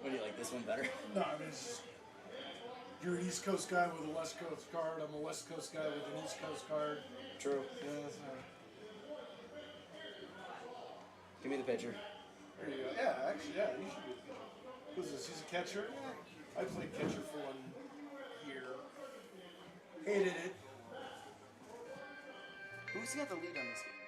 What do you like? This one better? No, I mean, you're an East Coast guy with a West Coast card. I'm a West Coast guy with an East Coast card. True. Yeah, Give me the pitcher. there you go. Yeah, actually, yeah, you should be. Who's this? He's a catcher? Yeah. I played catcher for 1 year. Hated it. Who's got the lead on this game?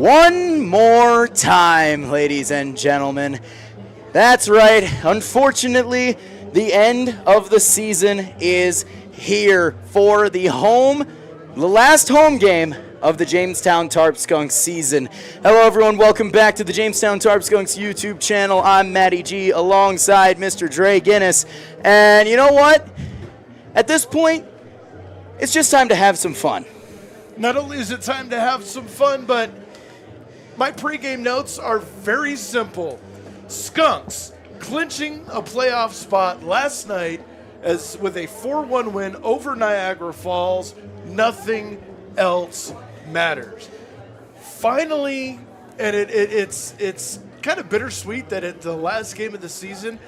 One more time, ladies and gentlemen. That's right. Unfortunately, the end of the season is here for the last home game of the Jamestown Tarp Skunks season. Hello, everyone. Welcome back to the Jamestown Tarp Skunks YouTube channel. I'm Matty G alongside Mr. Dre Guinness. And you know what? At this point, it's just time to have some fun. Not only is it time to have some fun, but my pregame notes are very simple. Skunks clinching a playoff spot last night with a 4-1 win over Niagara Falls. Nothing else matters. Finally, and it's kind of bittersweet that at the last game of the season,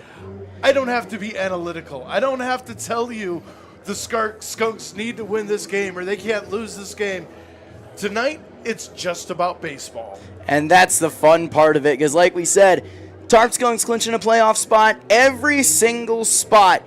I don't have to be analytical. I don't have to tell you the Skunks need to win this game or they can't lose this game. Tonight, it's just about baseball. And that's the fun part of it, because like we said, Tarp Skunks clinching a playoff spot. Every single spot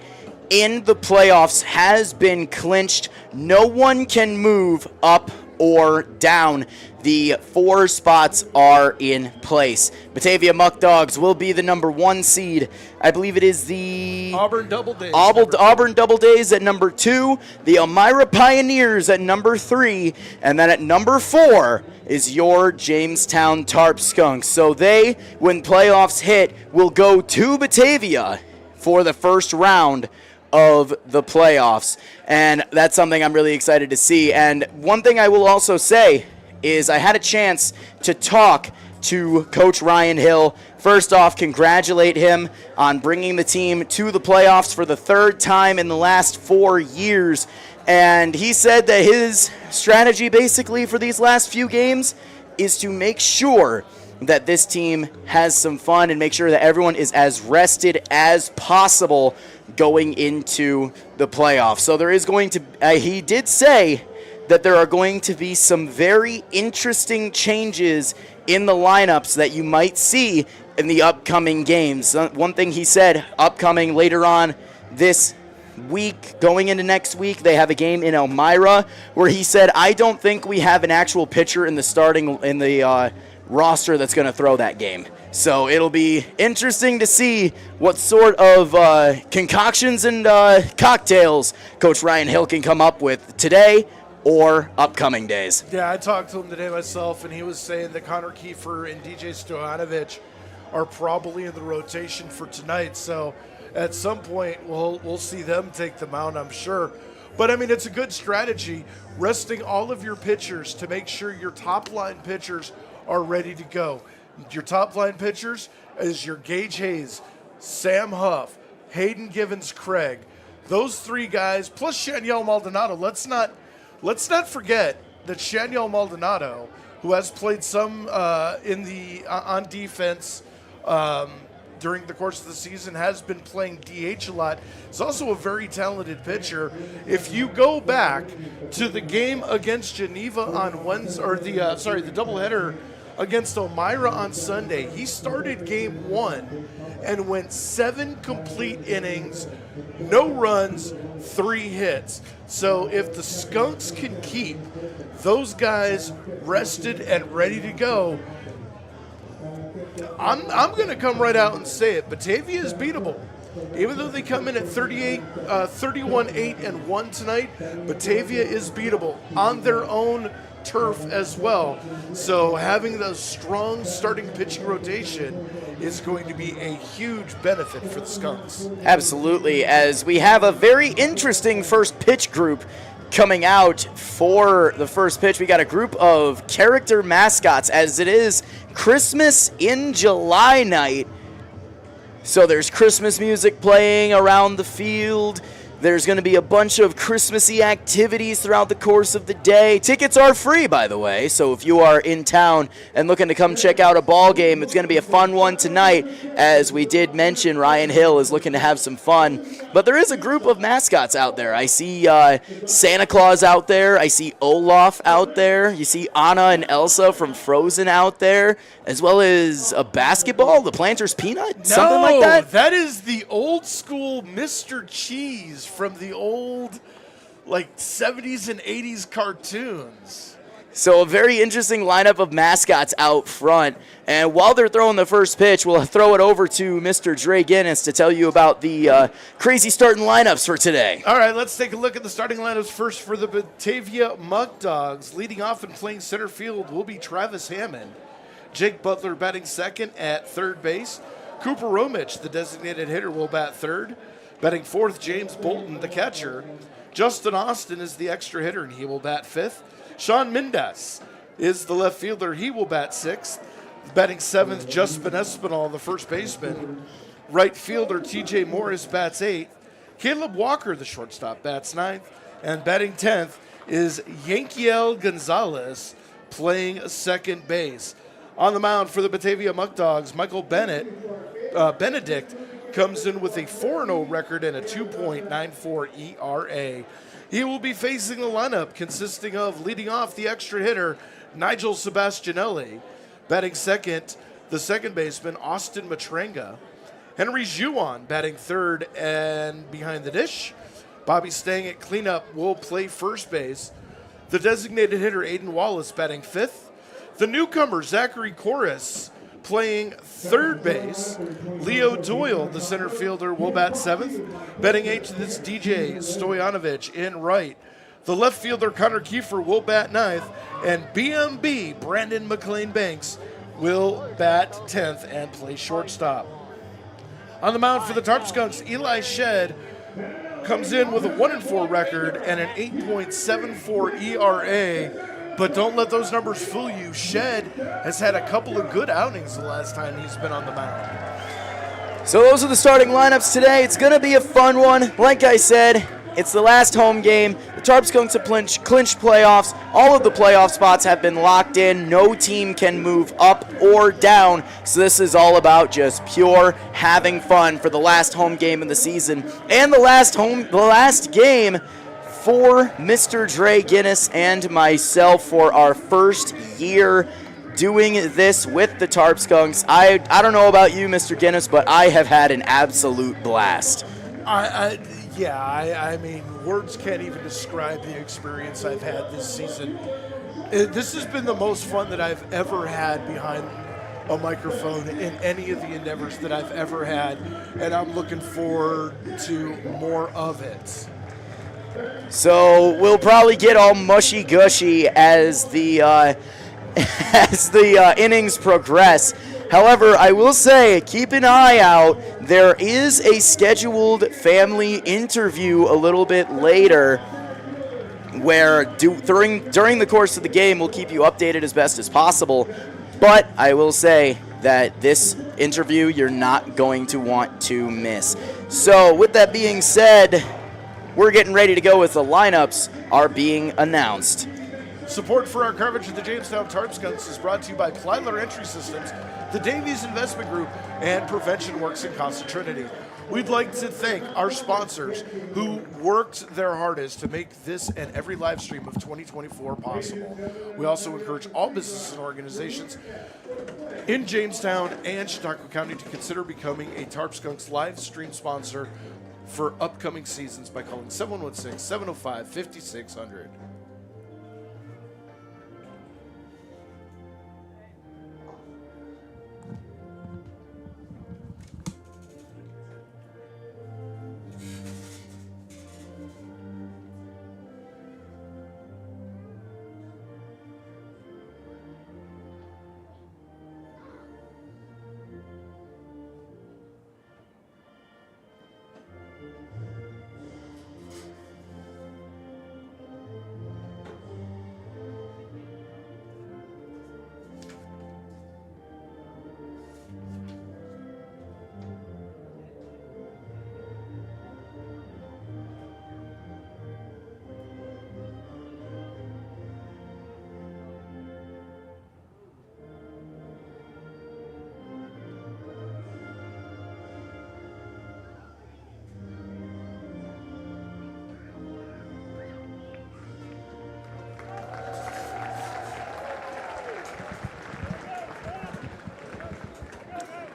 in the playoffs has been clinched. No one can move up or down. The 4 spots are in place. Batavia Muckdogs will be the number 1 seed. I believe it is the Auburn Double Days. Auburn Double Days at number 2. The Elmira Pioneers at number 3. And then at number 4 is your Jamestown Tarp Skunks. So they, when playoffs hit, will go to Batavia for the first round of the playoffs. And that's something I'm really excited to see. And one thing I will also say is I had a chance to talk to Coach Ryan Hill. First off, congratulate him on bringing the team to the playoffs for the 3rd time in the last 4 years. And he said that his strategy basically for these last few games is to make sure that this team has some fun and make sure that everyone is as rested as possible going into the playoffs. So there is going to, he did say that there are going to be some very interesting changes in the lineups that you might see in the upcoming games. One thing he said, upcoming later on this week, going into next week, they have a game in Elmira where he said, I don't think we have an actual pitcher in the roster that's going to throw that game. So it'll be interesting to see what sort of concoctions and cocktails Coach Ryan Hill can come up with today or upcoming days. Yeah, I talked to him today myself, and he was saying that Connor Kiefer and DJ Stojanovic are probably in the rotation for tonight. So at some point, we'll see them take the mound, I'm sure. But, I mean, it's a good strategy, resting all of your pitchers to make sure your top-line pitchers are ready to go. Your top-line pitchers is your Gage Hayes, Sam Huff, Hayden Givens-Craig. Those 3 guys, plus Shaniel Maldonado. Let's not forget that Shaniel Maldonado, who has played some on defense during the course of the season, has been playing DH a lot. He's also a very talented pitcher. If you go back to the game against Geneva on Wednesday, or the doubleheader against Elmira on Sunday, he started game 1 and went 7 complete innings, no runs, 3 hits. So if the Skunks can keep those guys rested and ready to go, I'm going to come right out and say it. Batavia is beatable. Even though they come in at 31-8-1 tonight, Batavia is beatable on their own turf as well. So having the strong starting pitching rotation is going to be a huge benefit for the Skunks. Absolutely, as we have a very interesting first pitch group coming out for the first pitch. We got a group of character mascots, as it is Christmas in July night. So there's Christmas music playing around the field. There's going to be a bunch of Christmassy activities throughout the course of the day. Tickets are free, by the way, so if you are in town and looking to come check out a ball game, it's going to be a fun one tonight. As we did mention, Ryan Hill is looking to have some fun. But there is a group of mascots out there. I see Santa Claus out there. I see Olaf out there. You see Anna and Elsa from Frozen out there, as well as a basketball, the Planters Peanut, something like that. No, that is the old school Mr. Cheese from the old, 70s and 80s cartoons. So a very interesting lineup of mascots out front. And while they're throwing the first pitch, we'll throw it over to Mr. Dre Guinness to tell you about the crazy starting lineups for today. All right, let's take a look at the starting lineups first for the Batavia Muckdogs. Leading off and playing center field will be Travis Hammond. Jake Butler batting second at third base. Cooper Romich, the designated hitter, will bat third. Batting fourth, James Bolton, the catcher. Justin Austin is the extra hitter, and he will bat fifth. Sean Mendez is the left fielder. He will bat sixth. Batting seventh, Justin Espinal, the first baseman. Right fielder, TJ Morris, bats eighth. Caleb Walker, the shortstop, bats ninth. And batting 10th is Yankiel Gonzalez, playing second base. On the mound for the Batavia Muckdogs, Michael Benedict comes in with a 4-0 record and a 2.94 ERA. He will be facing the lineup consisting of leading off the extra hitter, Nigel Sebastianelli. Batting second, the second baseman, Austin Matranga. Henry Juan batting third and behind the dish. Bobby Stang at cleanup will play first base. The designated hitter, Aiden Wallace, batting fifth. The newcomer, Zachary Corris, playing third base. Leo Doyle, the center fielder, will bat seventh. Batting eighth, this DJ Stoyanovich in right. The left fielder, Connor Kiefer, will bat ninth. And BMB, Brandon McLean Banks, will bat 10th and play shortstop. On the mound for the Tarp Skunks, Eli Shedd comes in with a 1-4 record and an 8.74 ERA. But don't let those numbers fool you. Shedd has had a couple of good outings the last time he's been on the mound. So those are the starting lineups today. It's going to be a fun one. Like I said, it's the last home game. The Tarp Skunks have clinched playoffs. All of the playoff spots have been locked in. No team can move up or down. So this is all about just pure having fun for the last home game of the season. And the last game for Mr. Dre Guinness and myself for our first year doing this with the Tarp Skunks. I don't know about you, Mr. Guinness, but I have had an absolute blast. I mean, words can't even describe the experience I've had this season. This has been the most fun that I've ever had behind a microphone in any of the endeavors that I've ever had, and I'm looking forward to more of it. So we'll probably get all mushy-gushy as the innings progress. However, I will say, keep an eye out. There is a scheduled family interview a little bit later where during the course of the game, we'll keep you updated as best as possible. But I will say that this interview you're not going to want to miss. So with that being said, we're getting ready to go with the lineups are being announced. Support for our coverage of the Jamestown Tarp Skunks is brought to you by Plyler Entry Systems, the Davies Investment Group, and Prevention Works in Constant Trinity. We'd like to thank our sponsors who worked their hardest to make this and every live stream of 2024 possible. We also encourage all businesses and organizations in Jamestown and Chautauqua County to consider becoming a Tarp Skunks live stream sponsor for upcoming seasons by calling 716-705-5600.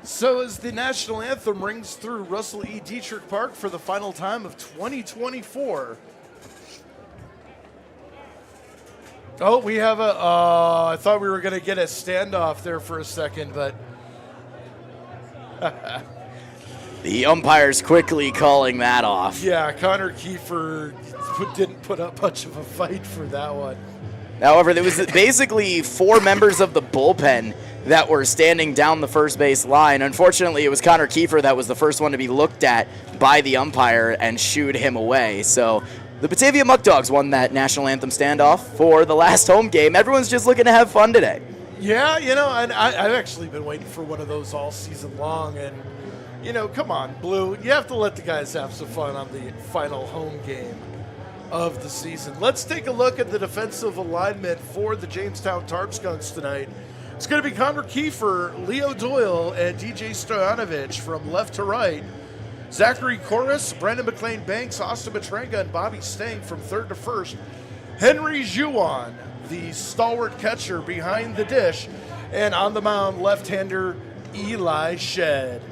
So as the national anthem rings through Russell E. Diethrick Park for the final time of 2024, Oh, we have a. I thought we were going to get a standoff there for a second, but The umpire's quickly calling that off. yeah, Connor Kiefer didn't put up much of a fight for that one. However, there was basically 4 members of the bullpen that were standing down the first base line. Unfortunately, it was Connor Kiefer that was the first one to be looked at by the umpire and shooed him away. So the Batavia Muckdogs won that national anthem standoff for the last home game. Everyone's just looking to have fun today. Yeah, and I've actually been waiting for one of those all season long. And, come on, Blue, you have to let the guys have some fun on the final home game of the season. Let's take a look at the defensive alignment for the Jamestown Tarp Skunks tonight. It's going to be Connor Kiefer, Leo Doyle, and DJ Stoyanovich from left to right. Zachary Corus, Brandon McLean Banks, Austin Matrenga, and Bobby Stang from third to first. Henry Juan, the stalwart catcher behind the dish, and on the mound, left-hander Eli Shed.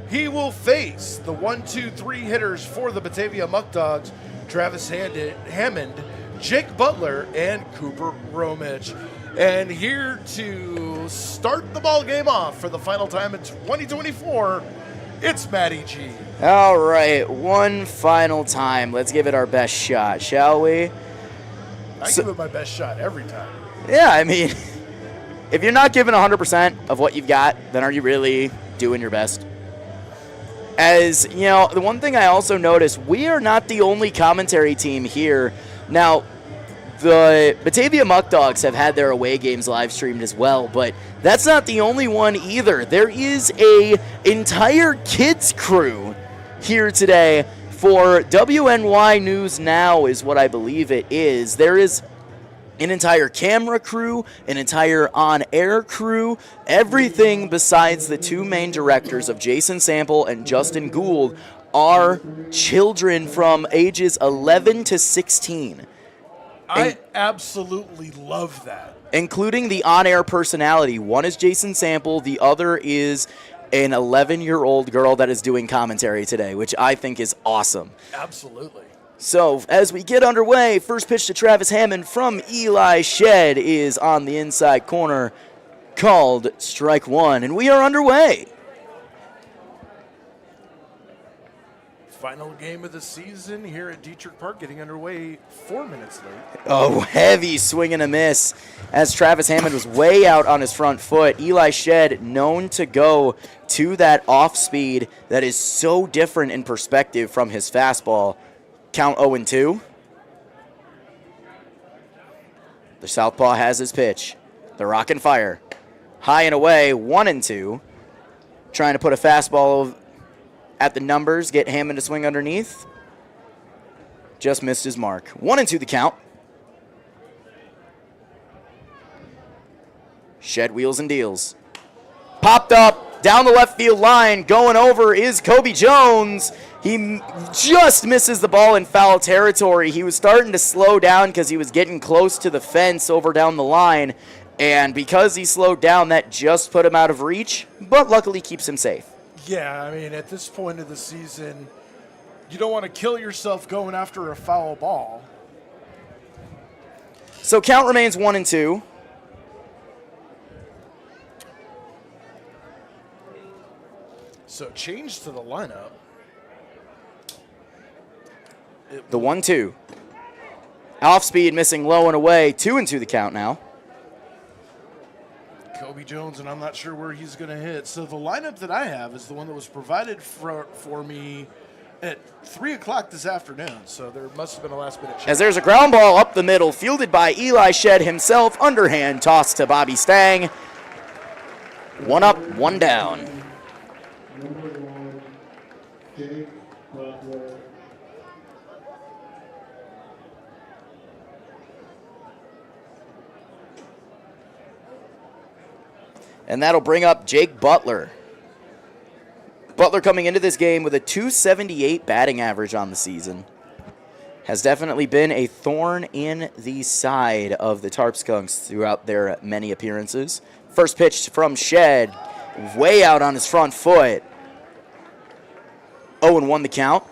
He will face the 1-2-3 hitters for the Batavia Muckdogs, Travis Hammond, Jake Butler, and Cooper Romich. And here to start the ball game off for the final time in 2024, it's Matty G. All right, one final time. Let's give it our best shot, shall we? I give it my best shot every time. Yeah, I mean, if you're not giving 100% of what you've got, then are you really doing your best? As, the one thing I also noticed, we are not the only commentary team here. Now, the Batavia Muckdogs have had their away games live streamed as well, but that's not the only one either. There is a entire kids crew here today for WNY News Now is what I believe it is. There is an entire camera crew, an entire on-air crew, everything besides the 2 main directors of Jason Sample and Justin Gould are children from ages 11 to 16. I absolutely love that. Including the on-air personality. One is Jason Sample, the other is an 11-year-old girl that is doing commentary today, which I think is awesome. Absolutely. So, as we get underway, first pitch to Travis Hammond from Eli Shed is on the inside corner, called strike 1, and we are underway. Final game of the season here at Diethrick Park, getting underway 4 minutes late. Oh, heavy swing and a miss as Travis Hammond was way out on his front foot. Eli Shed known to go to that off speed that is so different in perspective from his fastball. Count 0-2. The southpaw has his pitch. The rock and fire. High and away, 1-2. Trying to put a fastball at the numbers, get Hammond to swing underneath. Just missed his mark. 1-2 the count. Shed wheels and deals. Popped up down the left field line. Going over is Kobe Jones. He just misses the ball in foul territory. He was starting to slow down because he was getting close to the fence over down the line. And because he slowed down, that just put him out of reach, but luckily keeps him safe. Yeah, I mean, at this point of the season, you don't want to kill yourself going after a foul ball. So count remains 1-2. So change to the lineup. The 1-2. Off speed, missing low and away. 2-2 the count now. Kobe Jones, and I'm not sure where he's going to hit. So the lineup that I have is the one that was provided for me at 3 o'clock this afternoon. So there must have been a last-minute change. As there's a ground ball up the middle, fielded by Eli Shed himself. Underhand toss to Bobby Stang. 1 up, 1 down. And that'll bring up Jake Butler. Butler coming into this game with a .278 batting average on the season. Has definitely been a thorn in the side of the Tarp Skunks throughout their many appearances. First pitch from Shed, way out on his front foot. 0-1 the count.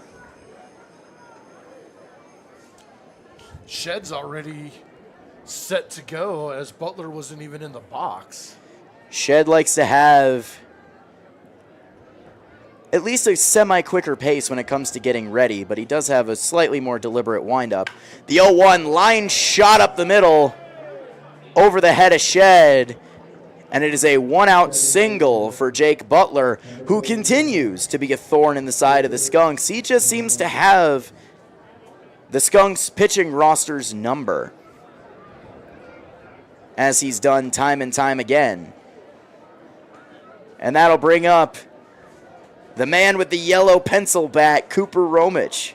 Shed's already set to go as Butler wasn't even in the box. Shed likes to have at least a semi-quicker pace when it comes to getting ready, but he does have a slightly more deliberate windup. The 0-1 line shot up the middle over the head of Shed, and it is a one-out single for Jake Butler, who continues to be a thorn in the side of the Skunks. He just seems to have the Skunks pitching roster's number, as he's done time and time again. And that'll bring up the man with the yellow pencil bat, Cooper Romich.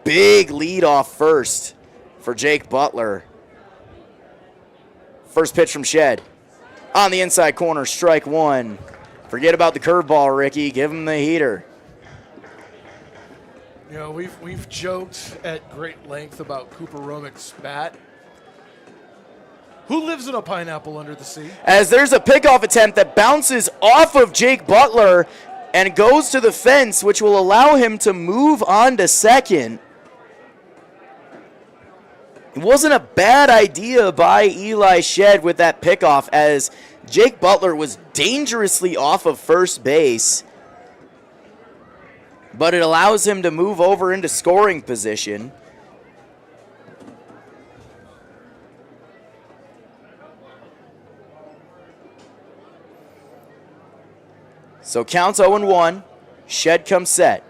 Big lead off first for Jake Butler. First pitch from Shed. On the inside corner, strike one. Forget about the curveball, Ricky. Give him the heater. You know, we've joked at great length about Cooper Romich's bat. Who lives in a pineapple under the sea? As there's a pickoff attempt that bounces off of Jake Butler and goes to the fence, which will allow him to move on to second. It wasn't a bad idea by Eli Shed with that pickoff, as Jake Butler was dangerously off of first base, but it allows him to move over into scoring position. So counts 0-1. Shed comes set.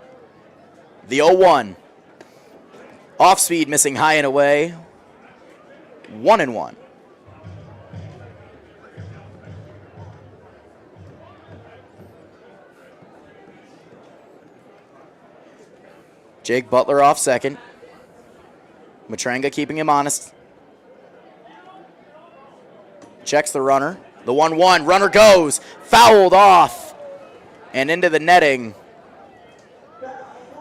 The 0-1. Off speed, missing high and away. 1-1. Jake Butler off second. Matranga keeping him honest. Checks the runner. The 1-1. Runner goes. Fouled off. And into the netting.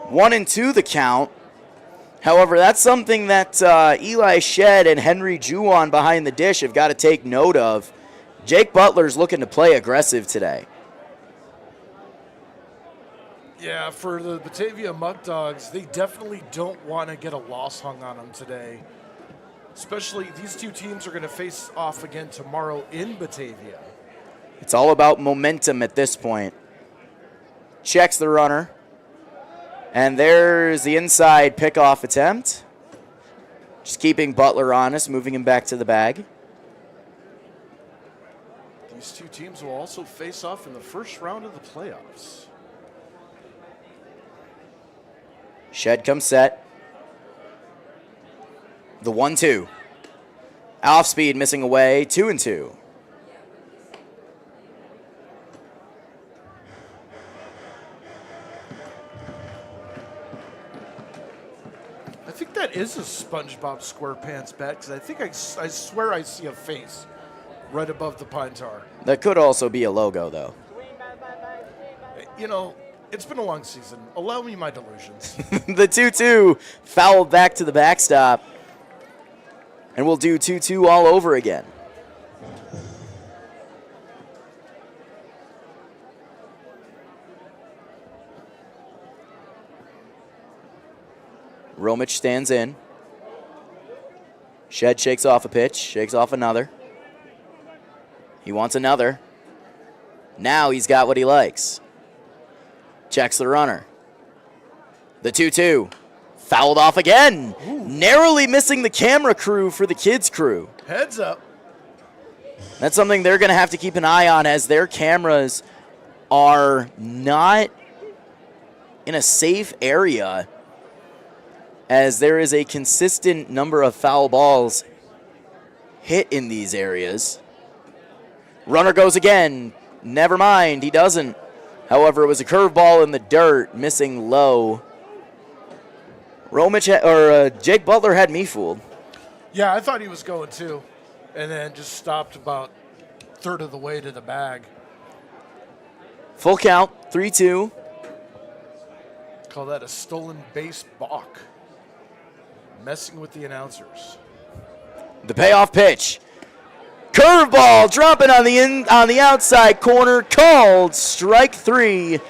1-2 the count. However, that's something that Eli Shed and Henry Juwan behind the dish have got to take note of. Jake Butler's looking to play aggressive today. Yeah, for the Batavia Muckdogs, they definitely don't want to get a loss hung on them today. Especially, these two teams are going to face off again tomorrow in Batavia. It's all about momentum at this point. Checks the runner. And there's the inside pickoff attempt. Just keeping Butler honest, moving him back to the bag. These two teams will also face off in the first round of the playoffs. Shed comes set. The 1-2. Off speed, missing away. 2-2. I think that is a SpongeBob SquarePants bat, because I swear I see a face right above the pine tar. That could also be a logo, though. You know, it's been a long season. Allow me my delusions. The 2-2 fouled back to the backstop. And we'll do 2-2 all over again. Romich stands in. Shed shakes off a pitch, shakes off another. He wants another. Now he's got what he likes. Checks the runner. The 2-2. Fouled off again. Ooh. Narrowly missing the camera crew for the kids' crew. Heads up. That's something they're going to have to keep an eye on, as their cameras are not in a safe area, as there is a consistent number of foul balls hit in these areas. Runner goes again. Never mind, he doesn't. However, it was a curveball in the dirt, missing low. Jake Butler had me fooled. Yeah, I thought he was going too, and then just stopped about a third of the way to the bag. Full count, 3-2. Call that a stolen base balk. Messing with the announcers. The payoff pitch. Curveball dropping on the outside corner, called strike three.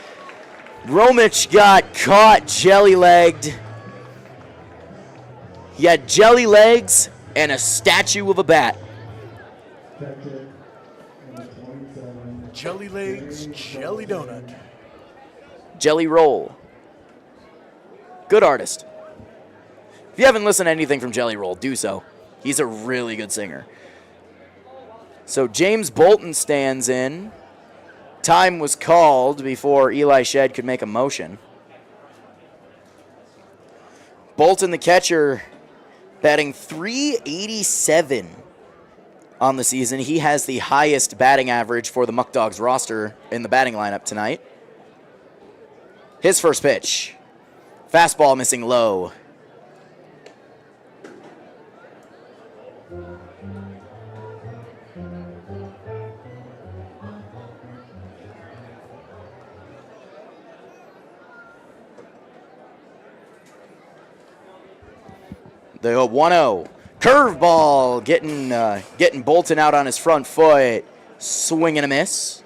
Romich got caught jelly-legged. He had jelly legs and a statue of a bat. Jelly legs, jelly donut. Jelly Roll. Good artist. If you haven't listened to anything from Jelly Roll, do so. He's a really good singer. So James Bolton stands in. Time was called before Eli Shedd could make a motion. Bolton, the catcher, batting .387 on the season. He has the highest batting average for the Muckdogs roster in the batting lineup tonight. His first pitch. Fastball missing low. The 1-0. Curveball getting Bolton out on his front foot. Swing and a miss.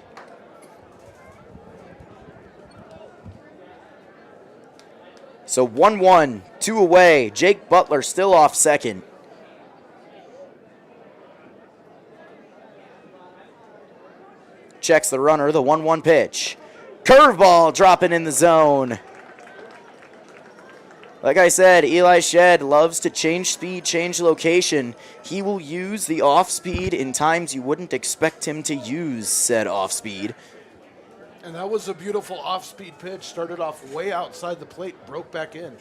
So 1-1, 2 away. Jake Butler still off second. Checks the runner, the 1-1 pitch. Curveball dropping in the zone. Like I said, Eli Shedd loves to change speed, change location. He will use the off-speed in times you wouldn't expect him to use said off-speed. And that was a beautiful off-speed pitch. Started off way outside the plate, broke back in.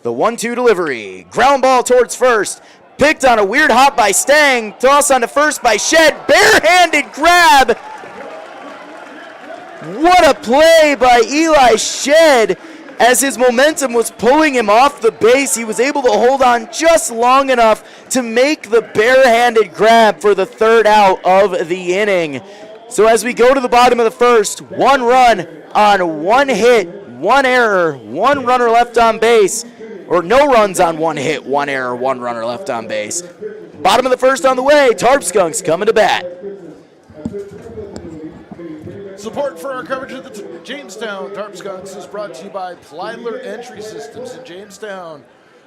The 1-2 delivery. Ground ball towards first. Picked on a weird hop by Stang. Toss on to first by Shedd. Barehanded grab. What a play by Eli Shedd. As his momentum was pulling him off the base, he was able to hold on just long enough to make the barehanded grab for the third out of the inning. So as we go to the bottom of the first, 1 run on 1 hit, 1 error, 1 runner left on base, or no runs on 1 hit, 1 error, 1 runner left on base. Bottom of the first on the way, Tarp Skunks coming to bat. Support for our coverage of the Jamestown Tarp Skunks is brought to you by Plyler Entry Systems in Jamestown.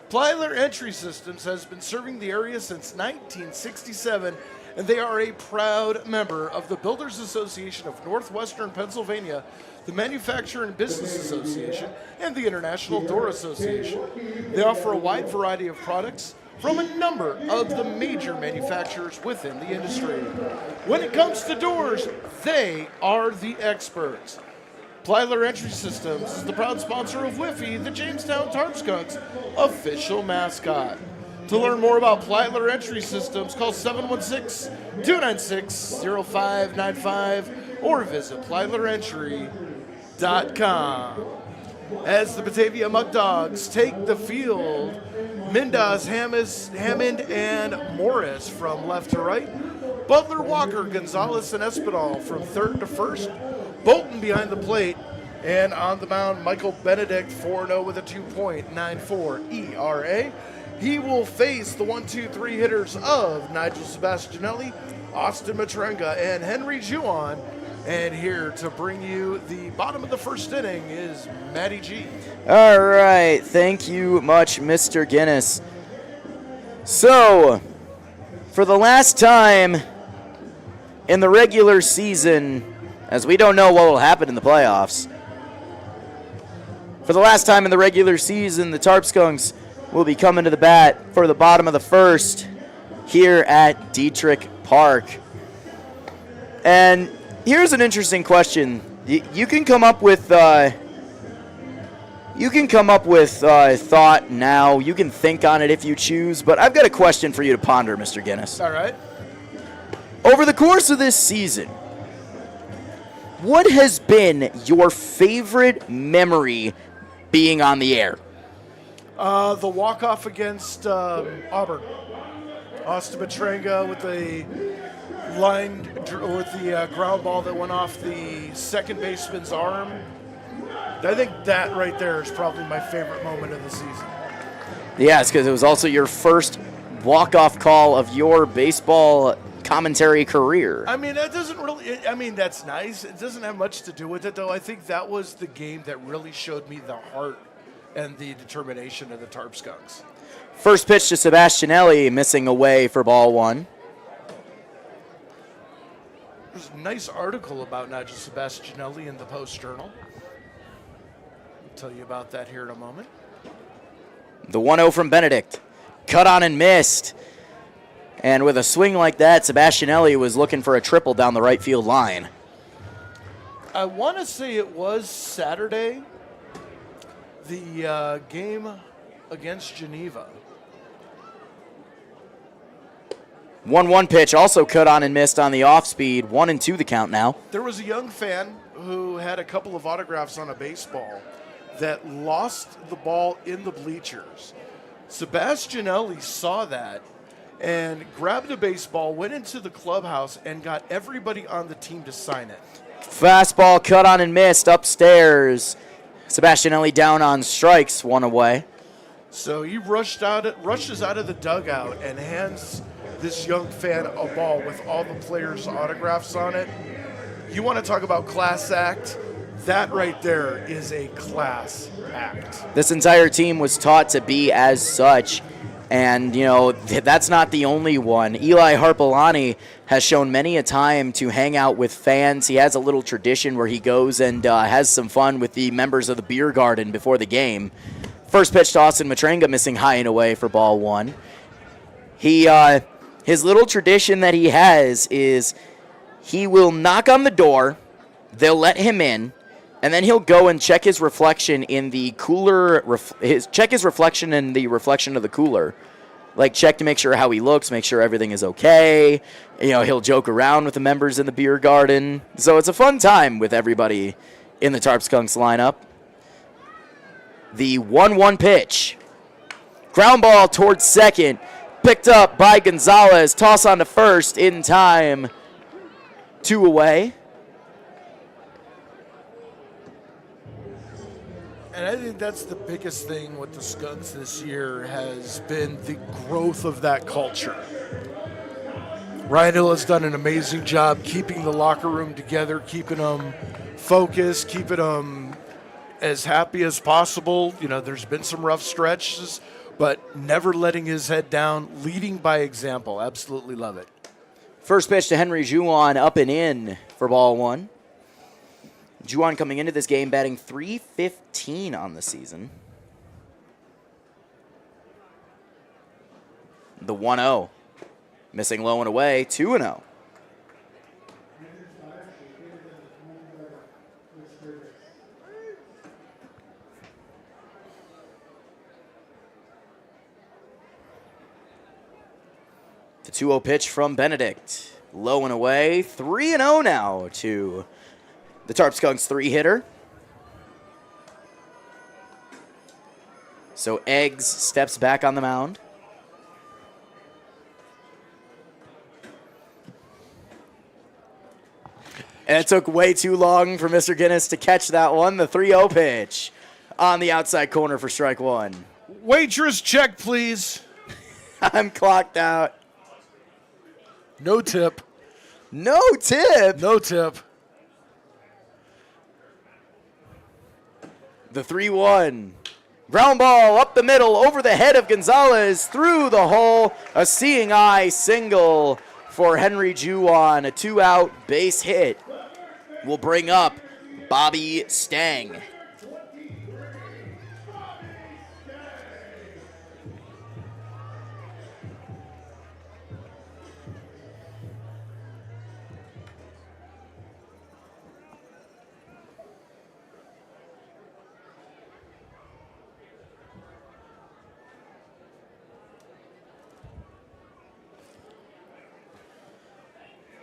Plyler Entry Systems has been serving the area since 1967, and they are a proud member of the Builders Association of Northwestern Pennsylvania, the Manufacturer and Business Association, and the International Door Association. They offer a wide variety of products from a number of the major manufacturers within the industry. When it comes to doors, they are the experts. Plyler Entry Systems is the proud sponsor of Whiffy, the Jamestown Tarp Skunks official mascot. To learn more about Plyler Entry Systems, call 716-296-0595 or visit plylerentry.com. As the Batavia Muckdogs take the field, Mindas, Hammond, and Morris from left to right. Butler, Walker, Gonzalez, and Espinal from third to first. Bolton behind the plate. And on the mound, Michael Benedict, 4-0 with a 2.94 ERA. He will face the 1-2-3 hitters of Nigel Sebastianelli, Austin Matrenga, and Henry Juan. And here to bring you the bottom of the first inning is Matty G. All right. Thank you much, Mr. Guinness. So, for the last time in the regular season, as we don't know what will happen in the playoffs, for the last time in the regular season, the Tarp Skunks will be coming to the bat for the bottom of the first here at Diethrick Park. And here's an interesting question. You can come up with thought now. You can think on it if you choose, but I've got a question for you to ponder, Mr. Guinness. All right. Over the course of this season, what has been your favorite memory being on the air? The walk-off against Auburn. Austin Matrenga with the ground ball that went off the second baseman's arm. I think that right there is probably my favorite moment of the season. Yeah, it's because it was also your first walk-off call of your baseball commentary career. I mean, that doesn't really, that's nice. It doesn't have much to do with it, though. I think that was the game that really showed me the heart and the determination of the Tarp Skunks. First pitch to Sebastianelli, missing away for ball one. There's a nice article about not just Sebastianelli in the Post-Journal. I'll tell you about that here in a moment. The 1-0 from Benedict. Cut on and missed. And with a swing like that, Sebastianelli was looking for a triple down the right field line. I want to say it was Saturday, the game against Geneva. 1-1 pitch, also cut on and missed on the off speed. 1-2 the count now. There was a young fan who had a couple of autographs on a baseball that lost the ball in the bleachers. Sebastianelli saw that and grabbed a baseball, went into the clubhouse, and got everybody on the team to sign it. Fastball cut on and missed upstairs. Sebastianelli down on strikes, one away. So he rushes out of the dugout and hands this young fan a ball with all the players' autographs on it. You want to talk about class act? That right there is a class act. This entire team was taught to be as such. And, you know, that's not the only one. Eli Harpelani has shown many a time to hang out with fans. He has a little tradition where he goes and has some fun with the members of the beer garden before the game. First pitch to Austin Matrenga, missing high and away for ball one. His little tradition that he has is he will knock on the door, they'll let him in, and then he'll go and check his reflection in the cooler, check his reflection in the reflection of the cooler. Like, check to make sure how he looks, make sure everything is okay. You know, he'll joke around with the members in the beer garden. So it's a fun time with everybody in the Tarp Skunks lineup. The 1-1 pitch. Ground ball towards second. Picked up by Gonzalez. Toss on to first in time. 2 away. And I think that's the biggest thing with the Skunks this year has been the growth of that culture. Ryan Hill has done an amazing job keeping the locker room together, keeping them focused, keeping them as happy as possible. You know, there's been some rough stretches, but never letting his head down, leading by example. Absolutely love it. First pitch to Henry Juan, up and in for ball one. Juan coming into this game batting .315 on the season. The 1-0. Missing low and away, 2-0. The 2-0 pitch from Benedict. Low and away, 3-0 now to the Tarp Skunks 3-hitter. So Eggs steps back on the mound. And it took way too long for Mr. Guinness to catch that one. The 3-0 pitch on the outside corner for strike one. Waitress check, please. I'm clocked out. No tip. No tip? No tip. The 3-1. Ground ball up the middle, over the head of Gonzalez, through the hole. A seeing eye single for Henry Juan. A 2-out base hit will bring up Bobby Stang.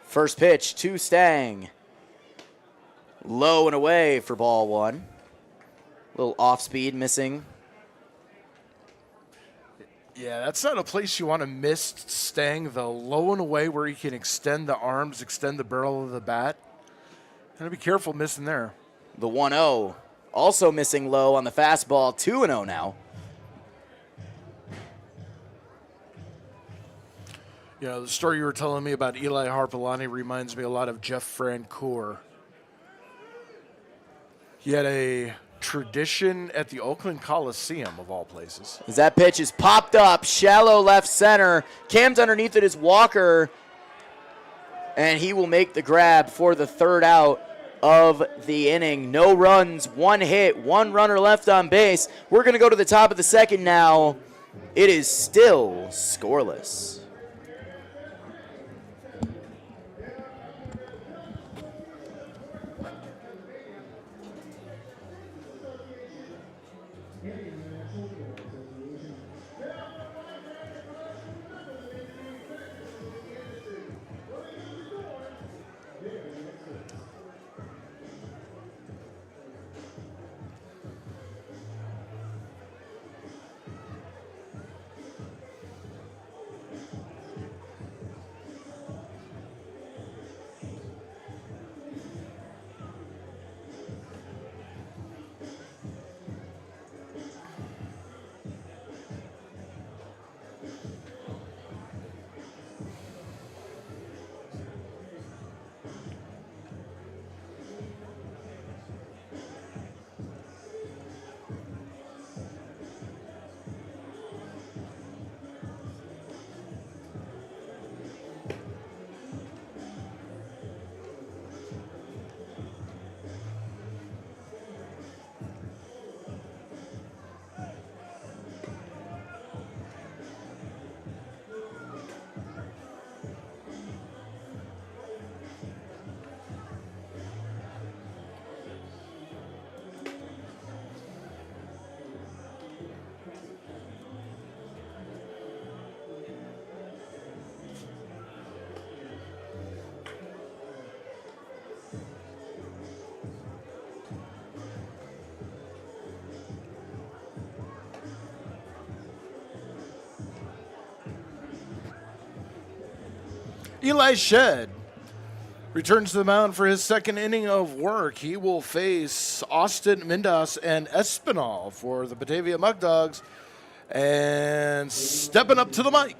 First pitch to Stang. Low and away for ball one. Little off speed missing. Yeah, that's not a place you want to miss Stang, though. Low and away where he can extend the arms, extend the barrel of the bat. Gotta be careful missing there. The 1-0. Also missing low on the fastball. 2-0 now. You know, the story you were telling me about Eli Harpelani reminds me a lot of Jeff Francoeur. He had a tradition at the Oakland Coliseum, of all places. As that pitch is popped up, shallow left center. Cam's underneath it is Walker, and he will make the grab for the third out of the inning. No runs, one hit, one runner left on base. We're going to go to the top of the second now. It is still scoreless. Eli Shed returns to the mound for his second inning of work. He will face Austin Mindas and Espinal for the Batavia Muckdogs. And stepping up to the mic,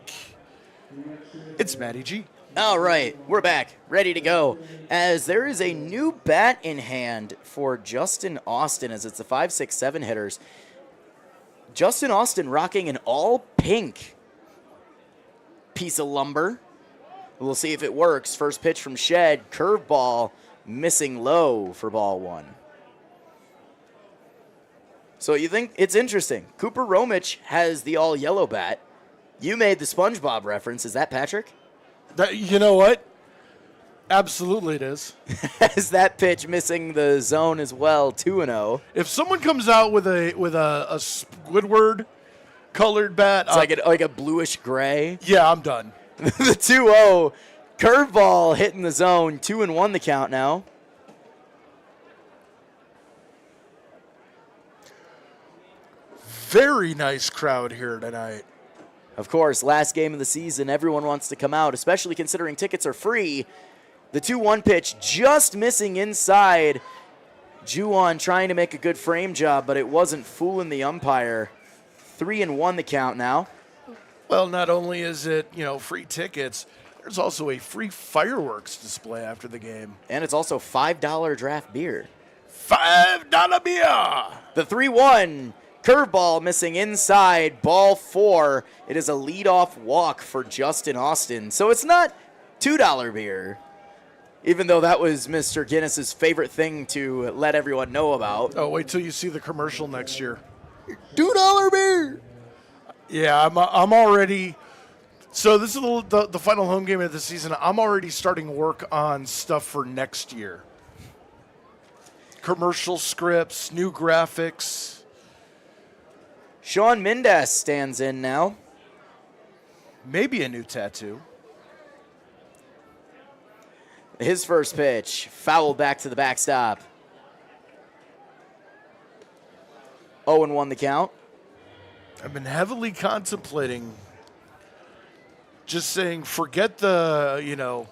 it's Matty G. All right, we're back, ready to go. As there is a new bat in hand for Justin Austin, as it's the 5-6-7 hitters. Justin Austin rocking an all-pink piece of lumber. We'll see if it works. First pitch from Shed, curveball, missing low for ball one. So you think it's interesting. Cooper Romich has the all-yellow bat. You made the SpongeBob reference. Is that Patrick? You know what? Absolutely it is. As that pitch missing the zone as well, 2-0. If someone comes out with a Squidward colored bat, It's like a bluish gray. Yeah, I'm done. The 2-0 curveball hitting the zone, 2-1 the count now. Very nice crowd here tonight. Of course, last game of the season, everyone wants to come out, especially considering tickets are free. The 2-1 pitch just missing inside. Juwan trying to make a good frame job, but it wasn't fooling the umpire. 3-1 the count now. Well, not only is it, free tickets, there's also a free fireworks display after the game. And it's also $5 draft beer. $5 beer! The 3-1 curveball missing inside, ball 4. It is a leadoff walk for Justin Austin. So it's not $2 beer, even though that was Mr. Guinness's favorite thing to let everyone know about. Oh, wait till you see the commercial next year. $2 beer! Yeah, I'm already. So this is the final home game of the season. I'm already starting work on stuff for next year. Commercial scripts, new graphics. Sean Mendes stands in now. Maybe a new tattoo. His first pitch, foul back to the backstop. 0-1 the count. I've been heavily contemplating just saying, forget the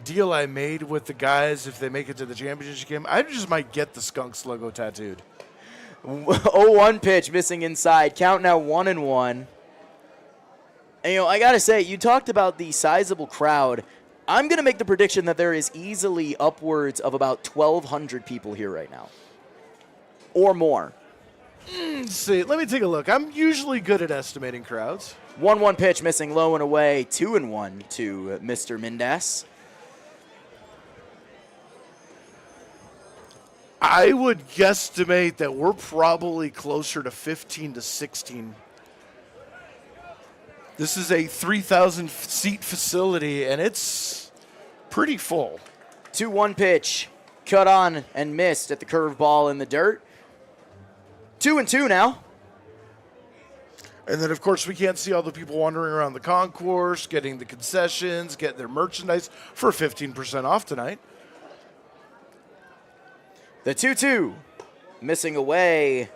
deal I made with the guys if they make it to the championship game. I just might get the Skunks logo tattooed. 0-1 pitch missing inside. Count now 1-1. And, I got to say, you talked about the sizable crowd. I'm going to make the prediction that there is easily upwards of about 1,200 people here right now. or more. Let's see, let me take a look. I'm usually good at estimating crowds. 1-1 pitch, missing low and away. 2-1 to Mr. Mindas. I would guesstimate that we're probably closer to 15 to 16. This is a 3,000 seat facility, and it's pretty full. 2-1 pitch, cut on and missed at the curveball in the dirt. 2-2 now. And then, of course, we can't see all the people wandering around the concourse, getting the concessions, getting their merchandise for 15% off tonight. The 2-2, missing away.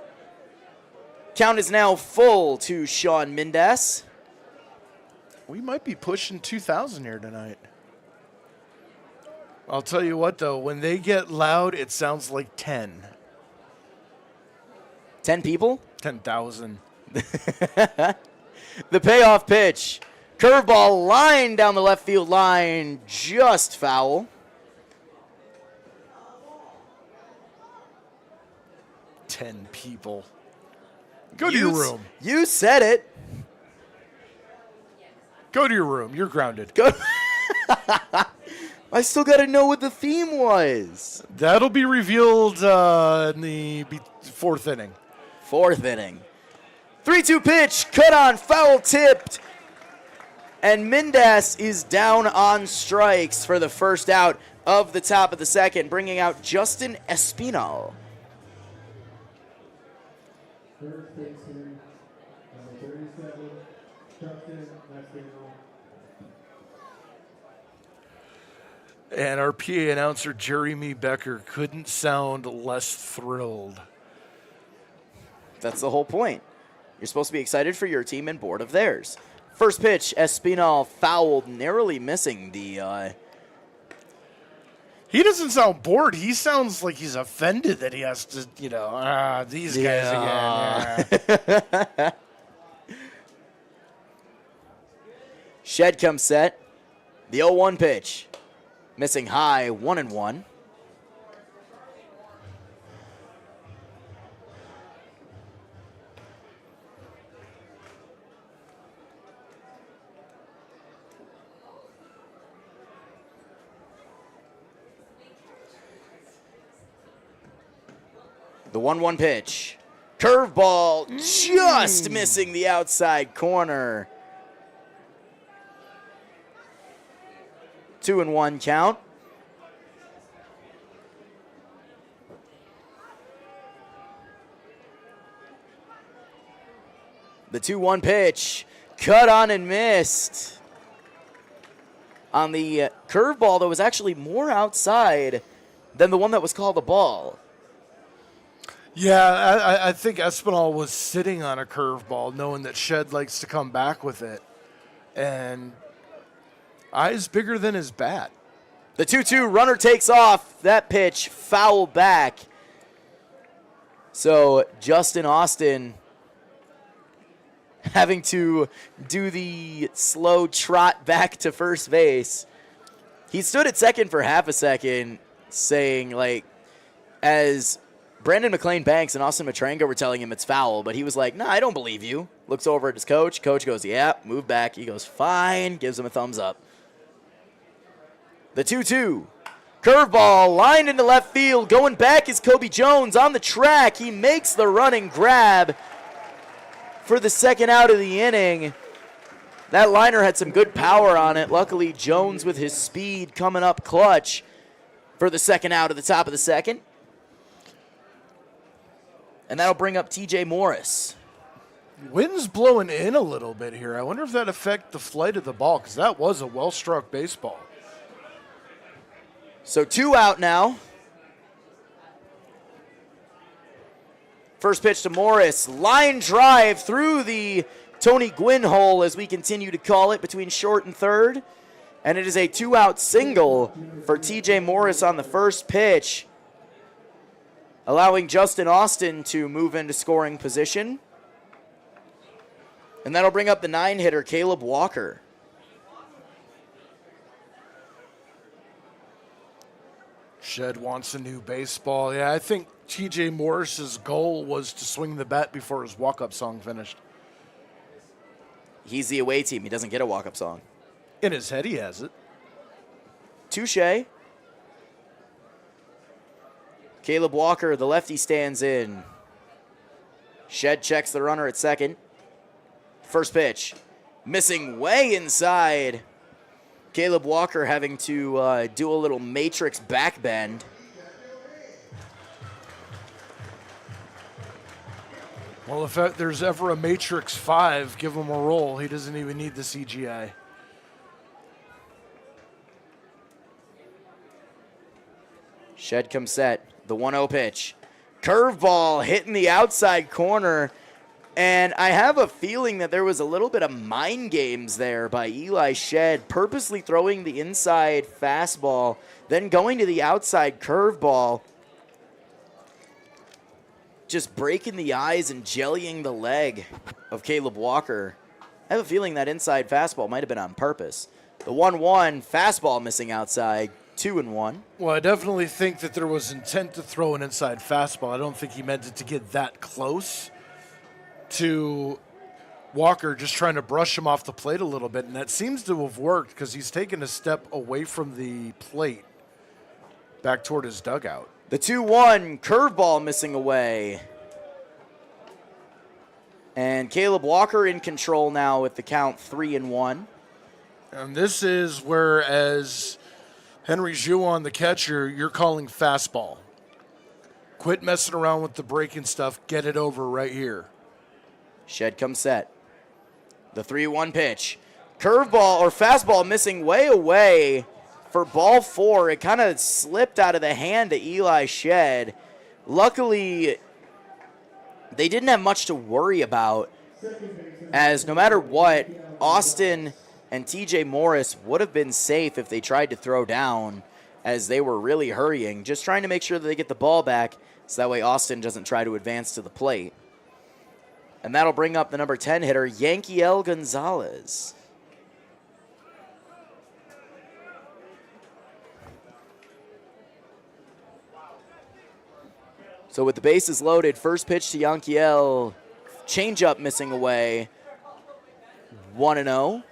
Count is now full to Sean Mindas. We might be pushing 2,000 here tonight. I'll tell you what, though, when they get loud, it sounds like 10. 10 people? 10,000. The payoff pitch. Curveball line down the left field line, just foul. 10 people. Go to your room. You said it. Go to your room. You're grounded. Go. I still got to know what the theme was. That'll be revealed in the fourth inning. Fourth inning. 3-2 pitch, cut on, foul tipped. And Mindas is down on strikes for the first out of the top of the second, bringing out Justin Espinal. First baseman, number 37, Justin Espinal. And our PA announcer, Jeremy Becker, couldn't sound less thrilled. That's the whole point. You're supposed to be excited for your team and bored of theirs. First pitch, Espinal fouled, narrowly missing the... He doesn't sound bored. He sounds like he's offended that he has to, these guys again. Yeah. Shed comes set. The 0-1 pitch. Missing high, 1-1. The 1-1 pitch. Curveball just missing the outside corner. 2-1 count. The 2-1 pitch. Cut on and missed. On the curveball that was actually more outside than the one that was called a ball. Yeah, I think Espinal was sitting on a curveball, knowing that Shed likes to come back with it. And eyes bigger than his bat. The 2-2 runner takes off. That pitch foul back. So Justin Austin having to do the slow trot back to first base. He stood at second for half a second saying, as Brandon McLean Banks and Austin Matranga were telling him it's foul, but he was like, nah, I don't believe you. Looks over at his coach. Coach goes, yeah, move back. He goes, fine, gives him a thumbs up. The 2-2. Curveball lined into left field. Going back is Kobe Jones on the track. He makes the running grab for the second out of the inning. That liner had some good power on it. Luckily, Jones with his speed coming up clutch for the second out of the top of the second. And that'll bring up TJ Morris. Wind's blowing in a little bit here. I wonder if that affects the flight of the ball, because that was a well-struck baseball. So 2 out now. First pitch to Morris. Line drive through the Tony Gwynn hole, as we continue to call it, between short and third. And it is a 2-out single for TJ Morris on the first pitch, allowing Justin Austin to move into scoring position. And that'll bring up the 9-hitter, Caleb Walker. Shed wants a new baseball. Yeah, I think TJ Morris's goal was to swing the bat before his walk-up song finished. He's the away team. He doesn't get a walk-up song. In his head, he has it. Touche. Caleb Walker, the lefty, stands in. Shed checks the runner at second. First pitch. Missing way inside. Caleb Walker having to do a little matrix back bend. Well, if there's ever a Matrix 5, give him a roll. He doesn't even need the CGI. Shed comes set. The 1-0 pitch. Curveball hitting the outside corner. And I have a feeling that there was a little bit of mind games there by Eli Shed, purposely throwing the inside fastball, then going to the outside curveball, just breaking the eyes and jellying the leg of Caleb Walker. I have a feeling that inside fastball might have been on purpose. The 1-1 fastball missing outside, 2-1. Well, I definitely think that there was intent to throw an inside fastball. I don't think he meant it to get that close to Walker, just trying to brush him off the plate a little bit, and that seems to have worked because he's taken a step away from the plate back toward his dugout. The 2-1 curveball missing away. And Caleb Walker in control now with the count 3-1. And this is where, as Henry Jouan, the catcher, you're calling fastball. Quit messing around with the breaking stuff. Get it over right here. Shed comes set. The 3-1 pitch. Curveball or fastball missing way away for ball 4. It kind of slipped out of the hand of Eli Shed. Luckily, they didn't have much to worry about, as no matter what, Austin and TJ Morris would have been safe if they tried to throw down, as they were really hurrying, just trying to make sure that they get the ball back so that way Austin doesn't try to advance to the plate. And that'll bring up the number 10 hitter, Yankiel Gonzalez. So with the bases loaded, first pitch to Yankiel, changeup missing away, 1-0.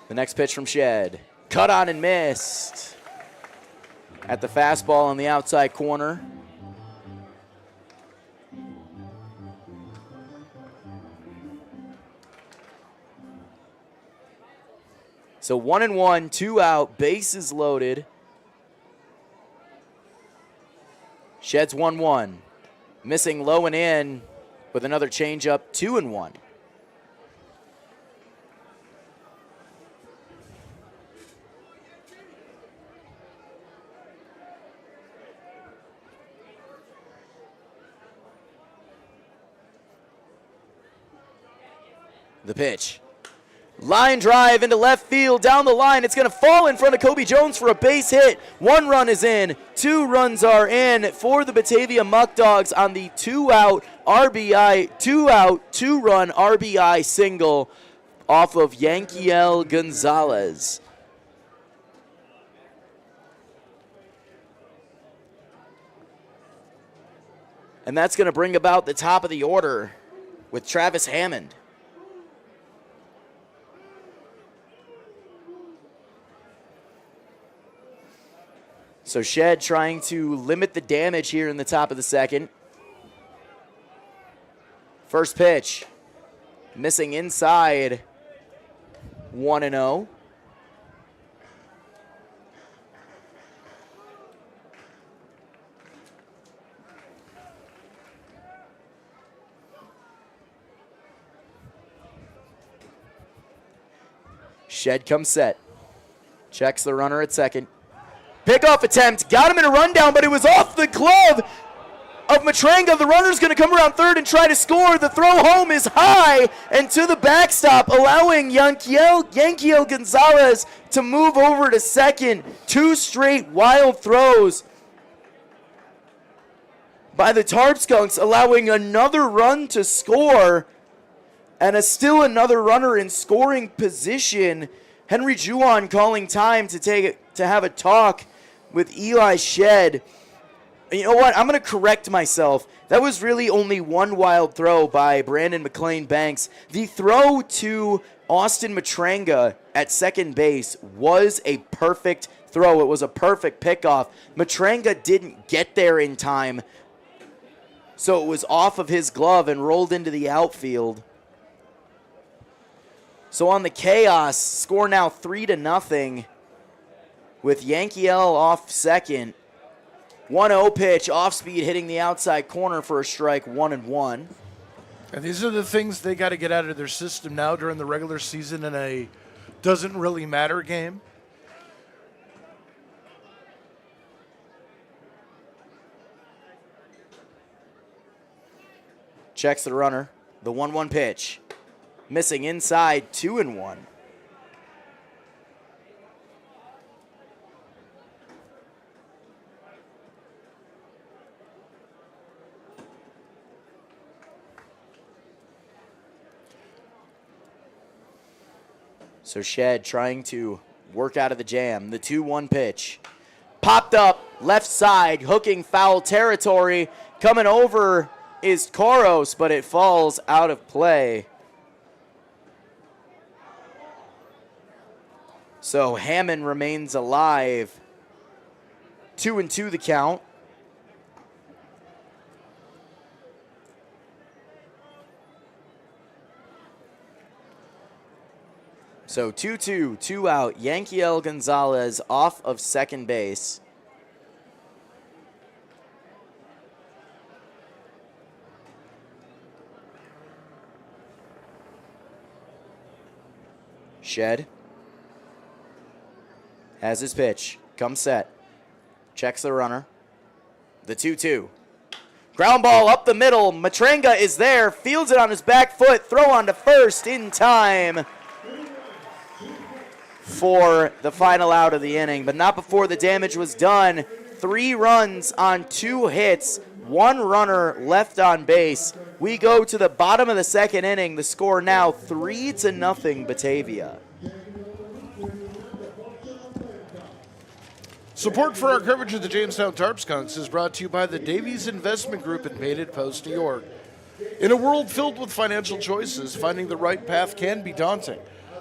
The next pitch from Shed. Cut on and missed. At the fastball on the outside corner. So 1-1, 2 out, bases loaded. Shed's 1-1. Missing low and in with another changeup, 2-1. The pitch. Line drive into left field, down the line. It's going to fall in front of Kobe Jones for a base hit. 1 run is in. 2 runs are in for the Batavia Muckdogs on the 2-out RBI, 2-run RBI single off of Yankiel Gonzalez. And that's going to bring about the top of the order with Travis Hammond. So Shed trying to limit the damage here in the top of the second. First pitch, missing inside, 1-0. Shed comes set. Checks the runner at second. Pickoff attempt, got him in a rundown, but it was off the glove of Matranga. The runner's going to come around third and try to score. The throw home is high and to the backstop, allowing Yankiel Gonzalez to move over to second. 2 straight wild throws by the Tarp Skunks, allowing another run to score, and still another runner in scoring position. Henry Juwan calling time to have a talk with Eli Shed. You know what? I'm going to correct myself. That was really only one wild throw by Brandon McLean Banks. The throw to Austin Matranga at second base was a perfect throw. It was a perfect pickoff. Matranga didn't get there in time, so it was off of his glove and rolled into the outfield. So on the chaos, score now 3-0 with Yankiel off second. 1-0 pitch, off speed, hitting the outside corner for a strike, 1-1. And these are the things they got to get out of their system now during the regular season in a doesn't really matter game. Checks the runner. The 1-1 pitch. Missing inside, 2-1. So Shed trying to work out of the jam. The 2-1 pitch. Popped up, left side, hooking foul territory. Coming over is Koros, but it falls out of play. So Hammond remains alive. 2-2 the count. So 2-2, 2 out. Yankiel Gonzalez off of second base. Shed has his pitch. Comes set. Checks the runner. The 2-2. Ground ball up the middle. Matranga is there. Fields it on his back foot. Throw on to first in time for the final out of the inning, but not before the damage was done. 3 runs on 2 hits, 1 runner left on base. We go to the bottom of the second inning. The score now 3-0 Batavia. Support for our coverage of the Jamestown Tarp Skunks is brought to you by the Davies Investment Group in Painted Post, New York. In a world filled with financial choices, finding the right path can be daunting.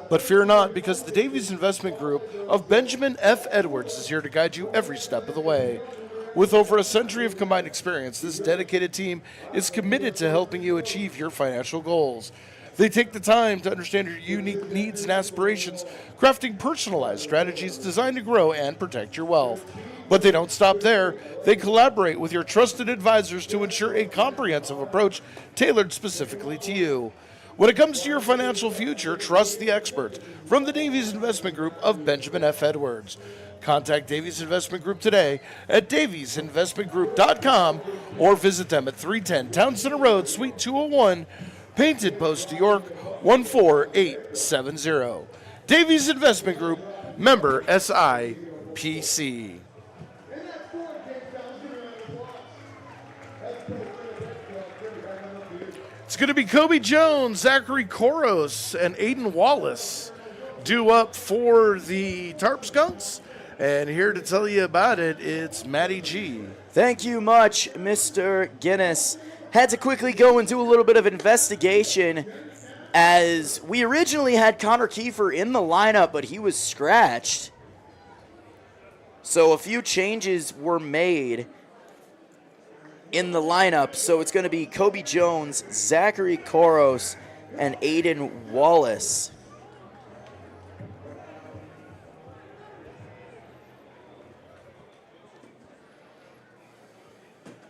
But fear not, because the Davies Investment Group of Benjamin F. Edwards is here to guide you every step of the way. With over a century of combined experience, this dedicated team is committed to helping you achieve your financial goals. They take the time to understand your unique needs and aspirations, crafting personalized strategies designed to grow and protect your wealth. But they don't stop there. They collaborate with your trusted advisors to ensure a comprehensive approach tailored specifically to you. When it comes to your financial future, trust the experts from the Davies Investment Group of Benjamin F. Edwards. Contact Davies Investment Group today at daviesinvestmentgroup.com or visit them at 310 Town Center Road, Suite 201, Painted Post, New York, 14870. Davies Investment Group, member SIPC. It's going to be Kobe Jones, Zachary Koros, and Aiden Wallace due up for the Tarp Skunks. And here to tell you about it, it's Matty G. Thank you much, Mr. Guinness. Had to quickly go and do a little bit of investigation, as we originally had Connor Kiefer in the lineup, but he was scratched. So a few changes were made in the lineup. So it's going to be Kobe Jones, Zachary Koros, and Aiden Wallace.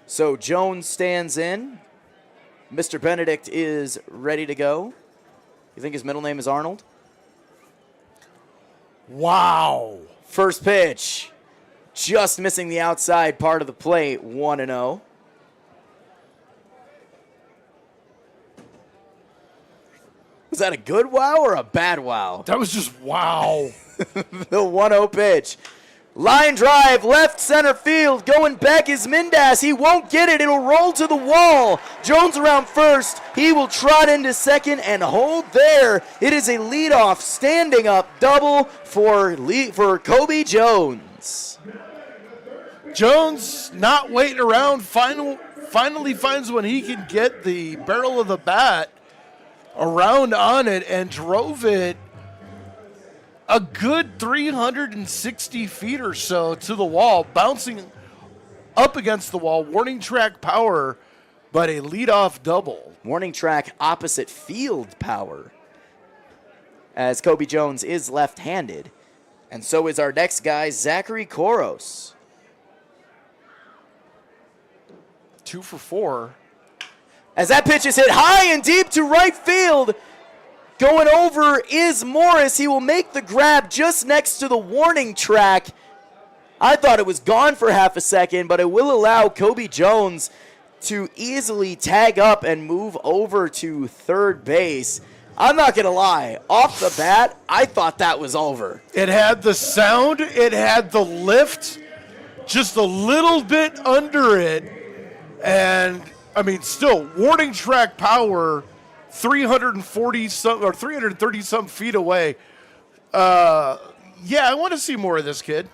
So Jones stands in. Mr. Benedict is ready to go. You think his middle name is Arnold? Wow. First pitch. Just missing the outside part of the plate. 1-0. Was that a good wow or a bad wow? That was just wow. The 1-0 pitch. Line drive, left center field. Going back is Mindas. He won't get it. It'll roll to the wall. Jones around first. He will trot into second and hold there. It is a leadoff standing up double for Kobe Jones. Jones not waiting around. Finally finds when he can get the barrel of the bat around on it and drove it a good 360 feet or so to the wall, bouncing up against the wall. Warning track power, but a leadoff double. Warning track opposite field power, as Kobe Jones is left-handed. And so is our next guy, Zachary Koros. 2 for 4. As that pitch is hit high and deep to right field. Going over is Morris. He will make the grab just next to the warning track. I thought it was gone for half a second, but it will allow Kobe Jones to easily tag up and move over to third base. I'm not going to lie. Off the bat, I thought that was over. It had the sound. It had the lift. Just a little bit under it. And, I mean, still, warning track power, 330 some feet away. Yeah, I want to see more of this kid.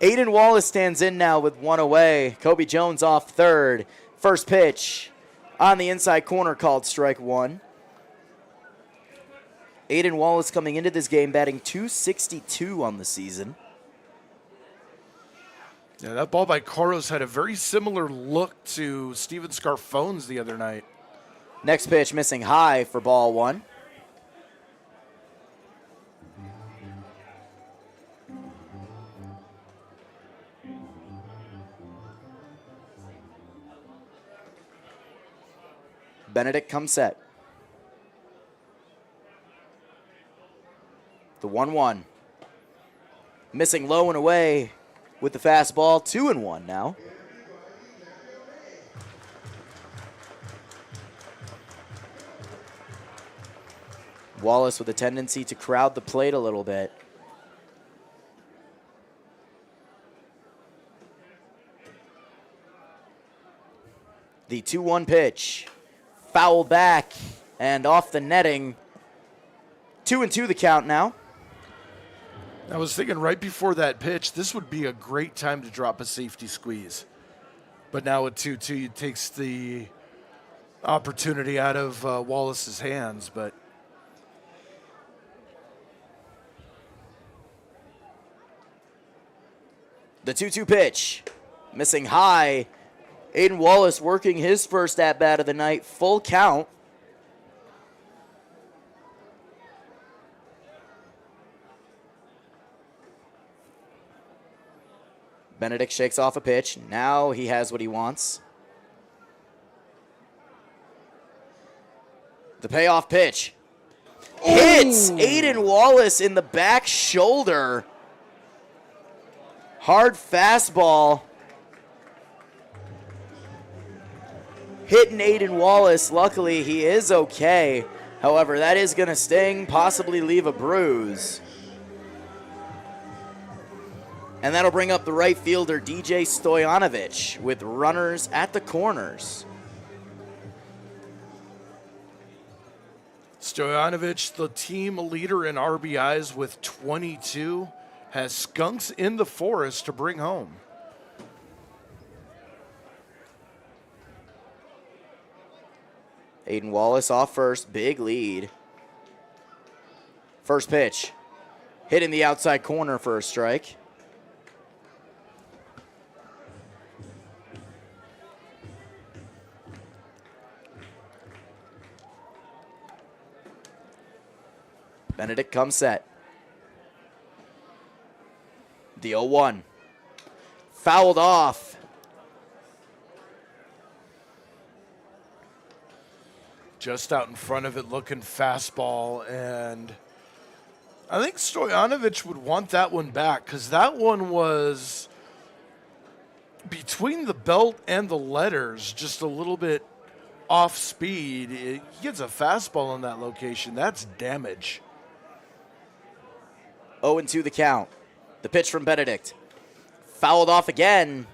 Aiden Wallace stands in now with one away. Kobe Jones off third. First pitch on the inside corner called strike one. Aiden Wallace coming into this game batting .262 on the season. Yeah, that ball by Koros had a very similar look to Steven Scarfone's the other night. Next pitch missing high for ball one. Benedict comes set. The 1-1. Missing low and away with the fastball. 2-1 now. Wallace with a tendency to crowd the plate a little bit. The 2-1 pitch. Foul back and off the netting. 2-2 the count now. I was thinking right before that pitch, this would be a great time to drop a safety squeeze. But now with 2-2, it takes the opportunity out of Wallace's hands. But the 2-2 pitch. Missing high. Aiden Wallace working his first at-bat of the night. Full count. Benedict shakes off a pitch. Now he has what he wants. The payoff pitch. Hits Aiden Wallace in the back shoulder. Hard fastball. Hitting Aiden Wallace. Luckily, he is okay. However, that is going to sting, possibly leave a bruise. And that'll bring up the right fielder, DJ Stoyanovich, with runners at the corners. Stoyanovich, the team leader in RBIs with 22, has Skunks in the forest to bring home. Aiden Wallace off first, big lead. First pitch, hitting the outside corner for a strike. Benedict comes set. The 0-1. Fouled off. Just out in front of it, looking fastball. And I think Stoyanovich would want that one back because that one was between the belt and the letters, just a little bit off speed. He gets a fastball in that location. That's damage. 0-2 the count. The pitch from Benedict. Fouled off again.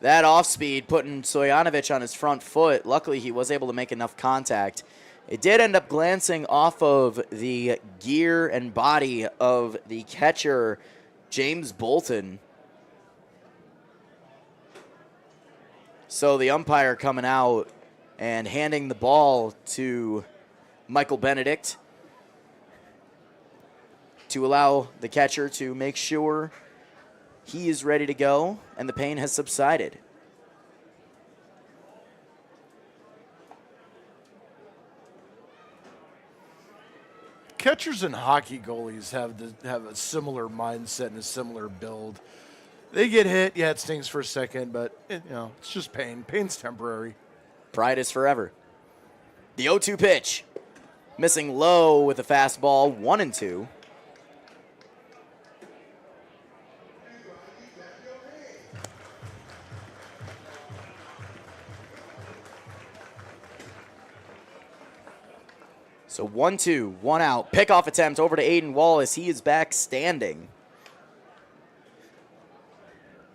That off speed putting Stojanovic on his front foot. Luckily, he was able to make enough contact. It did end up glancing off of the gear and body of the catcher, James Bolton. So the umpire coming out and handing the ball to Michael Benedict to allow the catcher to make sure he is ready to go and the pain has subsided. Catchers and hockey goalies have a similar mindset and a similar build. They get hit, yeah, it stings for a second, but it's just pain. Pain's temporary. Pride is forever. The 0-2 pitch. Missing low with a fastball, 1-2. So 1-2, 1 out. Pickoff attempt over to Aiden Wallace. He is back standing.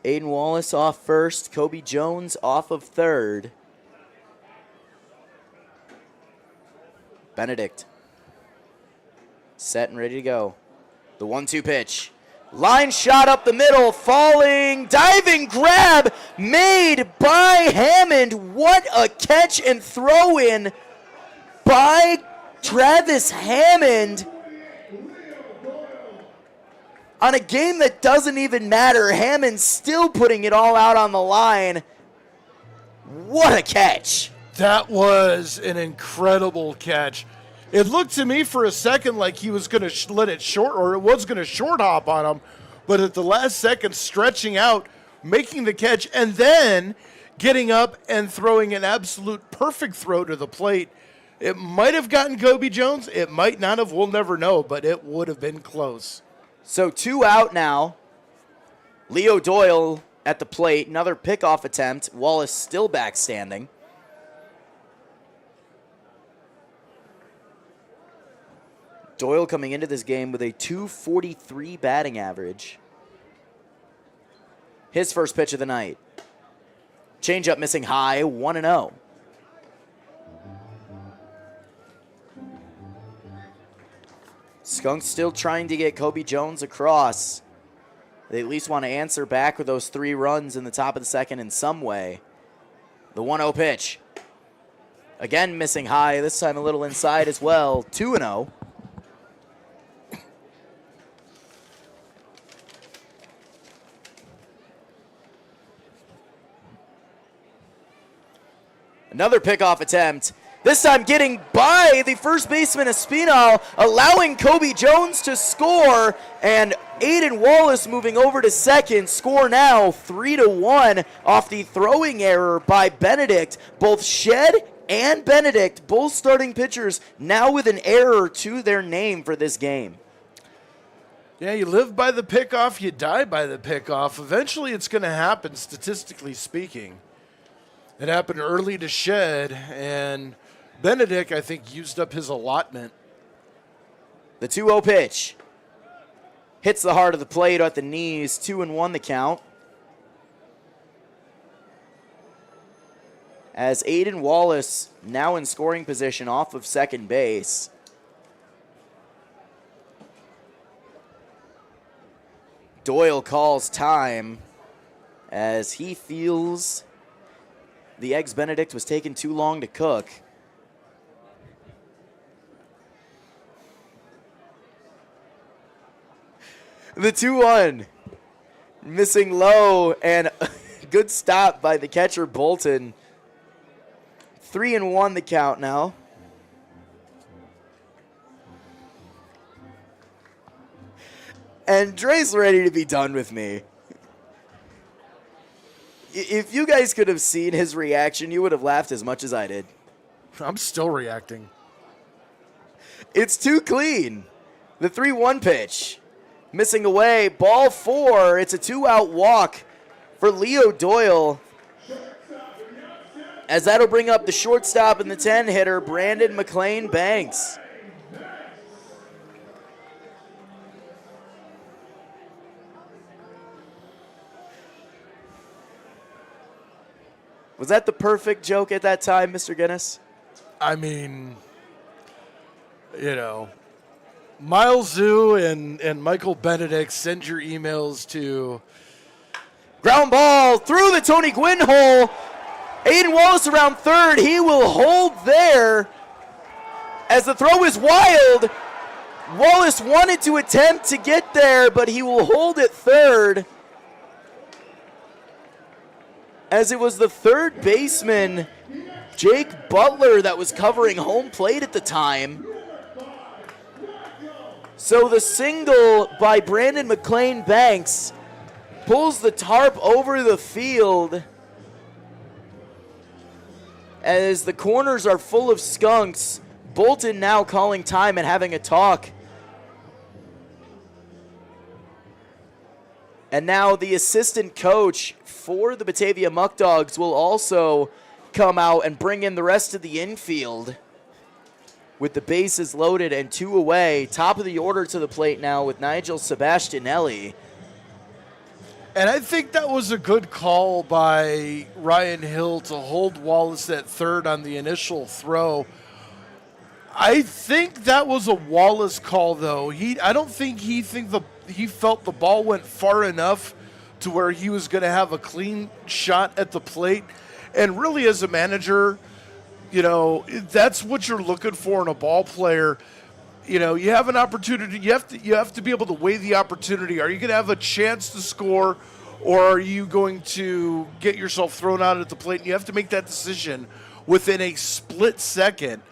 Aiden Wallace off first. Kobe Jones off of third. Benedict. Set and ready to go. The 1-2 pitch. Line shot up the middle. Falling. Diving grab made by Hammond. What a catch and throw in by Travis Hammond. On a game that doesn't even matter, Hammond still putting it all out on the line. What a catch. That was an incredible catch. It looked to me for a second like he was going to let it short, or it was going to short hop on him, but at the last second, stretching out, making the catch, and then getting up and throwing an absolute perfect throw to the plate. It might have gotten Kobe Jones. It might not have. We'll never know, but it would have been close. So 2 out now. Leo Doyle at the plate. Another pickoff attempt. Wallace still back standing. Doyle coming into this game with a .243 batting average. His first pitch of the night. Changeup missing high, 1-0. Skunks still trying to get Kobe Jones across. They at least want to answer back with those 3 runs in the top of the second in some way. The 1-0 pitch. Again missing high, this time a little inside as well, 2-0. Another pickoff attempt. This time getting by the first baseman Espinal, allowing Kobe Jones to score, and Aiden Wallace moving over to second. Score now 3-1 off the throwing error by Benedict. Both Shed and Benedict, both starting pitchers, now with an error to their name for this game. Yeah, you live by the pickoff, you die by the pickoff. Eventually it's going to happen, statistically speaking. It happened early to Shed, and Benedict, I think, used up his allotment. The 2-0 pitch. Hits the heart of the plate at the knees. 2-1 the count. As Aiden Wallace now in scoring position off of second base. Doyle calls time as he feels the Eggs Benedict was taking too long to cook. The 2-1. Missing low, and good stop by the catcher Bolton. 3-1 the count now. And Dre's ready to be done with me. If you guys could have seen his reaction, you would have laughed as much as I did. I'm still reacting. It's too clean. The 3-1 pitch. Missing away. Ball 4. It's a 2-out walk for Leo Doyle. As that'll bring up the shortstop and the 10-hitter, Brandon McLean Banks. Was that the perfect joke at that time, Mr. Guinness? I mean, Miles Zoo and Michael Benedict, send your emails to. Ground ball through the Tony Gwynn hole. Aiden Wallace around third. He will hold there as the throw is wild. Wallace wanted to attempt to get there, but he will hold at third, as it was the third baseman, Jake Butler, that was covering home plate at the time. So the single by Brandon McLean Banks pulls the tarp over the field, as the corners are full of skunks. Bolton now calling time and having a talk. And now the assistant coach for the Batavia Muckdogs will also come out and bring in the rest of the infield with the bases loaded and 2 away. Top of the order to the plate now with Nigel Sebastianelli. And I think that was a good call by Ryan Hill to hold Wallace at third on the initial throw. I think that was a Wallace call, though. I don't think he felt the ball went far enough to where he was going to have a clean shot at the plate. And really, as a manager, that's what you're looking for in a ball player. You have an opportunity. You have to be able to weigh the opportunity. Are you going to have a chance to score, or are you going to get yourself thrown out at the plate? And you have to make that decision within a split second.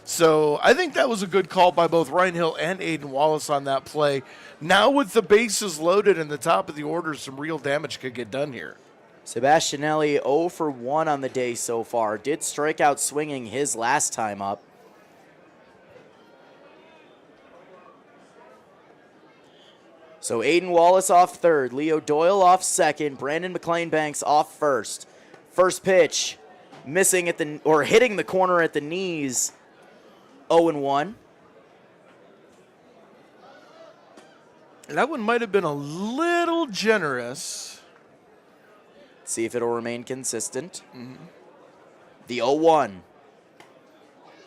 So I think that was a good call by both Ryan Hill and Aiden Wallace on that play. Now with the bases loaded in the top of the order, some real damage could get done here. Sebastianelli 0 for 1 on the day so far. Did strike out swinging his last time up. So Aiden Wallace off third, Leo Doyle off second, Brandon McLean Banks off first. First pitch, hitting the corner at the knees. 0-1. That one might have been a little generous. See if it'll remain consistent. Mm-hmm. The 0-1.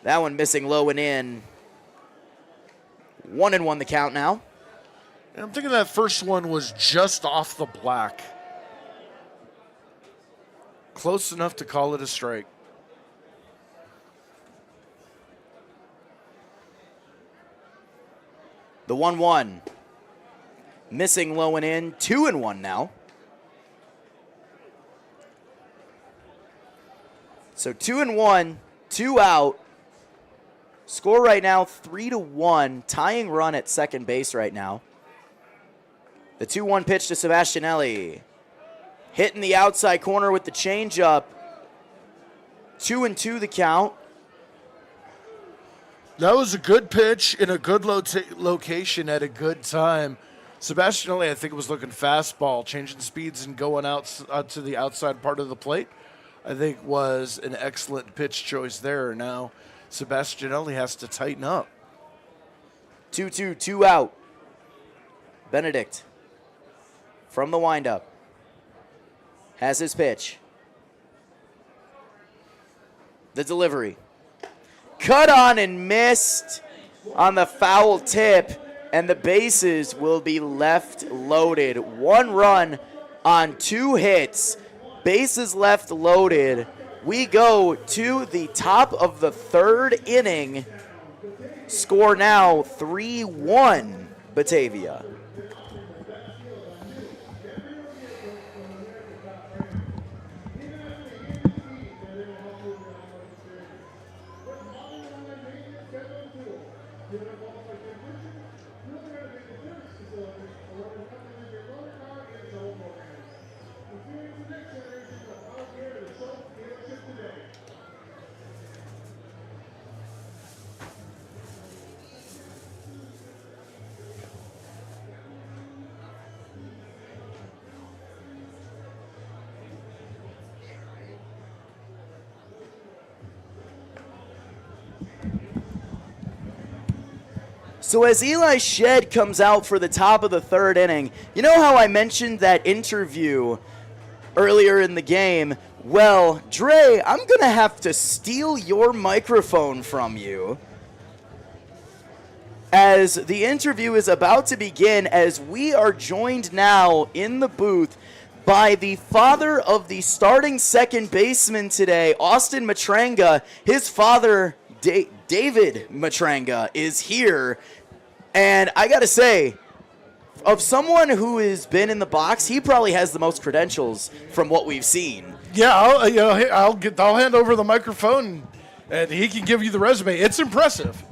That one missing low and in. 1-1 the count now. And I'm thinking that first one was just off the black. Close enough to call it a strike. The 1-1. Missing low and in. 2-1 now. So 2-1, 2 out. Score right now 3-1. Tying run at second base right now. The 2-1 pitch to Sebastianelli. Hitting the outside corner with the changeup. 2-2 the count. That was a good pitch in a good location at a good time. Sebastianelli, I think, was looking fastball, changing speeds and going out to the outside part of the plate. I think was an excellent pitch choice there. Now Sebastianelli has to tighten up. 2-2, 2 out. Benedict from the windup has his pitch. The delivery. Cut on and missed on the foul tip, and the bases will be left loaded. 1 run on 2 hits. Bases left loaded. We go to the top of the 3rd inning. Score now 3-1 Batavia. So as Eli Shedd comes out for the top of the 3rd inning, you know how I mentioned that interview earlier in the game. Well, Dre, I'm going to have to steal your microphone from you as the interview is about to begin, as we are joined now in the booth by the father of the starting second baseman today, Austin Matranga. His father, David Matranga, is here. And I got to say, of someone who has been in the box, he probably has the most credentials from what we've seen. Yeah, I'll hand over the microphone, and he can give you the resume. It's impressive.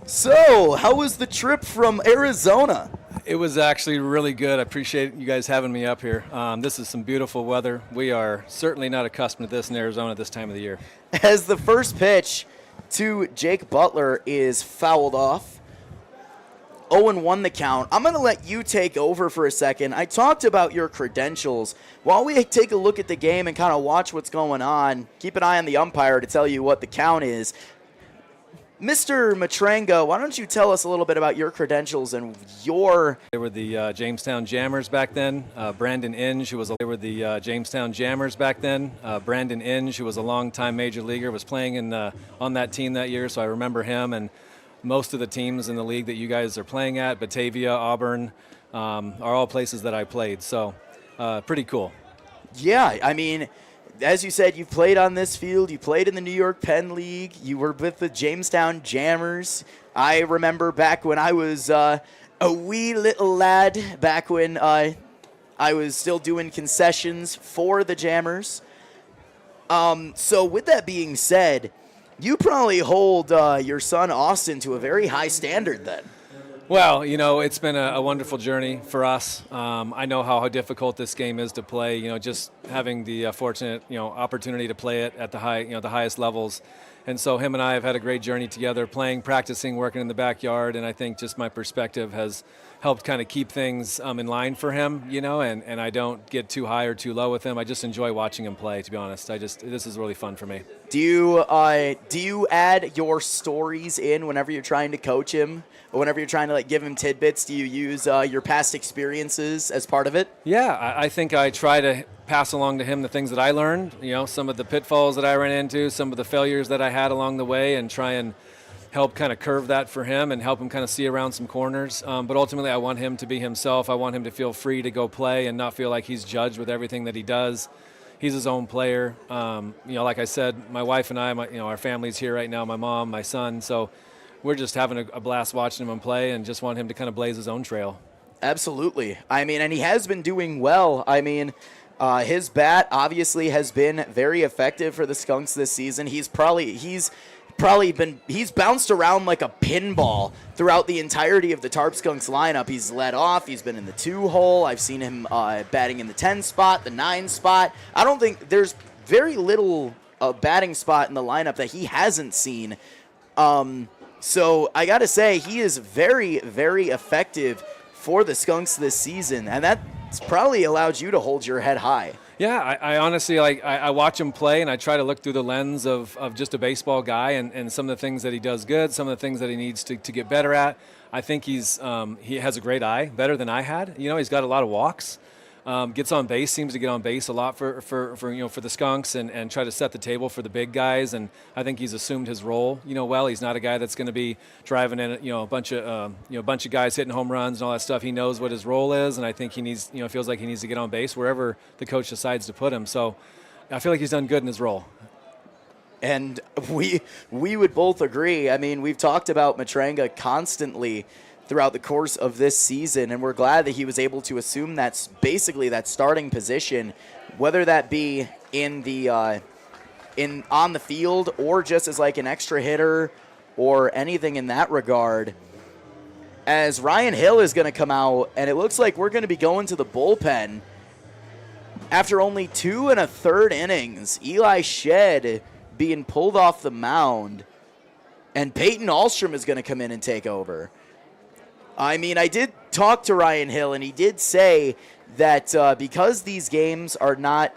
So, how was the trip from Arizona? It was actually really good. I appreciate you guys having me up here. This is some beautiful weather. We are certainly not accustomed to this in Arizona this time of the year. As the first pitch to Jake Butler is fouled off, 0-1 the count. I'm going to let you take over for a second. I talked about your credentials. While we take a look at the game and kind of watch what's going on, keep an eye on the umpire to tell you what the count is. Mr. Matranga, why don't you tell us a little bit about your credentials and your... They were the Jamestown Jammers back then. Brandon Inge, who was Jamestown Jammers back then. Brandon Inge, who was a longtime major leaguer, was playing on that team that year, so I remember him. And most of the teams in the league that you guys are playing at, Batavia, Auburn, are all places that I played. So pretty cool. Yeah, I mean, as you said, you've played on this field. You played in the New York Penn League. You were with the Jamestown Jammers. I remember back when I was a wee little lad, back when I was still doing concessions for the Jammers. So with that being said, you probably hold your son Austin to a very high standard then. Well, it's been a wonderful journey for us. I know how difficult this game is to play. Just having the fortunate, opportunity to play it at the highest levels, and so him and I have had a great journey together, playing, practicing, working in the backyard, and I think just my perspective has helped kind of keep things in line for him. And I don't get too high or too low with him. I just enjoy watching him play. To be honest, this is really fun for me. Do you add your stories in whenever you're trying to coach him? Or whenever you're trying to give him tidbits, do you use your past experiences as part of it? Yeah, I think I try to pass along to him the things that I learned, some of the pitfalls that I ran into, some of the failures that I had along the way, and try and help kind of curve that for him and help him kind of see around some corners. But ultimately, I want him to be himself. I want him to feel free to go play and not feel like he's judged with everything that he does. He's his own player. Like I said, my wife and I, our family's here right now, my mom, my son, so we're just having a blast watching him play and just want him to kind of blaze his own trail. Absolutely. I mean, and he has been doing well. I mean, his bat obviously has been very effective for the Skunks this season. He's bounced around like a pinball throughout the entirety of the Tarp Skunks lineup. He's led off. He's been in the 2-hole. I've seen him batting in the 10 spot, the 9 spot. I don't think there's very little batting spot in the lineup that he hasn't seen. So I got to say, he is very, very effective for the Skunks this season, and that's probably allowed you to hold your head high. Yeah, I honestly, I watch him play, and I try to look through the lens of just a baseball guy and some of the things that he does good, some of the things that he needs to get better at. I think he has a great eye, better than I had. He's got a lot of walks. Gets on base, seems to get on base a lot for the Skunks and try to set the table for the big guys. And I think he's assumed his role, well. He's not a guy that's going to be driving in, a bunch of guys hitting home runs and all that stuff. He knows what his role is, and I think he needs, feels like he needs to get on base wherever the coach decides to put him. So I feel like he's done good in his role. And we would both agree. I mean, we've talked about Matranga constantly throughout the course of this season, and we're glad that he was able to assume that's basically that starting position, whether that be in the on the field or just as like an extra hitter or anything in that regard. As Ryan Hill is going to come out, and it looks like we're going to be going to the bullpen after only 2 1/3 innings. Eli Shedd being pulled off the mound, and Peyton Ahlstrom is going to come in and take over. I mean, I did talk to Ryan Hill, and he did say that because these games are not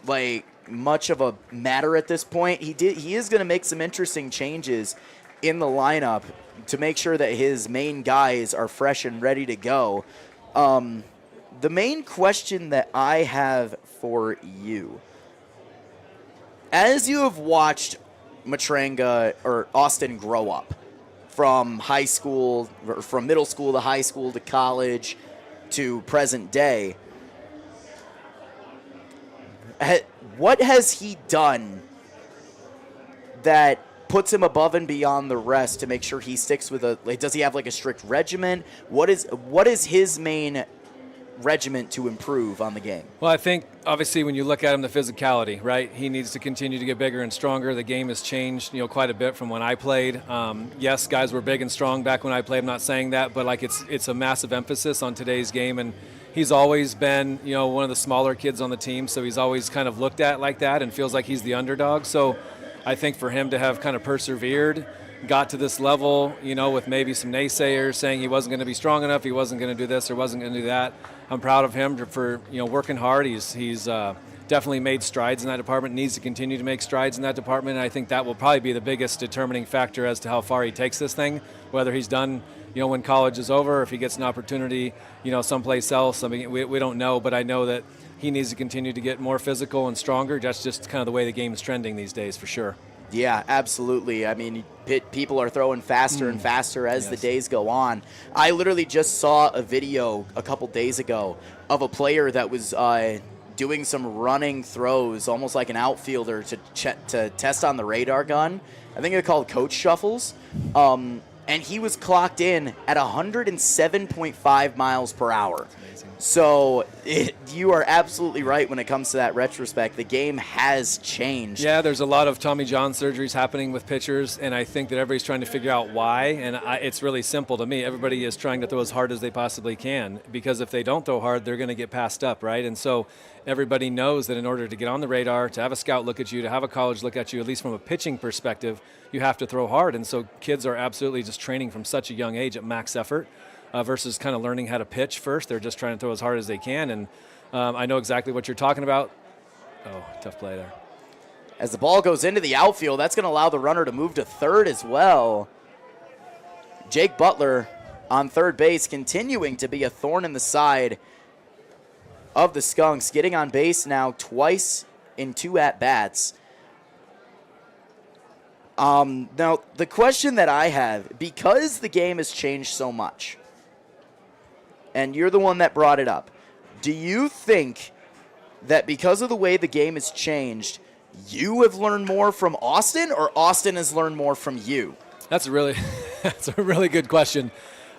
like much of a matter at this point, he is going to make some interesting changes in the lineup to make sure that his main guys are fresh and ready to go. The main question that I have for you, as you have watched Matranga or Austin grow up from high school, or from middle school to high school to college to present day, what has he done that puts him above and beyond the rest to make sure he sticks with does he have like a strict regiment? What is his main regiment to improve on the game? Well, I think obviously when you look at him, the physicality, right? He needs to continue to get bigger and stronger. The game has changed, quite a bit from when I played. Yes, guys were big and strong back when I played. I'm not saying that, but like it's a massive emphasis on today's game, and he's always been, one of the smaller kids on the team, so he's always kind of looked at like that and feels like he's the underdog. So I think for him to have kind of persevered, got to this level, with maybe some naysayers saying he wasn't going to be strong enough, he wasn't going to do this or wasn't going to do that. I'm proud of him for working hard. He's definitely made strides in that department, needs to continue to make strides in that department, and I think that will probably be the biggest determining factor as to how far he takes this thing, whether he's done, when college is over, if he gets an opportunity, someplace else. I mean, we don't know, but I know that he needs to continue to get more physical and stronger. That's just kind of the way the game is trending these days, for sure. Yeah, absolutely. I mean, people are throwing faster and faster as the days go on. I literally just saw a video a couple days ago of a player that was doing some running throws, almost like an outfielder, to test on the radar gun. I think they're called coach shuffles. And he was clocked in at 107.5 miles per hour. So you are absolutely right when it comes to that retrospect. The game has changed. Yeah, there's a lot of Tommy John surgeries happening with pitchers, and I think that everybody's trying to figure out why, and it's really simple to me. Everybody is trying to throw as hard as they possibly can, because if they don't throw hard, they're going to get passed up, right? And so everybody knows that in order to get on the radar, to have a scout look at you, to have a college look at you, at least from a pitching perspective, you have to throw hard. And so kids are absolutely just training from such a young age at max effort. Versus kind of learning how to pitch first. They're just trying to throw as hard as they can, and I know exactly what you're talking about. Oh, tough play there. As the ball goes into the outfield, that's going to allow the runner to move to third as well. Jake Butler on third base, continuing to be a thorn in the side of the Skunks, getting on base now twice in 2 at-bats. Now, the question that I have, because the game has changed so much, and you're the one that brought it up, do you think that because of the way the game has changed, you have learned more from Austin, or Austin has learned more from you? That's a really good question.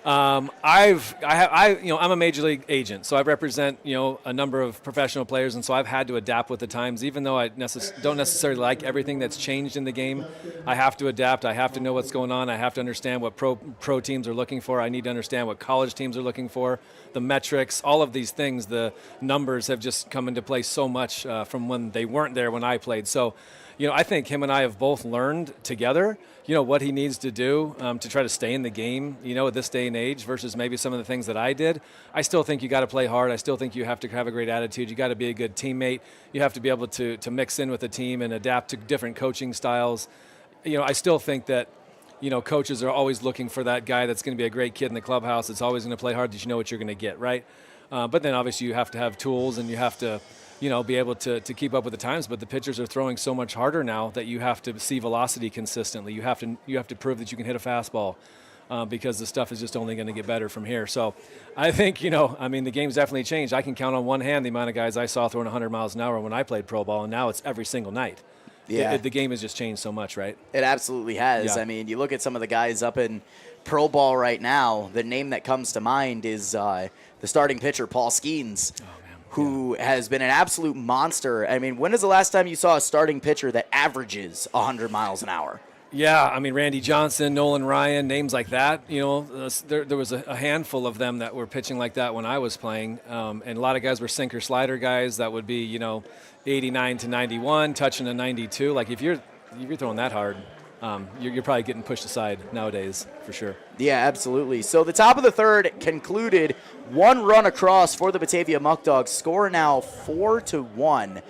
I'm a major league agent, so I represent, a number of professional players, and so I've had to adapt with the times. Even though I don't necessarily like everything that's changed in the game, I have to adapt. I have to know what's going on. I have to understand what pro teams are looking for. I need to understand what college teams are looking for, the metrics, all of these things. The numbers have just come into play so much from when they weren't there when I played. So, I think him and I have both learned together, what he needs to do to try to stay in the game, at this day and age versus maybe some of the things that I did. I still think you got to play hard. I still think you have to have a great attitude. You got to be a good teammate. You have to be able to mix in with the team and adapt to different coaching styles. I still think that, coaches are always looking for that guy that's going to be a great kid in the clubhouse. That's always going to play hard, that you know what you're going to get, right? But then obviously you have to have tools, and you have to be able to keep up with the times. But the pitchers are throwing so much harder now that you have to see velocity consistently. You have to prove that you can hit a fastball because the stuff is just only going to get better from here. So I think, the game's definitely changed. I can count on one hand the amount of guys I saw throwing 100 miles an hour when I played pro ball, and now it's every single night. Yeah. The game has just changed so much, right? It absolutely has. Yeah. You look at some of the guys up in pro ball right now, the name that comes to mind is the starting pitcher, Paul Skeens. Who has been an absolute monster. When is the last time you saw a starting pitcher that averages 100 miles an hour? Yeah, Randy Johnson, Nolan Ryan, names like that. There was a handful of them that were pitching like that when I was playing. And a lot of guys were sinker slider guys that would be, 89 to 91, touching a 92. Like if you're throwing that hard, you're probably getting pushed aside nowadays, for sure. Yeah, absolutely. So the top of the third concluded, 1 run across for the Batavia Muckdogs. Score now 4-1.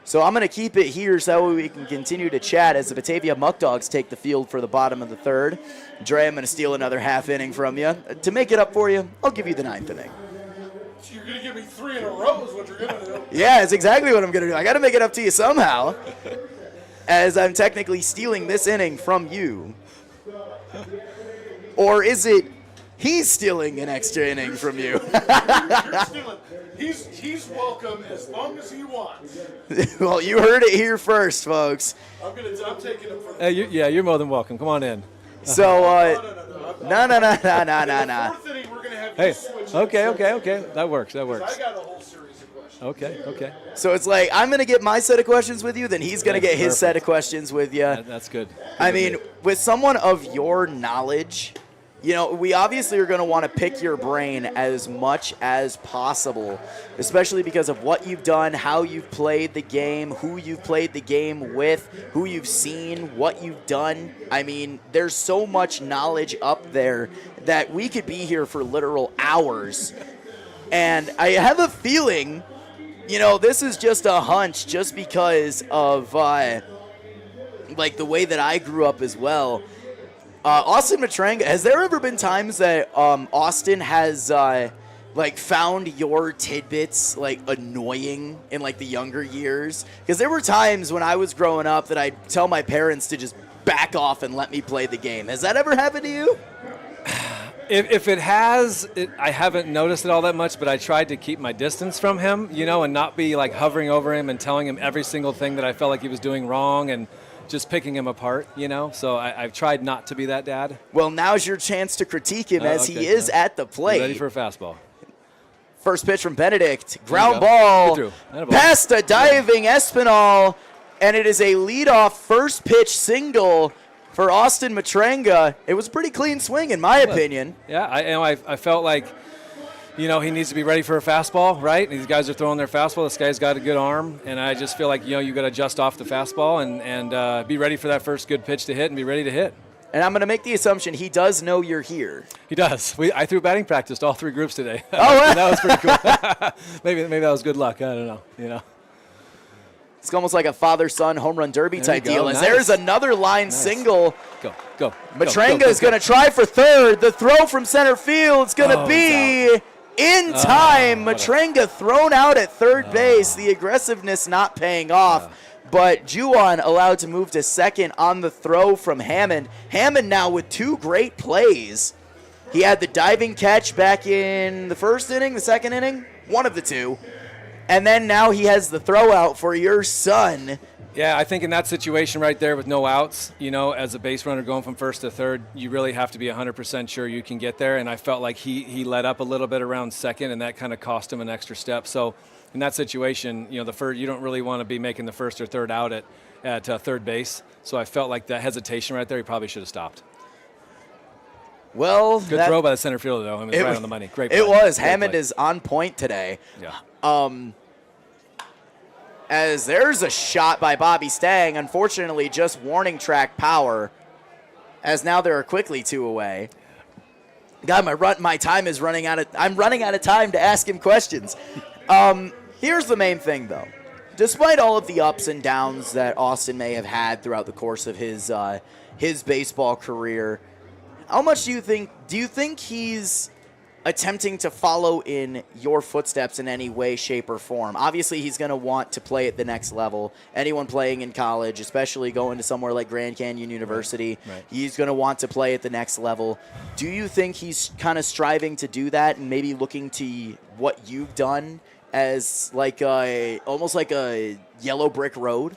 So I'm going to keep it here so we can continue to chat as the Batavia Muckdogs take the field for the bottom of the third. Dre, I'm going to steal another half inning from you. To make it up for you, I'll give you the 9th inning. You're going to give me 3 in a row is what you're going to do. Yeah, it's exactly what I'm going to do. I got to make it up to you somehow, as I'm technically stealing this inning from you. Or is it he's stealing an extra inning from you? You're stealing. He's welcome as long as he wants. Well, you heard it here first, folks. I'm taking him for the Hey, you're more than welcome. Come on in. So, no. fourth inning. We're going to have Hey, you switch. okay. That works. I got a whole series of questions. Okay. So it's like I'm going to get my set of questions with you, then he's going to get his set of questions with you. That's good. I mean, with someone of your knowledge, we obviously are going to want to pick your brain as much as possible, especially because of what you've done, how you've played the game, who you've played the game with, who you've seen, what you've done. I mean, there's so much knowledge up there that we could be here for literal hours. And I have a feeling, this is just a hunch just because of, the way that I grew up as well. Austin Matranga, has there ever been times that Austin has found your tidbits annoying in the younger years? Because there were times when I was growing up that I'd tell my parents to just back off and let me play the game. Has that ever happened to you? If it has, I haven't noticed it all that much, but I tried to keep my distance from him, and not be hovering over him and telling him every single thing that I felt like he was doing wrong and just picking him apart, So I've tried not to be that dad. Well, now's your chance to critique him as he is at the plate. Ready for a fastball. First pitch from Benedict. Ground ball. Past a diving Espinal. And it is a leadoff first pitch single for Austin Matranga. It was a pretty clean swing, in my opinion. Yeah, I felt like, he needs to be ready for a fastball, right? These guys are throwing their fastball. This guy's got a good arm, and I just feel like, you got to adjust off the fastball and be ready for that first good pitch to hit and be ready to hit. And I'm going to make the assumption he does know you're here. He does. I threw batting practice to all 3 groups today. Oh, that was pretty cool. maybe that was good luck. I don't know. It's almost like a father-son home run derby type deal. Nice. As there's another line single. Go. Matranga is going to try for third. The throw from center field is going to be in time. Matranga thrown out at third base. The aggressiveness not paying off. But Juwan allowed to move to second on the throw from Hammond. Hammond now with 2 great plays. He had the diving catch back in the first inning, the second inning, one of the 2. And then now he has the throw out for your son. Yeah, I think in that situation right there with no outs, as a base runner going from first to third, you really have to be 100% sure you can get there. And I felt like he let up a little bit around second, and that kind of cost him an extra step. So in that situation, you don't really want to be making the first or third out at third base. So I felt like that hesitation right there, he probably should have stopped. Well, good throw by the center fielder, though. I mean, right on the money. Great play. It was. Great Hammond play. is on point today. Yeah. As there's a shot by Bobby Stang, unfortunately just warning track power, as now there are quickly 2 away. God, my time is running out. I'm running out of time to ask him questions. Here's the main thing, though. Despite all of the ups and downs that Austin may have had throughout the course of his baseball career, how much do you think he's attempting to follow in your footsteps in any way, shape, or form? Obviously, he's going to want to play at the next level. Anyone playing in college, especially going to somewhere like Grand Canyon University, he's going to want to play at the next level. Do you think he's kind of striving to do that and maybe looking to what you've done as almost like a yellow brick road?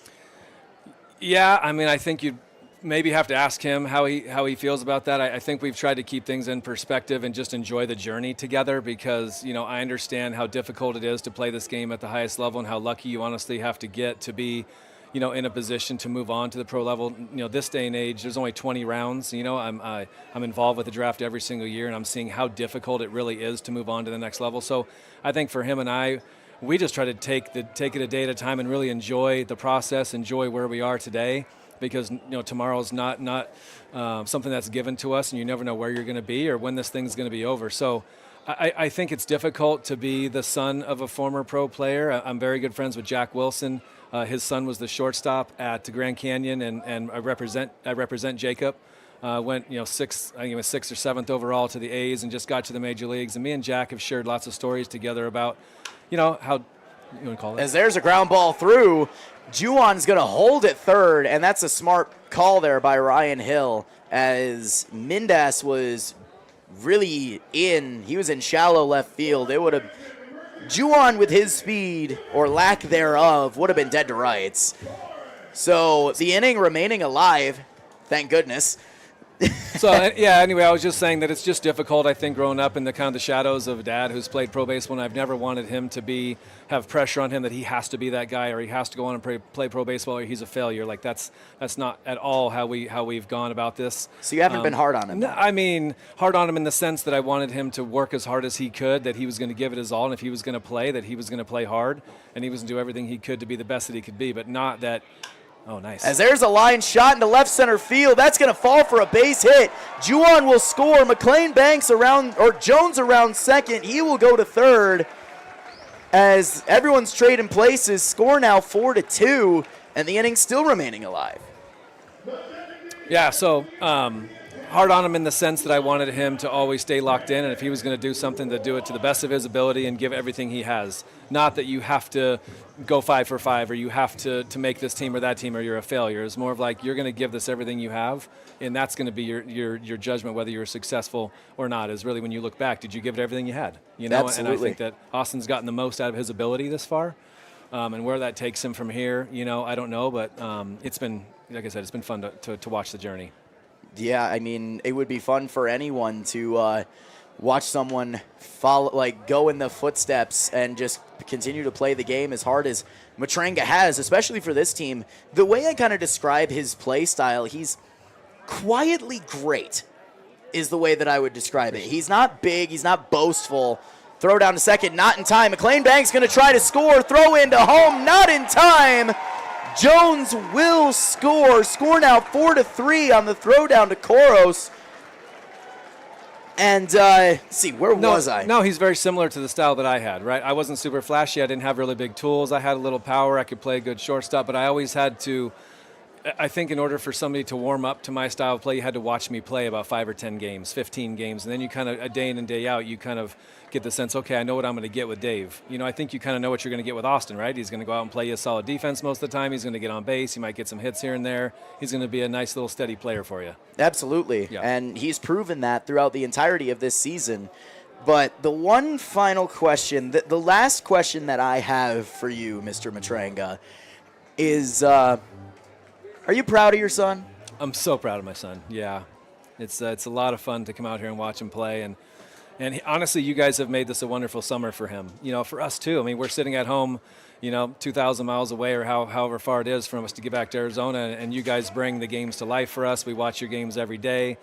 Yeah, I mean, I think you'd maybe have to ask him how he feels about that. I think we've tried to keep things in perspective and just enjoy the journey together because, I understand how difficult it is to play this game at the highest level and how lucky you honestly have to get to be, in a position to move on to the pro level. This day and age, there's only 20 rounds. I'm involved with the draft every single year, and I'm seeing how difficult it really is to move on to the next level. So I think for him and I, we just try to take it a day at a time and really enjoy the process, enjoy where we are today. Because tomorrow's not something that's given to us, and you never know where you're going to be or when this thing's going to be over. So I think it's difficult to be the son of a former pro player. I'm very good friends with Jack Wilson. His son was the shortstop at Grand Canyon, and I represent Jacob. Went I think it was 6th or 7th overall to the A's and just got to the major leagues. And me and Jack have shared lots of stories together about, how you want to call it. As there's a ground ball through, Juwan's going to hold it third, and that's a smart call there by Ryan Hill, as Mindas was really he was in shallow left field. It would have, Juwan with his speed or lack thereof would have been dead to rights. So the inning remaining alive, thank goodness. So, anyway, I was just saying that it's just difficult, I think, growing up in the kind of the shadows of a dad who's played pro baseball, and I've never wanted him to have pressure on him that he has to be that guy or he has to go on and play pro baseball or he's a failure. Like, that's not at all how we've gone about this. So you haven't been hard on him? No, I mean, hard on him in the sense that I wanted him to work as hard as he could, that he was going to give it his all, and if he was going to play, that he was going to play hard, and he was going to do everything he could to be the best that he could be, but not that. Oh, nice. As there's a line shot into left center field. That's going to fall for a base hit. Juwan will score. McLean Banks Jones around second. He will go to third as everyone's trading places. Score now 4-2, and the inning still remaining alive. Yeah, so hard on him in the sense that I wanted him to always stay locked in, and if he was going to do something, to do it to the best of his ability and give everything he has. Not that you have to go 5 for 5 or you have to make this team or that team or you're a failure. It's more of like you're going to give this everything you have, and that's going to be your judgment whether you're successful or not, is really when you look back, did you give it everything you had? Absolutely. And I think that Austin's gotten the most out of his ability this far, and where that takes him from here, I don't know, but it's been, like I said, it's been fun to watch the journey. Yeah, I mean, it would be fun for anyone to watch someone go in the footsteps and just continue to play the game as hard as Matranga has, especially for this team. The way I kind of describe his play style, he's quietly great is the way that I would describe it. He's not big, he's not boastful. Throw down to second, not in time. McLean Banks going to try to score, throw into home, not in time. Jones will score. Score now 4-3 on the throw down to Koros. And let's see, where was I? No, he's very similar to the style that I had, right? I wasn't super flashy. I didn't have really big tools. I had a little power. I could play a good shortstop, but I always had to, I think in order for somebody to warm up to my style of play, you had to watch me play about 5 or 10 games, 15 games. And then you kind of, a day in and day out, you kind of get the sense, okay, I know what I'm going to get with Dave. I think you kind of know what you're going to get with Austin, right? He's going to go out and play a solid defense most of the time. He's going to get on base. He might get some hits here and there. He's going to be a nice little steady player for you. Absolutely. Yeah. And he's proven that throughout the entirety of this season. But the one final question, the last question that I have for you, Mr. Matranga, is are you proud of your son? I'm so proud of my son, yeah. It's a lot of fun to come out here and watch him play. And honestly, you guys have made this a wonderful summer for him. For us too. I mean, we're sitting at home, 2,000 miles away or however far it is from us to get back to Arizona, and you guys bring the games to life for us. We watch your games every day.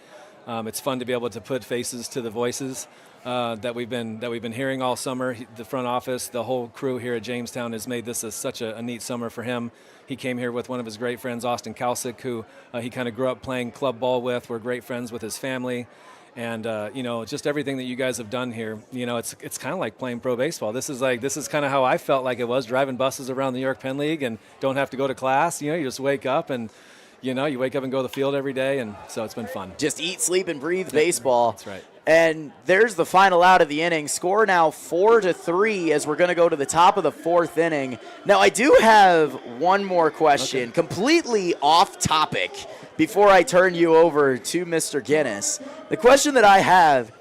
It's fun to be able to put faces to the voices that we've been hearing all summer. The front office, the whole crew here at Jamestown has made this such a neat summer for him. He came here with one of his great friends, Austin Kalsick, who he kind of grew up playing club ball with. We're great friends with his family. And, just everything that you guys have done here, it's kind of like playing pro baseball. This is kind of how I felt like it was, driving buses around the New York Penn League and don't have to go to class. You just wake up and, you wake up and go to the field every day. And so it's been fun. Just eat, sleep, and breathe baseball. That's right. And there's the final out of the inning. Score now 4-3 as we're going to go to the top of the 4th inning. Now, I do have one more question, completely off topic, before I turn you over to Mr. Guinness. The question that I have,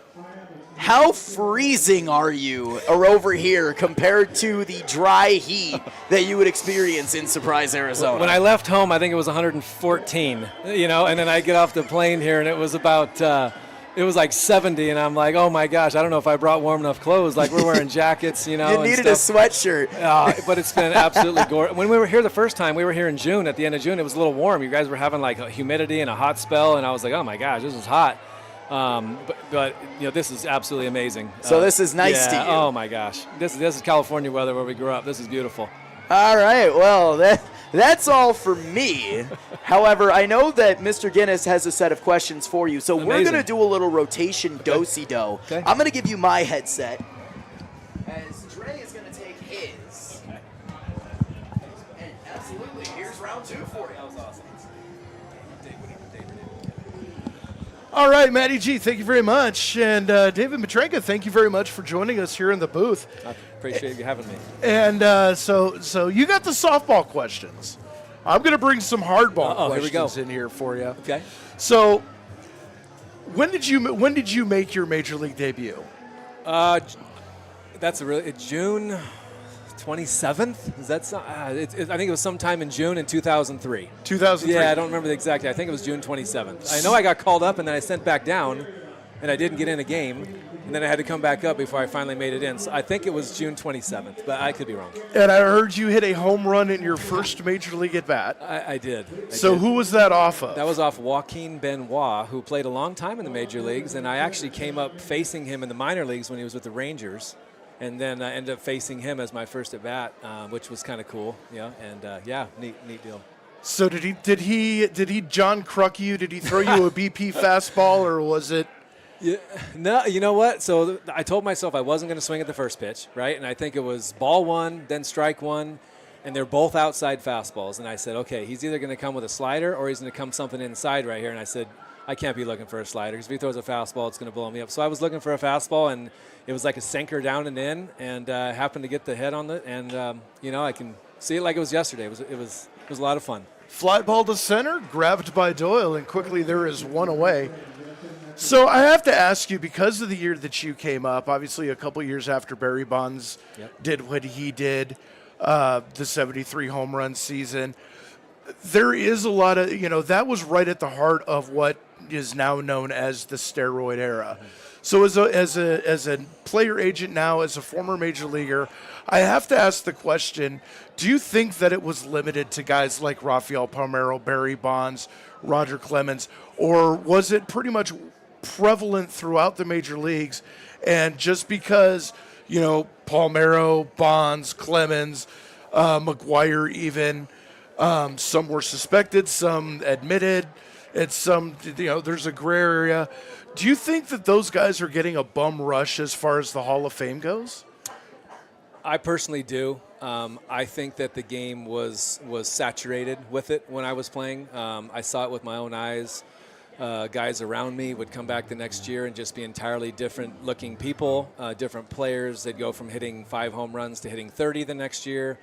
how freezing are you over here compared to the dry heat that you would experience in Surprise, Arizona? When I left home, I think it was 114, and then I get off the plane here, and it was about it was like 70, and I'm like, oh my gosh, I don't know if I brought warm enough clothes. Like, we're wearing jackets, You needed a sweatshirt. But it's been absolutely gorgeous. When we were here the first time, we were here in June. At the end of June, it was a little warm. You guys were having like a humidity and a hot spell, and I was like, oh my gosh, this is hot. But this is absolutely amazing. So this is nice to you. Oh my gosh, this is California weather where we grew up. This is beautiful. All right, well, That's all for me. However, I know that Mr. Guinness has a set of questions for you, so we're Amazing. going to do a little rotation do-si-do. Okay. I'm going to give you my headset, as Dre is going to take his. And absolutely, here's round 2 for you. That was awesome. All right, Matty G, thank you very much. And David Matrenka, thank you very much for joining us here in the booth. I appreciate you having me. And so you got the softball questions. I'm going to bring some hardball Here we go. questions in here for you. Okay. So when did you make your major league debut? That's a really June 27th. Is that? I think it was sometime in June in 2003. 2003. Yeah, I don't remember the exact. I think it was June 27th. I know I got called up and then I sent back down, and I didn't get in a game, and then I had to come back up before I finally made it in. So I think it was June 27th, but I could be wrong. And I heard you hit a home run in your first major league at bat. I did. Who was that off of? That was off Joaquin Benoit, who played a long time in the major leagues, and I actually came up facing him in the minor leagues when he was with the Rangers, and then I ended up facing him as my first at bat, which was kind of cool. Yeah, and neat deal. So did he John Kruk you? Did he throw you a BP fastball, or was it? Yeah, no, you know what? So I told myself I wasn't going to swing at the first pitch, right? And I think it was ball 1, then strike 1, and they're both outside fastballs. And I said, okay, he's either going to come with a slider or he's going to come something inside right here. And I said, I can't be looking for a slider because if he throws a fastball, it's going to blow me up. So I was looking for a fastball, and it was like a sinker down and in, and happened to get the head on it. And I can see it like it was yesterday. It was a lot of fun. Fly ball to center, grabbed by Doyle, and quickly there is one away. So I have to ask you, because of the year that you came up, obviously a couple years after Barry Bonds did what he did, the 73 home run season, there is a lot of, that was right at the heart of what is now known as the steroid era. So as a player agent now, as a former major leaguer, I have to ask the question, do you think that it was limited to guys like Rafael Palmeiro, Barry Bonds, Roger Clemens, or was it pretty much prevalent throughout the major leagues? And just because, Palmeiro, Bonds, Clemens, McGuire even, some were suspected, some admitted, and some, there's a gray area. Do you think that those guys are getting a bum rush as far as the Hall of Fame goes? I personally do. I think that the game was saturated with it when I was playing. I saw it with my own eyes. Guys around me would come back the next year and just be entirely different looking people, different players. They'd go from hitting 5 home runs to hitting 30 the next year.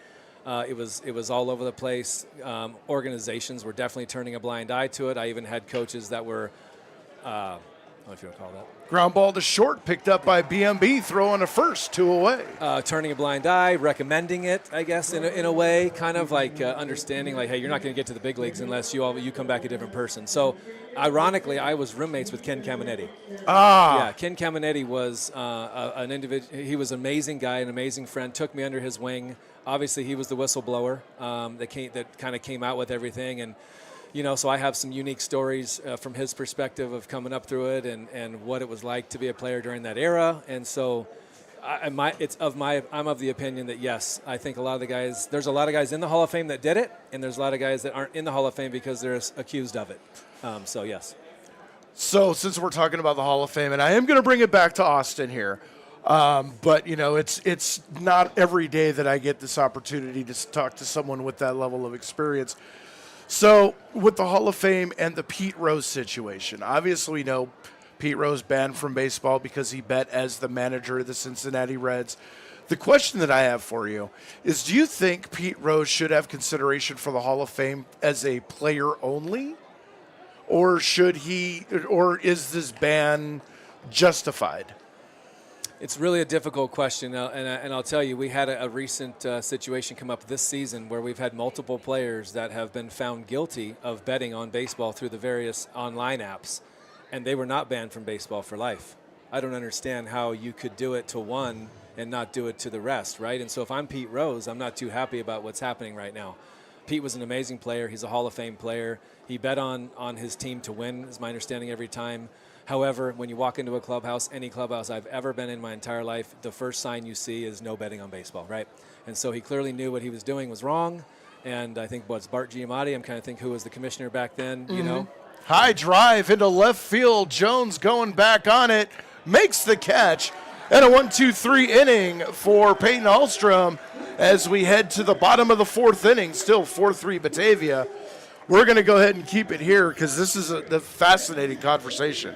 It was all over the place. Organizations were definitely turning a blind eye to it. I even had coaches that were, I don't know if you want to call that. Ground ball to short, picked up by BMB, throwing a first, 2 away. Turning a blind eye, recommending it, I guess, in a way, kind of like understanding, like, hey, you're not going to get to the big leagues unless you come back a different person. So, ironically, I was roommates with Ken Caminetti. Yeah, Ken Caminetti was an individual. He was an amazing guy, an amazing friend. Took me under his wing. Obviously, he was the whistleblower that kind of came out with everything, and. So I have some unique stories from his perspective of coming up through it and what it was like to be a player during that era. And so I'm of the opinion that, yes, I think there's a lot of guys in the Hall of Fame that did it, and there's a lot of guys that aren't in the Hall of Fame because they're accused of it. So, yes. So since we're talking about the Hall of Fame, and I am going to bring it back to Austin here, but, it's not every day that I get this opportunity to talk to someone with that level of experience. So with the Hall of Fame and the Pete Rose situation, obviously we know Pete Rose banned from baseball because he bet as the manager of the Cincinnati Reds. The question that I have for you is, do you think Pete Rose should have consideration for the Hall of Fame as a player only? Or is this ban justified? It's really a difficult question, and I'll tell you, we had a recent situation come up this season where we've had multiple players that have been found guilty of betting on baseball through the various online apps, and they were not banned from baseball for life. I don't understand how you could do it to one and not do it to the rest, right? And so if I'm Pete Rose, I'm not too happy about what's happening right now. Pete was an amazing player. He's a Hall of Fame player. He bet on his team to win, is my understanding, every time. However, when you walk into a clubhouse, any clubhouse I've ever been in my entire life, the first sign you see is no betting on baseball, right? And so he clearly knew what he was doing was wrong. And I think what's Bart Giamatti. I'm kind of thinking who was the commissioner back then. You know. High drive into left field. Jones going back on it, makes the catch, and a 1-2-3 inning for Peyton Ahlstrom as we head to the bottom of the fourth inning. Still 4-3 Batavia. We're going to go ahead and keep it here because this is the fascinating conversation.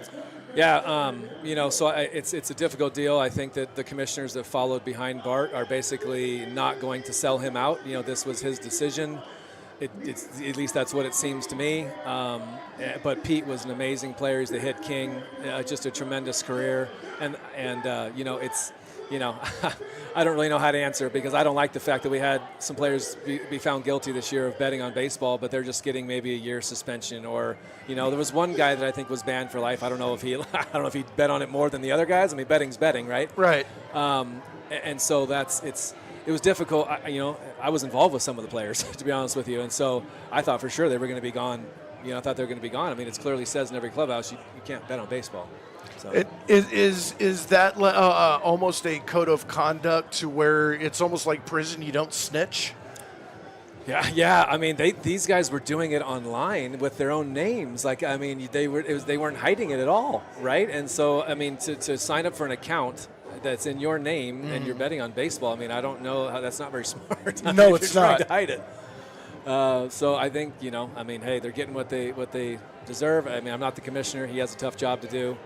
Yeah, so it's a difficult deal. I think that the commissioners that followed behind Bart are basically not going to sell him out. This was his decision. It's at least that's what it seems to me. But Pete was an amazing player. He's the hit king, just a tremendous career. And it's, I don't really know how to answer because I don't like the fact that we had some players be found guilty this year of betting on baseball, but they're just getting maybe a year suspension. Or, there was one guy that I think was banned for life. I don't know if he bet on it more than the other guys. I mean, betting's betting, right? Right. And so it was difficult. I was involved with some of the players, to be honest with you, and so I thought for sure they were going to be gone. I thought they were going to be gone. I mean, it clearly says in every clubhouse you can't bet on baseball. So. Is that almost a code of conduct to where it's almost like prison? You don't snitch. Yeah. I mean, these guys were doing it online with their own names. They weren't hiding it at all, right? And so, I mean, to sign up for an account that's in your name and you're betting on baseball, I mean, I don't know how that's not very smart. No, it's not. Trying to hide it. So I think, hey, they're getting what they deserve. I mean, I'm not the commissioner. He has a tough job to do.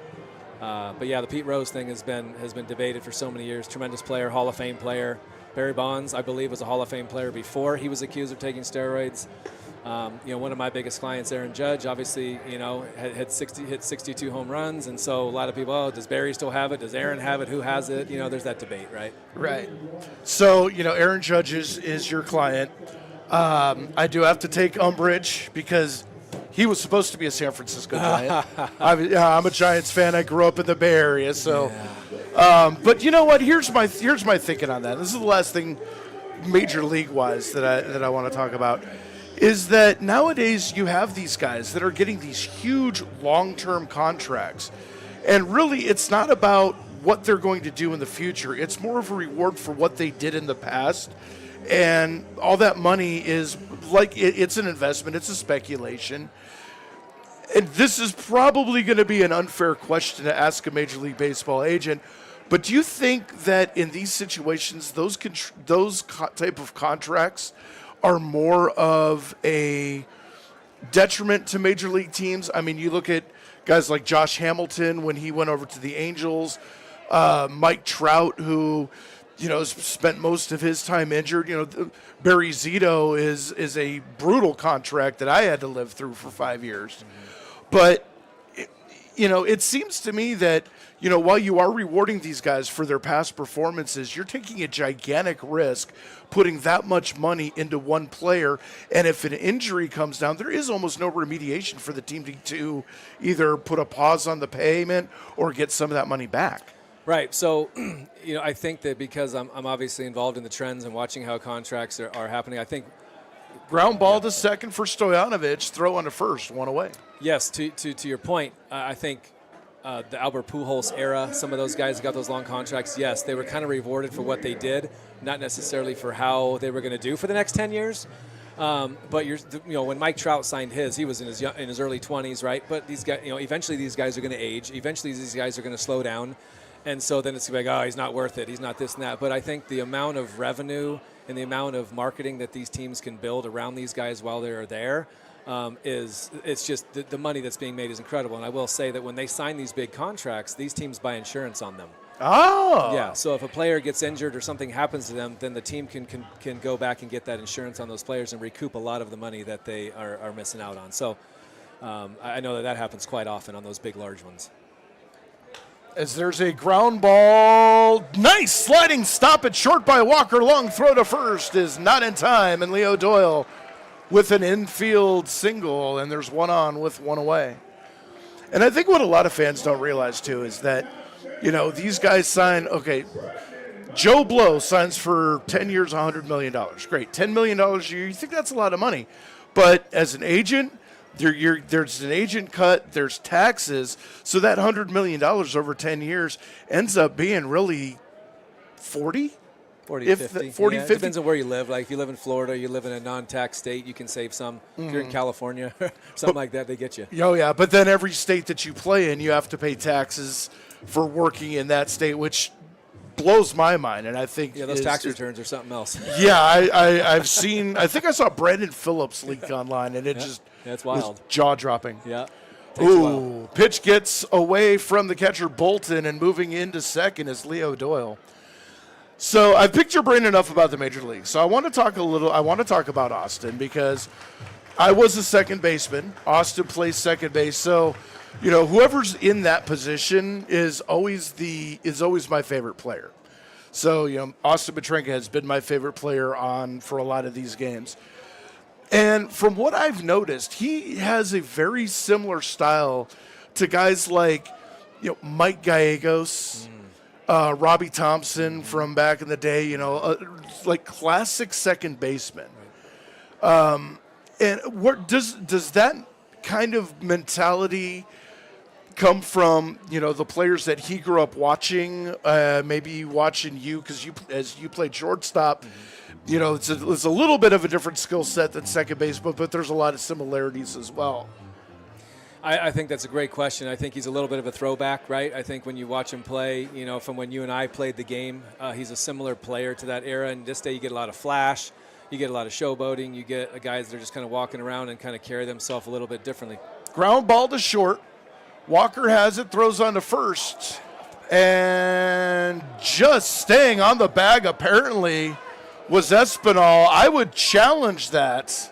But yeah, the Pete Rose thing has been debated for so many years. Tremendous player, Hall of Fame player. Barry Bonds, I believe, was a Hall of Fame player before he was accused of taking steroids. One of my biggest clients, Aaron Judge, obviously, hit 62 home runs, and so a lot of people, does Barry still have it? Does Aaron have it? Who has it? There's that debate, right? Right. So, Aaron Judge is your client. I do have to take umbrage because he was supposed to be a San Francisco Giant. I'm a Giants fan. I grew up in the Bay Area, so. Yeah. But you know what? Here's my thinking on that. This is the last thing, major league wise, that I want to talk about. Is that nowadays you have these guys that are getting these huge long-term contracts, and really it's not about what they're going to do in the future. It's more of a reward for what they did in the past, and all that money is like it's an investment. It's a speculation. And this is probably going to be an unfair question to ask a Major League Baseball agent, but do you think that in these situations, those type of contracts are more of a detriment to Major League teams? I mean, you look at guys like Josh Hamilton when he went over to the Angels, Mike Trout, who has spent most of his time injured. Barry Zito is a brutal contract that I had to live through for 5 years. Mm-hmm. But, it seems to me that, while you are rewarding these guys for their past performances, you're taking a gigantic risk putting that much money into one player. And if an injury comes down, there is almost no remediation for the team to either put a pause on the payment or get some of that money back. Right. So, I think that because I'm obviously involved in the trends and watching how contracts are happening, I think ground ball to second for Stoyanovich, throw on to first, one away. Yes, to your point, I think the Albert Pujols era, some of those guys who got those long contracts, yes, they were kind of rewarded for what they did, not necessarily for how they were going to do for the next 10 years. But when Mike Trout signed he was in his early 20s, right? But these guys, eventually these guys are going to age. Eventually these guys are going to slow down. And so then it's going to be like, he's not worth it. He's not this and that. But I think the amount of revenue and the amount of marketing that these teams can build around these guys while they're there it's just the money that's being made is incredible. And I will say that when they sign these big contracts, these teams buy insurance on them. Oh. Yeah, so if a player gets injured or something happens to them, then the team can go back and get that insurance on those players and recoup a lot of the money that they are missing out on. So I know that happens quite often on those big, large ones. As there's a ground ball, nice sliding stop at short by Walker. Long throw to first is not in time, and Leo Doyle with an infield single, and there's one on with one away. And I think what a lot of fans don't realize, too, is that, these guys sign, Joe Blow signs for 10 years, $100 million. Great, $10 million a year. You think that's a lot of money. But as an agent, there's an agent cut, there's taxes, so that $100 million over 10 years ends up being really 40. 40, if 50. 40, Yeah, 50. It depends on where you live. Like if you live in Florida, you live in a non-tax state, you can save some. If you're in California, something like that, they get you. Oh, yeah, but then every state that you play in, you have to pay taxes for working in that state, which blows my mind. And I think Those tax returns are something else. Yeah, I've seen. I think I saw Brandon Phillips leak online, and it just That's was wild. jaw dropping. Yeah. Takes a while. Ooh, pitch gets away from the catcher Bolton, and moving into second is Leo Doyle. So I've picked your brain enough about the major league. So I want to talk about Austin because I was a second baseman. Austin plays second base. So, whoever's in that position is always my favorite player. So, Austin Matrenka has been my favorite player for a lot of these games. And from what I've noticed, he has a very similar style to guys like, Mike Gallegos, Robbie Thompson from back in the day, like classic second baseman. And what does that kind of mentality come from, the players that he grew up watching, maybe watching you because as you played shortstop, it's a little bit of a different skill set than second base, but there's a lot of similarities as well. I think that's a great question. I think he's a little bit of a throwback, right? I think when you watch him play, from when you and I played the game, he's a similar player to that era. And this day you get a lot of flash, you get a lot of showboating, you get guys that are just kind of walking around and kind of carry themselves a little bit differently. Ground ball to short. Walker has it, throws on to first. And just staying on the bag apparently was Espinal. I would challenge that.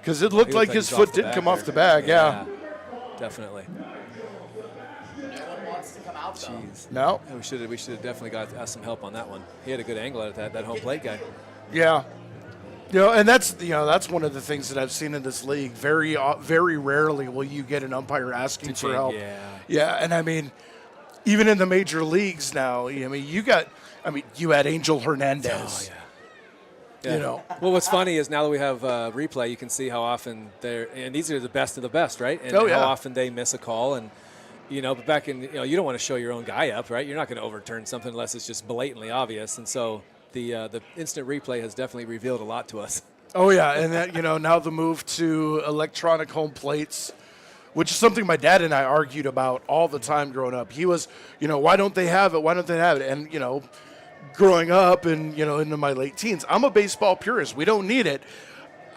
Because it looked like his foot did come off the bag, yeah. Definitely. Wants to come out, though. Jeez. No. We should have definitely got some help on that one. He had a good angle at that home plate guy. Yeah. And that's one of the things that I've seen in this league. Very, very rarely will you get an umpire asking for help. Yeah, and I mean, even in the major leagues now, you had Angel Hernandez. Oh, yeah. Well, what's funny is now that we have replay, you can see how often and these are the best of the best, right? And how often they miss a call. And, but back in, you don't want to show your own guy up, right? You're not going to overturn something unless it's just blatantly obvious. And so the instant replay has definitely revealed a lot to us. Oh, yeah. And that, now the move to electronic home plates, which is something my dad and I argued about all the time growing up. He was, why don't they have it? Why don't they have it? And, growing up and, into my late teens, I'm a baseball purist. We don't need it.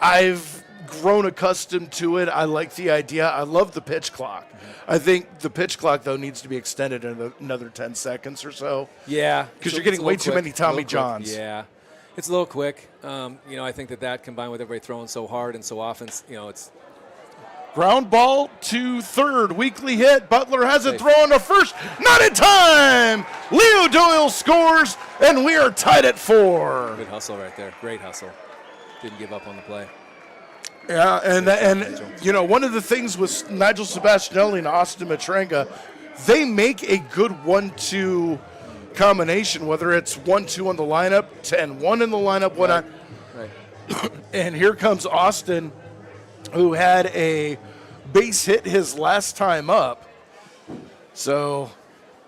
I've grown accustomed to it. I like the idea. I love the pitch clock. I think the pitch clock, though, needs to be extended another 10 seconds or so. Yeah. Because you're getting way too many Tommy Johns. Yeah. It's a little quick. I think that combined with everybody throwing so hard and so often, it's ground ball to third. Weekly hit. Butler has it thrown to first. Not in time. Leo Doyle scores, and we are tied at 4. Good hustle right there. Great hustle. Didn't give up on the play. Yeah, and one of the things with Nigel Sebastianelli and Austin Matrenka, they make a good 1-2 combination, whether it's 1-2 on the lineup, 10-1 in the lineup, whatnot. Right. And here comes Austin, who had a base hit his last time up. So,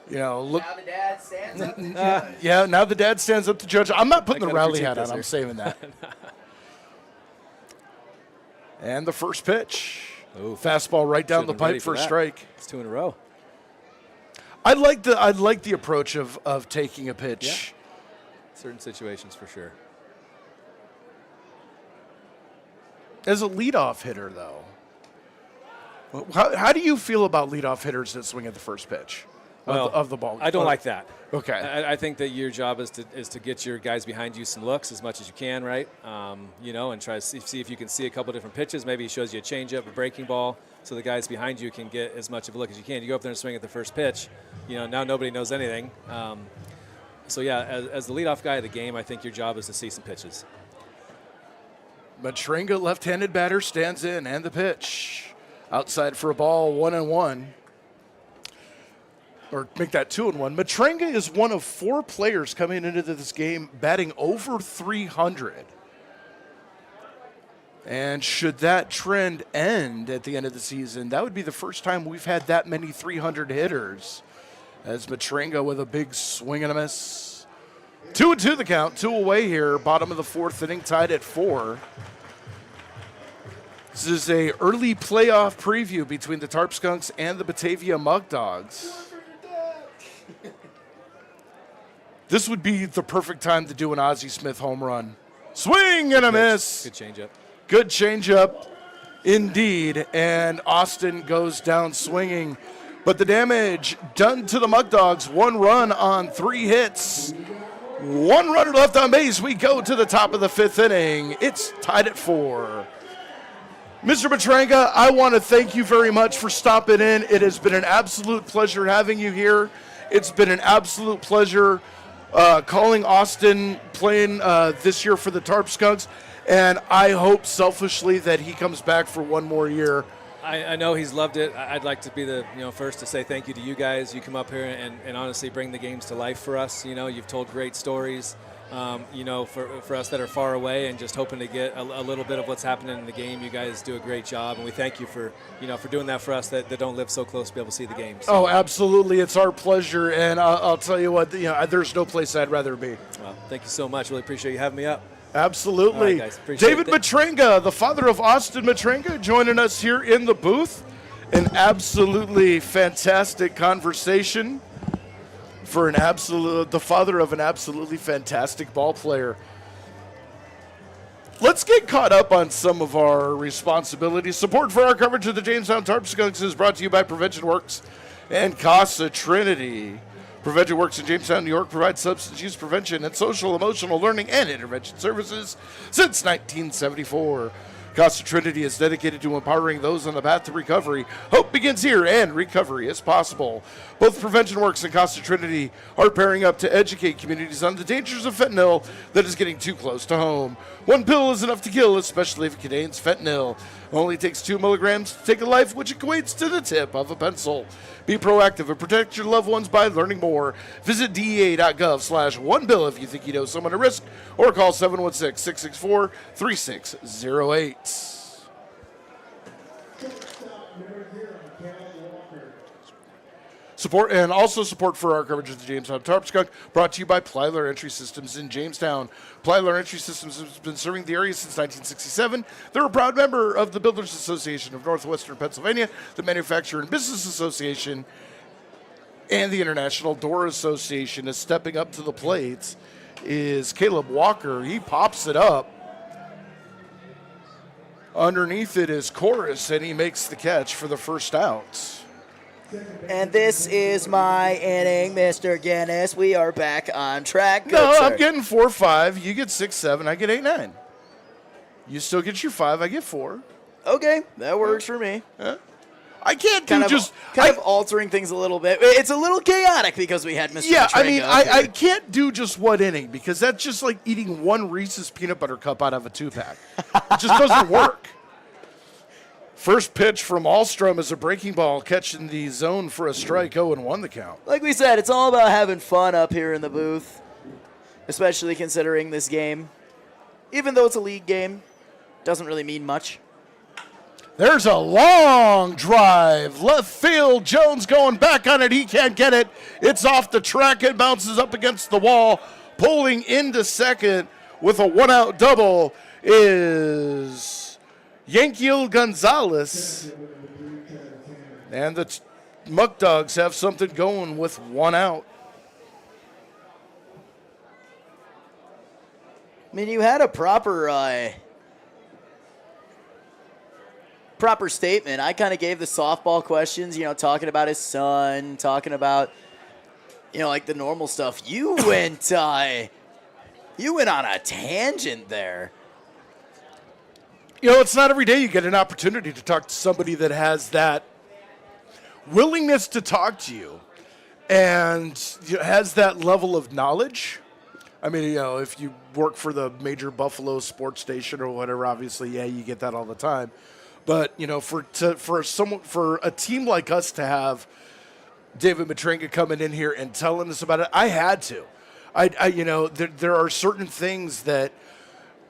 look. Now the dad stands up. Now the dad stands up to judge. I'm not putting the rally hat on. I'm saving that. And the first pitch. Ooh. Fastball right down the pipe for a strike. It's 2 in a row. I like the approach of taking a pitch. Yeah. Certain situations for sure. As a leadoff hitter, though, how do you feel about leadoff hitters that swing at the first pitch of the ball? I don't like that. Okay. I think that your job is to get your guys behind you some looks as much as you can, right? And try to see if you can see a couple different pitches. Maybe he shows you a changeup, a breaking ball, so the guys behind you can get as much of a look as you can. You go up there and swing at the first pitch. Now nobody knows anything. As the leadoff guy of the game, I think your job is to see some pitches. Matrenka, left-handed batter, stands in, and the pitch. Outside for a ball, 1-1. Or make that 2-1. Matrenka is one of 4 players coming into this game batting over 300. And should that trend end at the end of the season, that would be the first time we've had that many 300 hitters As Matringa with a big swing and a miss. 2-2 the count, 2 away here. Bottom of the 4th inning, tied at 4. This is a early playoff preview between the Tarp Skunks and the Batavia Muckdogs. This would be the perfect time to do an Ozzie Smith home run. Swing and a miss. Good changeup. Good changeup indeed. And Austin goes down swinging. But the damage done to the Muckdogs, 1 run on 3 hits. 1 runner left on base. We go to the top of the 5th inning. It's tied at 4. Mr. Matringa, I want to thank you very much for stopping in. It has been an absolute pleasure having you here. It's been an absolute pleasure calling Austin playing this year for the Tarp Skunks. And I hope selfishly that he comes back for 1 more year. I know he's loved it. I'd like to be the first to say thank you to you guys. You come up here and honestly bring the games to life for us. You've told great stories, for us that are far away and just hoping to get a little bit of what's happening in the game. You guys do a great job, and we thank you for doing that for us that don't live so close to be able to see the games. Oh, absolutely. It's our pleasure, and I'll tell you what, there's no place I'd rather be. Well, thank you so much. Really appreciate you having me up. Absolutely. All right, guys. Appreciate David it. Matringa, the father of Austin Matringa, joining us here in the booth. An absolutely fantastic conversation for the father of an absolutely fantastic ball player. Let's get caught up on some of our responsibilities. Support for our coverage of the Jamestown Tarp Skunks is brought to you by Prevention Works and Casa Trinity. Prevention Works in Jamestown, New York provides substance use prevention and social, emotional learning and intervention services since 1974. Casa Trinity is dedicated to empowering those on the path to recovery. Hope begins here and recovery is possible. Both Prevention Works and Casa Trinity are pairing up to educate communities on the dangers of fentanyl that is getting too close to home. 1 pill is enough to kill, especially if it contains fentanyl. Only takes 2 milligrams to take a life, which equates to the tip of a pencil. Be proactive and protect your loved ones by learning more. Visit DEA.gov/1bill if you think you know someone at risk, or call 716-664-3608. Support for our coverage of the Jamestown Tarp Skunk brought to you by Plyler Entry Systems in Jamestown. Plyler Entry Systems has been serving the area since 1967. They're a proud member of the Builders Association of Northwestern Pennsylvania, the Manufacturer and Business Association, and the International Door Association. Is stepping up to the plate is Caleb Walker. He pops it up. Underneath it is Chorus, and he makes the catch for the first out. And this is my inning, Mr. Guinness. We are back on track. Good, No, sir. I'm getting 4-5. You get 6-7. I get 8-9. You still get your 5. I get 4. Okay, that works for me. I can't do Kind just of altering things a little bit. It's a little chaotic because we had Mr. Yeah, I Matringa mean, up I here. can't do just 1 inning because that's just like eating 1 Reese's peanut butter cup out of a 2-pack. It just doesn't work. First pitch from Alstrom is a breaking ball, catching the zone for a strike. 0-1 the count. Like we said, it's all about having fun up here in the booth, especially considering this game. Even though it's a league game, doesn't really mean much. There's a long drive. Left field. Jones going back on it. He can't get it. It's off the track. It bounces up against the wall. Pulling into second with a 1-out double is Yankiel Gonzalez. And the Muckdogs have something going with 1 out. I mean, you had a proper statement. I kind of gave the softball questions, talking about his son, talking about, like the normal stuff. You went on a tangent there. It's not every day you get an opportunity to talk to somebody that has that willingness to talk to you and has that level of knowledge. I mean, if you work for the major Buffalo sports station or whatever, obviously, yeah, you get that all the time. But, for a team like us to have David Matringa coming in here and telling us about it, I had to. There are certain things that,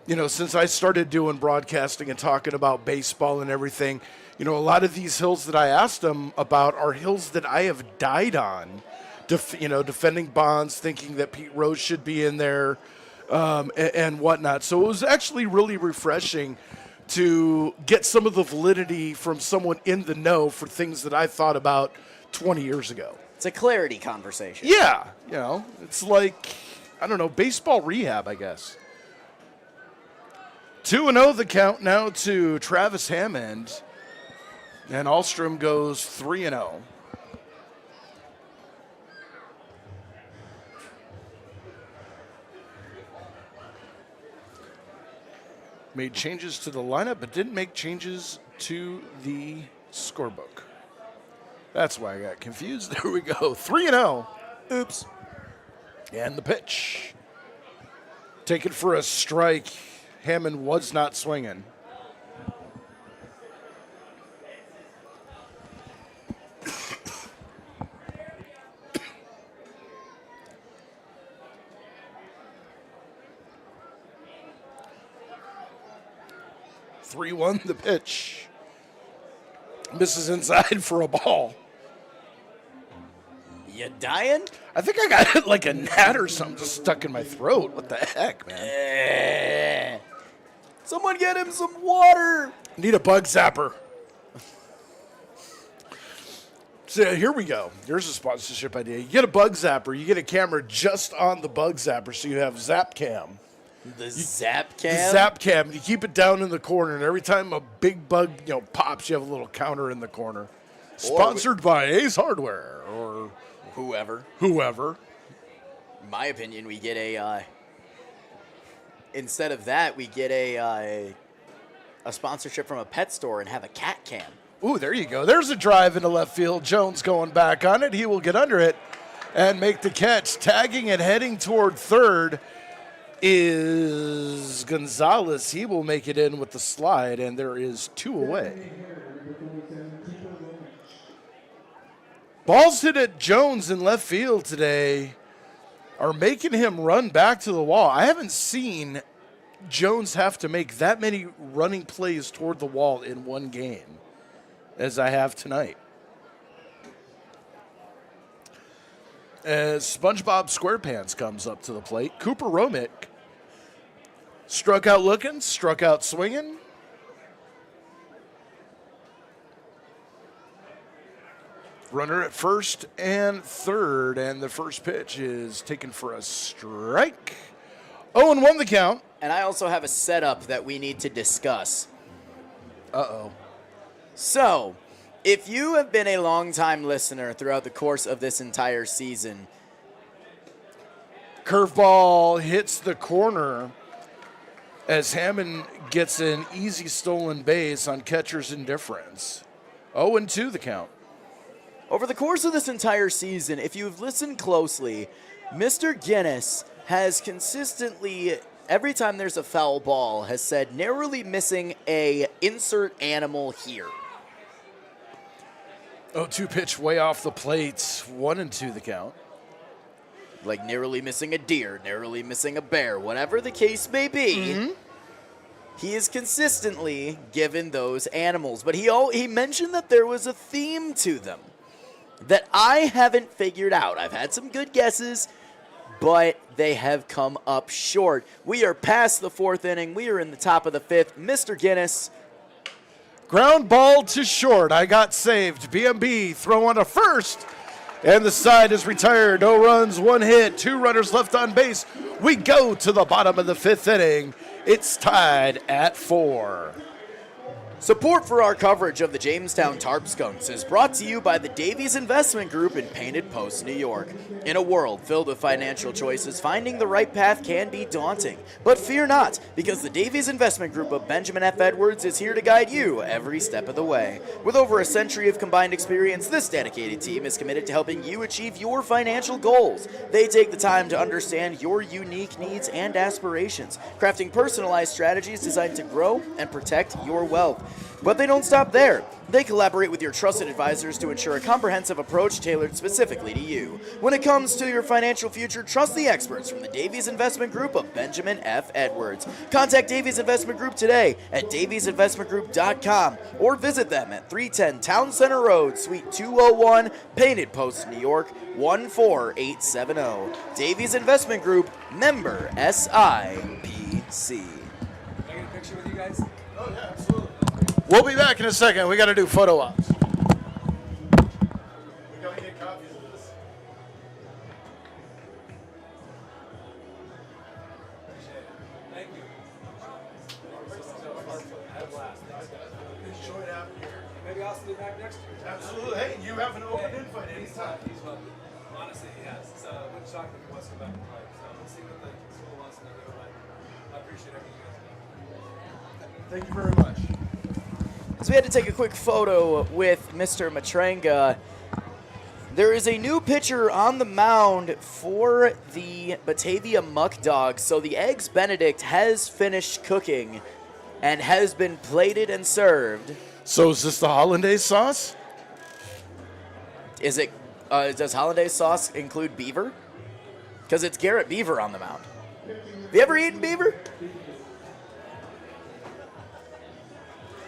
since I started doing broadcasting and talking about baseball and everything, a lot of these hills that I asked him about are hills that I have died on defending Bonds, thinking that Pete Rose should be in there, and whatnot. So it was actually really refreshing to get some of the validity from someone in the know for things that I thought about 20 years ago. It's a clarity conversation. Yeah, it's like, I don't know, baseball rehab, I guess. 2-0 the count now to Travis Hammond, and Ahlstrom goes 3-0. Made changes to the lineup, but didn't make changes to the scorebook. That's why I got confused. There we go. 3-0. Oops. And the pitch. Taken for a strike. Hammond was not swinging. The pitch. Misses inside for a ball. You dying? I think I got like a gnat or something just stuck in my throat. What the heck, man? Someone get him some water. Need a bug zapper. So here we go. Here's a sponsorship idea. You get a bug zapper. You get a camera just on the bug zapper, so you have Zap Cam. The Zap Cam? The Zap Cam. You keep it down in the corner, and every time a big bug pops, you have a little counter in the corner. Sponsored by Ace Hardware or whoever. In my opinion, we get a instead of that, we get a sponsorship from a pet store and have a cat cam. Ooh, there you go. There's a drive into left field. Jones going back on it. He will get under it and make the catch. Tagging and heading toward third is Gonzalez. He will make it in with the slide, and there is 2 away. Balls hit at Jones in left field today are making him run back to the wall. I haven't seen Jones have to make that many running plays toward the wall in one game as I have tonight. As SpongeBob SquarePants comes up to the plate, Cooper Romick struck out looking, struck out swinging. Runner at first and third, and the first pitch is taken for a strike. 0-1 the count. And I also have a setup that we need to discuss. Uh-oh. So, if you have been a longtime listener throughout the course of this entire season, curveball hits the corner as Hammond gets an easy stolen base on catcher's indifference. 0-2 the count. Over the course of this entire season, if you've listened closely, Mr. Guinness has consistently, every time there's a foul ball, has said narrowly missing a insert animal here. 0-2 pitch way off the plate. 1-2 the count. Like narrowly missing a deer, narrowly missing a bear, whatever the case may be. Mm-hmm. He is consistently given those animals. But he mentioned that there was a theme to them that I haven't figured out. I've had some good guesses, but they have come up short. We are past the 4th inning. We are in the top of the 5th. Mr. Guinness. Ground ball to short. I got saved. BMB throw on to first. And the side is retired. No runs, 1 hit, 2 runners left on base. We go to the bottom of the 5th inning. It's tied at 4. Support for our coverage of the Jamestown Tarp Skunks is brought to you by the Davies Investment Group in Painted Post, New York. In a world filled with financial choices, finding the right path can be daunting. But fear not, because the Davies Investment Group of Benjamin F. Edwards is here to guide you every step of the way. With over a century of combined experience, this dedicated team is committed to helping you achieve your financial goals. They take the time to understand your unique needs and aspirations, crafting personalized strategies designed to grow and protect your wealth. But they don't stop there. They collaborate with your trusted advisors to ensure a comprehensive approach tailored specifically to you. When it comes to your financial future, trust the experts from the Davies Investment Group of Benjamin F. Edwards. Contact Davies Investment Group today at daviesinvestmentgroup.com or visit them at 310 Town Center Road, Suite 201, Painted Post, New York 14870. Davies Investment Group, member SIPC. Can I get a picture with you guys? Oh, yeah, absolutely. We'll be back in a second. We got to do photo ops. We got to get copies of this. Thank you. Enjoy it out here. Maybe I'll see you back next year. Absolutely. Hey, you have an open invite anytime. He's welcome. Honestly, he has. So I wouldn't shock me if he wants to come back and play. So we'll see what the school wants to do. But I appreciate everything you guys do. Thank you very much. So we had to take a quick photo with Mr. Matranga. There is a new pitcher on the mound for the Batavia Muckdogs. So the Eggs Benedict has finished cooking and has been plated and served. So is this the hollandaise sauce? Is it? Does hollandaise sauce include beaver? Because it's Garrett Beaver on the mound. Have you ever eaten beaver?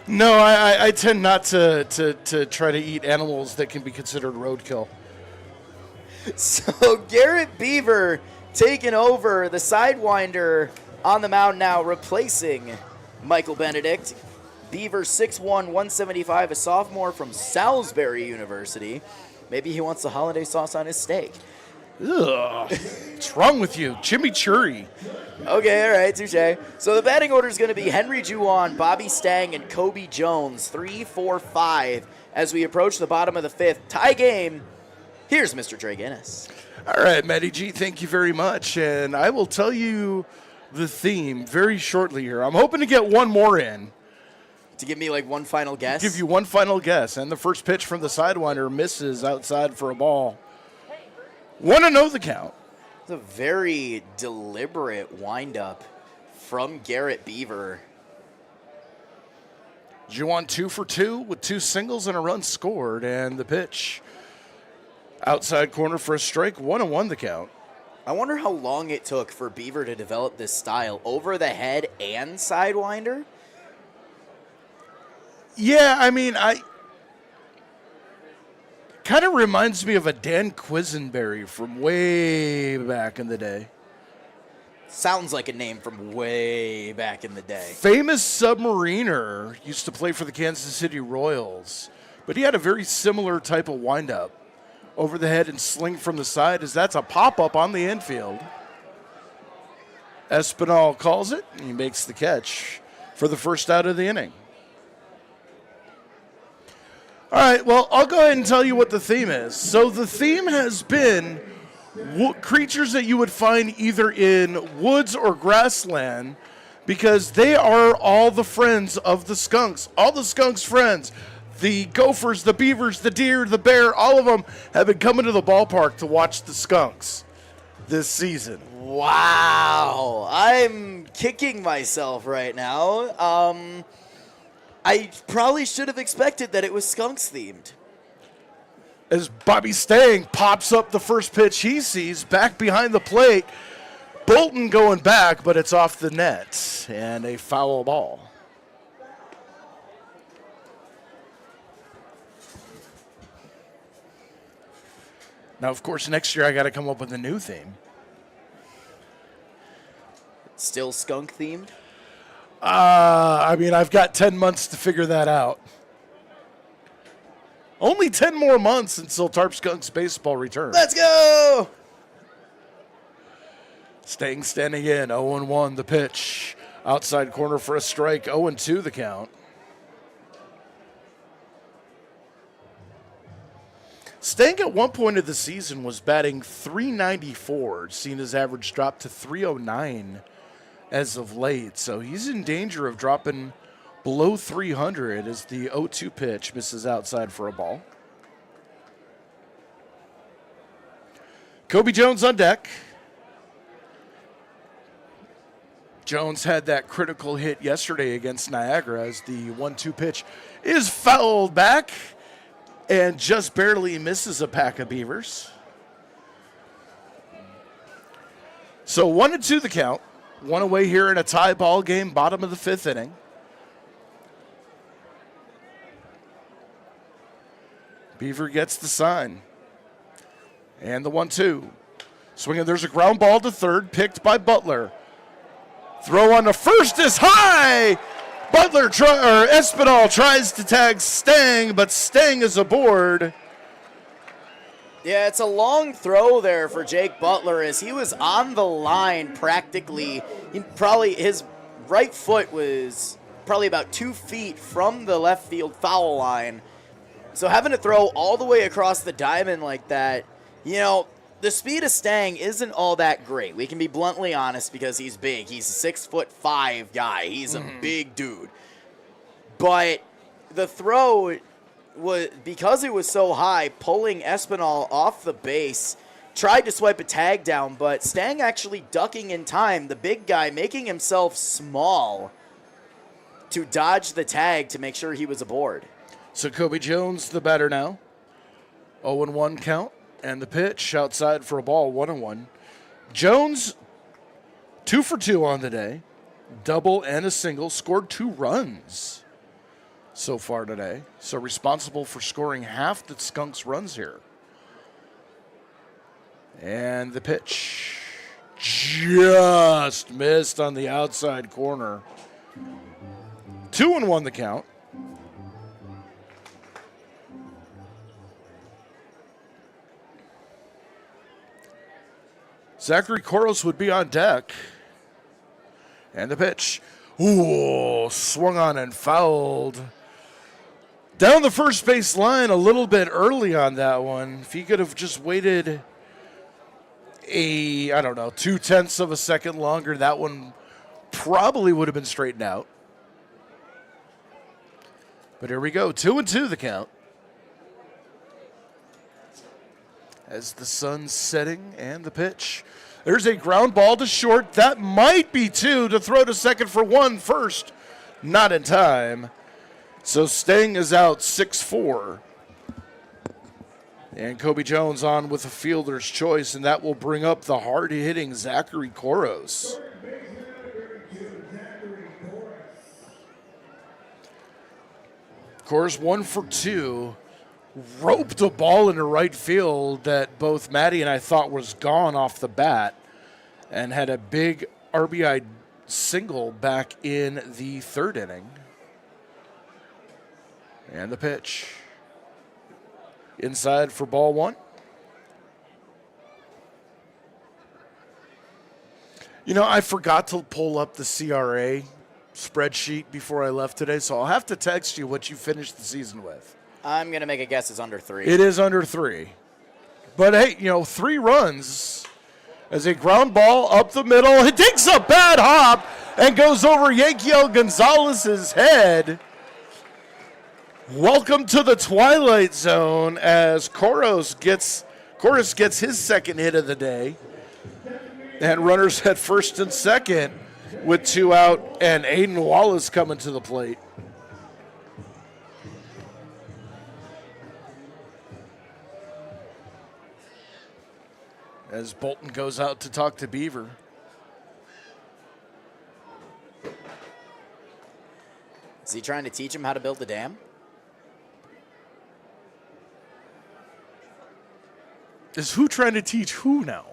No, I tend not to try to eat animals that can be considered roadkill. So Garrett Beaver taking over the Sidewinder on the mound now, replacing Michael Benedict. Beaver 6'1", 175, a sophomore from Salisbury University. Maybe he wants the hollandaise sauce on his steak. Ugh. What's wrong with you? Chimichurri. Okay, all right, touche. So the batting order is going to be Henry Juwan, Bobby Stang, and Kobe Jones, 3, 4, 5. As we approach the bottom of the fifth, tie game. Here's Mr. Trey Guinness. All right, Matty G, thank you very much. And I will tell you the theme very shortly here. I'm hoping to get one more in. To give me like one final guess? Give you one final guess. And the first pitch from the Sidewinder misses outside for a ball. Want to know the count? It's a very deliberate windup from Garrett Beaver. Juwan 2 for 2 with 2 singles and a run scored. And the pitch outside corner for a strike, 1-1 the count. I wonder how long it took for Beaver to develop this style, over the head and Sidewinder. Yeah, I mean, kind of reminds me of a Dan Quisenberry from way back in the day. Sounds like a name from way back in the day. Famous submariner, used to play for the Kansas City Royals, but he had a very similar type of windup. Over the head and sling from the side, as that's a pop-up on the infield. Espinal calls it, and he makes the catch for the first out of the inning. All right, well, I'll go ahead and tell you what the theme is. So the theme has been creatures that you would find either in woods or grassland, because they are all the friends of the skunks, all the skunks' friends. The gophers, the beavers, the deer, the bear, all of them have been coming to the ballpark to watch the skunks this season. Wow. I'm kicking myself right now. I probably should have expected that it was skunks themed. As Bobby Stang pops up the first pitch he sees back behind the plate. Bolton going back, but it's off the net and a foul ball. Now, of course, next year I got to come up with a new theme. Still skunk themed? I mean, I've got 10 months to figure that out. Only 10 more months until Tarp Skunks baseball returns. Let's go! Staying standing in, 0-1 the pitch. Outside corner for a strike, 0-2 the count. Stang at one point of the season was batting .394, seen his average drop to .309 as of late. So he's in danger of dropping below 300 as the 0-2 pitch misses outside for a ball. Kobe Jones on deck. Jones had that critical hit yesterday against Niagara as the 1-2 pitch is fouled back and just barely misses a pack of beavers. So 1-2 the count. One away here in a tie ball game, bottom of the 5th inning. Beaver gets the sign. And the 1-2. Swinging, there's a ground ball to third, picked by Butler. Throw on the first is high. Espinal tries to tag Stang, but Stang is aboard. Yeah, it's a long throw there for Jake Butler as he was on the line practically. His right foot was probably about 2 feet from the left field foul line. So having to throw all the way across the diamond like that, the speed of Stang isn't all that great. We can be bluntly honest because he's big. He's a 6'5" guy. He's a big dude. But the throw was, because it was so high, pulling Espinal off the base, tried to swipe a tag down, but Stang actually ducking in time, the big guy making himself small to dodge the tag to make sure he was aboard. So Kobe Jones, the batter now. 0-1 count. And the pitch outside for a ball, 1-1. Jones, 2 for 2 on the day. Double and a single. Scored 2 runs so far today. So responsible for scoring half the Skunks' runs here. And the pitch just missed on the outside corner. 2-1 the count. Zachary Koros would be on deck. And the pitch. Ooh, swung on and fouled. Down the first base line a little bit early on that one. If he could have just waited 0.2 of a second longer, that one probably would have been straightened out. But here we go. 2-2 the count. As the sun's setting and the pitch. There's a ground ball to short. That might be 2 to throw to second for 1 first. Not in time. So Stang is out 6-4. And Kobe Jones on with a fielder's choice, and that will bring up the hard-hitting Zachary Koros. Koros 1 for 2. Roped a ball into right field that both Maddie and I thought was gone off the bat and had a big RBI single back in the 3rd inning. And the pitch. Inside for ball 1. I forgot to pull up the CRA spreadsheet before I left today, so I'll have to text you what you finished the season with. I'm going to make a guess it's under 3. It is under 3. But, hey, 3 runs as a ground ball up the middle. It takes a bad hop and goes over Yankiel Gonzalez's head. Welcome to the Twilight Zone as Koros gets his second hit of the day. And runners at first and second with 2 out, and Aiden Wallace coming to the plate. As Bolton goes out to talk to Beaver. Is he trying to teach him how to build the dam? Is who trying to teach who now?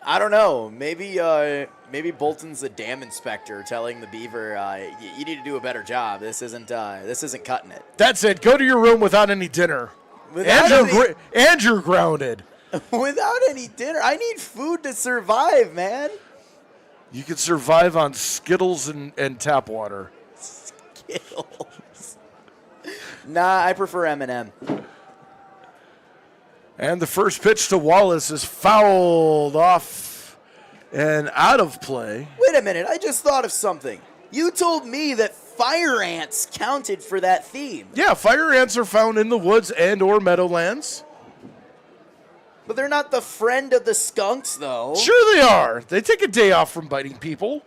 I don't know. Maybe Bolton's the dam inspector telling the Beaver, you need to do a better job. This isn't cutting it. That's it. Go to your room without any dinner. And you're grounded. Without any dinner. I need food to survive, man. You can survive on Skittles and tap water. Skittles. Nah, I prefer M&M. And the first pitch to Wallace is fouled off and out of play. Wait a minute. I just thought of something. You told me that fire ants counted for that theme. Yeah, fire ants are found in the woods and or meadowlands. But they're not the friend of the Skunks, though. Sure they are. They take a day off from biting people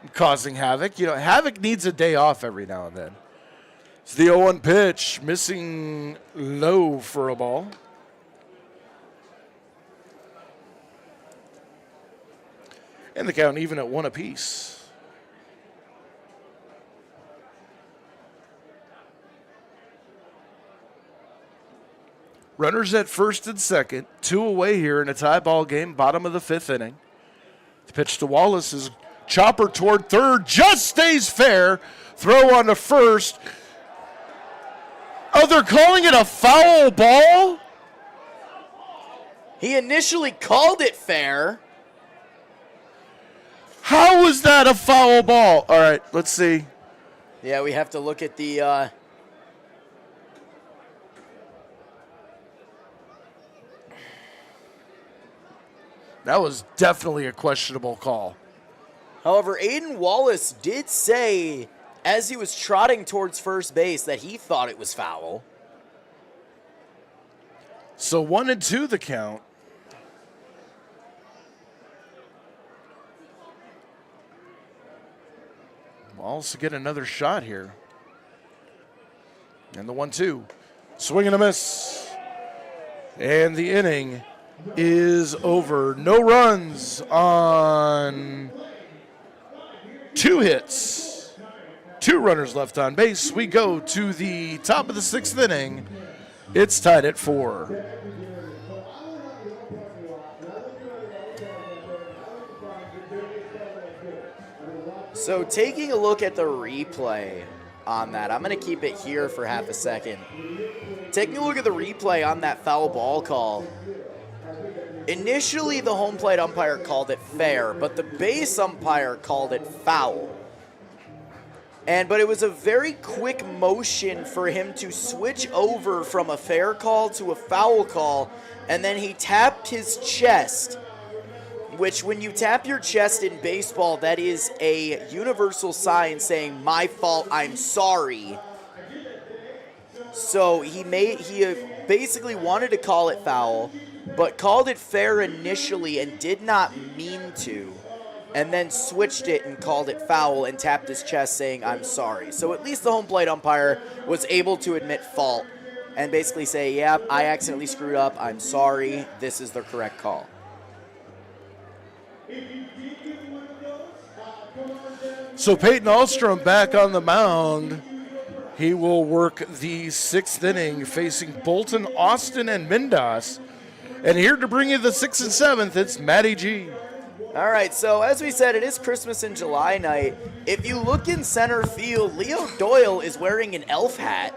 and causing havoc. You know, havoc needs a day off every now and then. It's the 0-1 pitch, missing low for a ball. And the count even at 1 apiece. Runners at first and second, 2 away here in a tie ball game, bottom of the 5th inning. The pitch to Wallace is chopper toward third, just stays fair. Throw on to first. Oh, they're calling it a foul ball? He initially called it fair. How was that a foul ball? All right, let's see. Yeah, we have to look at the... That was definitely a questionable call. However, Aiden Wallace did say, as he was trotting towards first base, that he thought it was foul. So 1-2 the count. Wallace to get another shot here. And the 1-2. Swing and a miss. And the inning is over. No runs on 2 hits. 2 runners left on base. We go to the top of the 6th inning. It's tied at 4. So taking a look at the replay on that, I'm going to keep it here for half a second. Taking a look at the replay on that foul ball call, initially the home plate umpire called it fair, but the base umpire called it foul. But it was a very quick motion for him to switch over from a fair call to a foul call, and then he tapped his chest, which when you tap your chest in baseball, that is a universal sign saying, "My fault, I'm sorry." So he basically wanted to call it foul, but called it fair initially and did not mean to, and then switched it and called it foul and tapped his chest saying, "I'm sorry." So at least the home plate umpire was able to admit fault and basically say, "Yeah, I accidentally screwed up. I'm sorry. This is the correct call." So Peyton Ahlstrom back on the mound. He will work the 6th inning facing Bolton, Austin, and Mindas. And here to bring you the 6th and 7th, it's Matty G. All right, so as we said, it is Christmas in July night. If you look in center field, Leo Doyle is wearing an elf hat.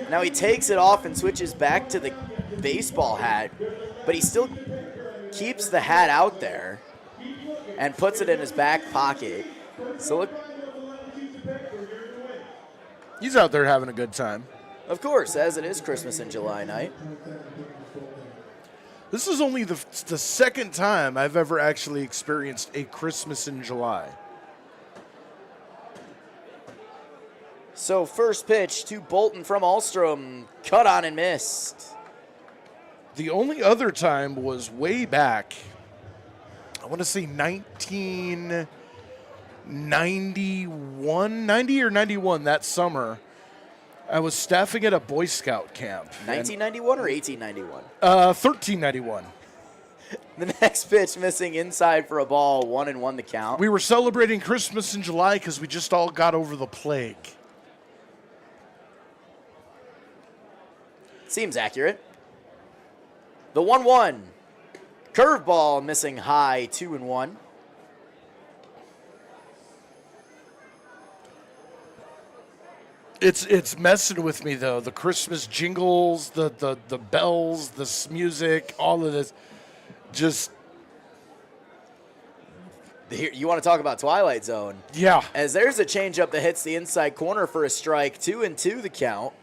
Now he takes it off and switches back to the baseball hat, but he still keeps the hat out there and puts it in his back pocket. So look, He's out there having a good time. of course, as it is Christmas in July night. This is only the 2nd time I've ever actually experienced a Christmas in July. So first pitch to Bolton from Ahlstrom, cut on and missed. The only other time was way back, I want to say 1991, 90 or 91, that summer. I was staffing at a Boy Scout camp. 1991 or 1891? 1391. The next pitch missing inside for a ball, 1-1 the count. We were celebrating Christmas in July because we just all got over the plague. Seems accurate. The 1-1. Curveball missing high, 2-1. It's messing with me though. The Christmas jingles, the bells, this music, all of this. Just You want to talk about Twilight Zone? yeah. As there's a changeup that hits the inside corner for a strike, 2-2 the count.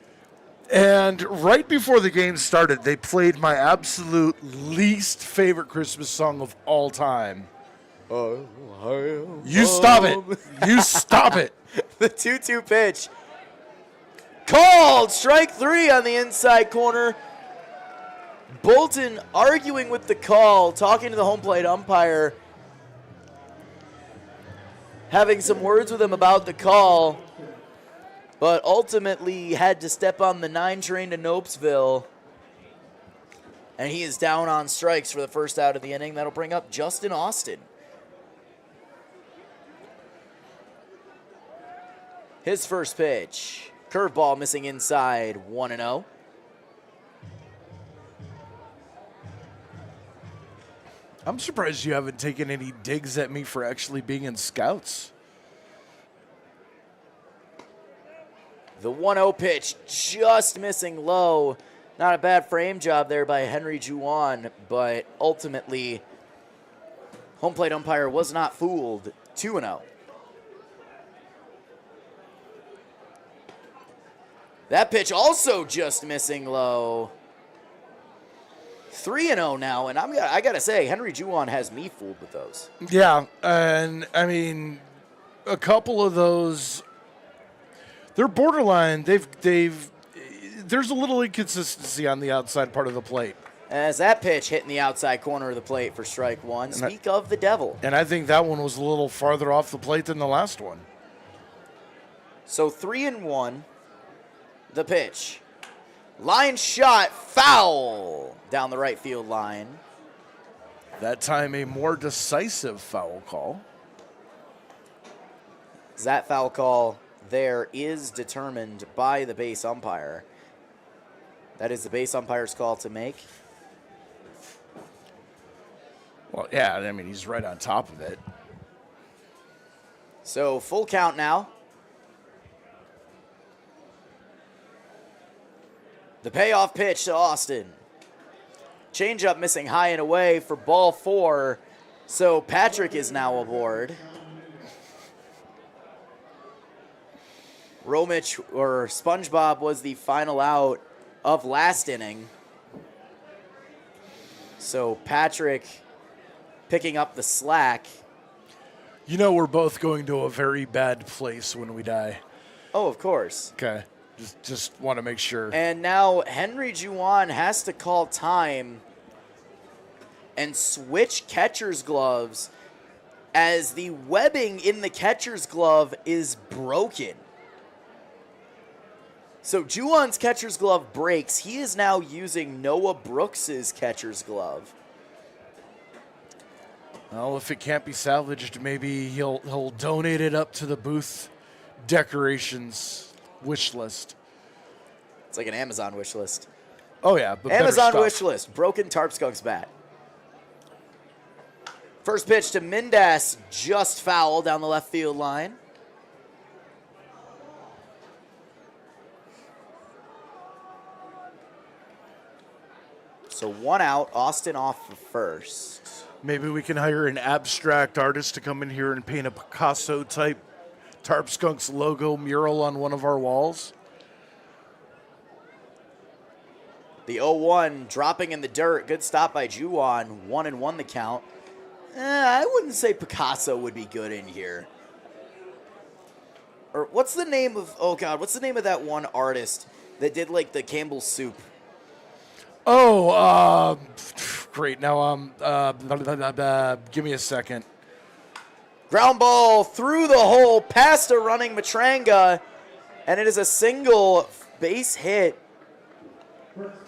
And right before the game started, they played my absolute least favorite Christmas song of all time. You stop it. You stop it. The 2-2 pitch. called. Strike 3 on the inside corner. Bolton arguing with the call, talking to the home plate umpire, having some words with him about the call, but ultimately had to step on the 9 train to Nopesville. And he is down on strikes for the first out of the inning. That'll bring up Justin Austin. His first pitch. Curveball missing inside, 1-0. I'm surprised you haven't taken any digs at me for actually being in scouts. The 1-0 pitch just missing low. Not a bad frame job there by Henry Juwan, but ultimately, home plate umpire was not fooled. 2-0. That pitch also just missing low. 3-0 now, and I gotta say, Henry Juwan has me fooled with those. Yeah, and I mean, a couple of those, they're borderline. There's a little inconsistency on the outside part of the plate. As that pitch hitting the outside corner of the plate for strike 1. Speak of the devil. And I think that one was a little farther off the plate than the last one. So 3-1. The pitch. Line shot, foul down the right field line. That time a more decisive foul call. That foul call there is determined by the base umpire. That is the base umpire's call to make. Well, yeah, I mean, he's right on top of it. So full count now. The payoff pitch to Austin. Changeup missing high and away for ball 4. So Patrick is now aboard. Romich or SpongeBob was the final out of last inning. So Patrick picking up the slack. You know we're both going to a very bad place when we die. Oh, of course. Okay. Just want to make sure. And now Henry Juwan has to call time and switch catcher's gloves as the webbing in the catcher's glove is broken. So Juwan's catcher's glove breaks. He is now using Noah Brooks's catcher's glove. Well, if it can't be salvaged, maybe he'll donate it up to the booth decorations wish list. It's like an Amazon wish list. Oh, yeah. But Amazon wish list. Broken Tarp Skunks bat. First pitch to Mindas, just foul down the left field line. So 1 out, Austin off for first. Maybe we can hire an abstract artist to come in here and paint a Picasso-type Tarp Skunks logo mural on one of our walls. The 0-1 dropping in the dirt. Good stop by Juwan. 1-1 the count. I wouldn't say Picasso would be good in here. Or what's the name of, oh God, what's the name of that one artist that did like the Campbell's soup? Oh, great. Now, give me a second. Ground ball through the hole, past a running Matranga, and it is a single base hit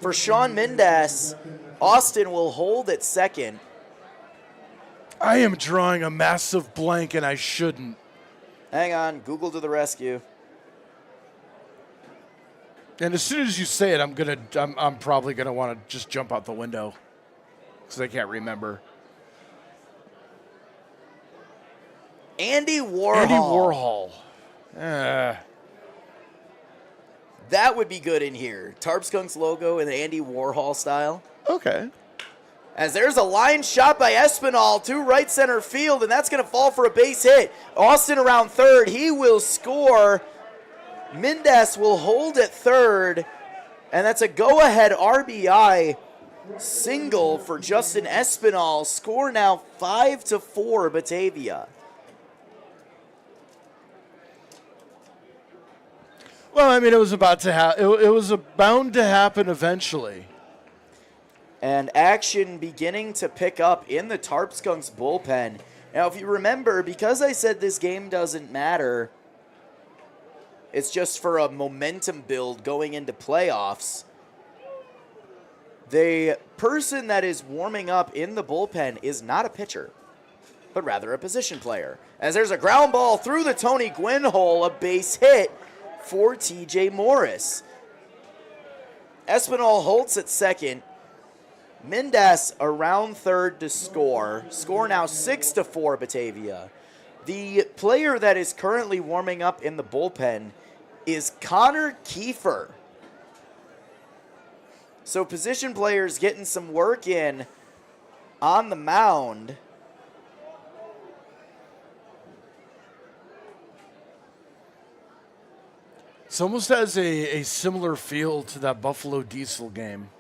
for Sean Mindas. Austin will hold at second. I am drawing a massive blank, and I shouldn't. Hang on, Google to the rescue. And as soon as you say it, I'm probably gonna want to just jump out the window because I can't remember. Andy Warhol. Andy Warhol. That would be good in here. Tarp Skunks logo in the Andy Warhol style. Okay. As there's a line shot by Espinal to right center field, and that's going to fall for a base hit. Austin around third. He will score. Mindas will hold at third, and that's a go-ahead RBI single for Justin Espinal. Score now 5-4 Batavia. Well, I mean, it was about to it was bound to happen eventually. And action beginning to pick up in the Tarp Skunks bullpen. Now, if you remember, because I said this game doesn't matter, it's just for a momentum build going into playoffs. The person that is warming up in the bullpen is not a pitcher, but rather a position player. As there's a ground ball through the Tony Gwynn hole, a base hit for TJ Morris. Espinal Holtz at second. Mindas around third to score. Score now 6-4 Batavia. The player that is currently warming up in the bullpen is Connor Kiefer. So position players getting some work in on the mound. It's almost has a similar feel to that Buffalo Diesel game.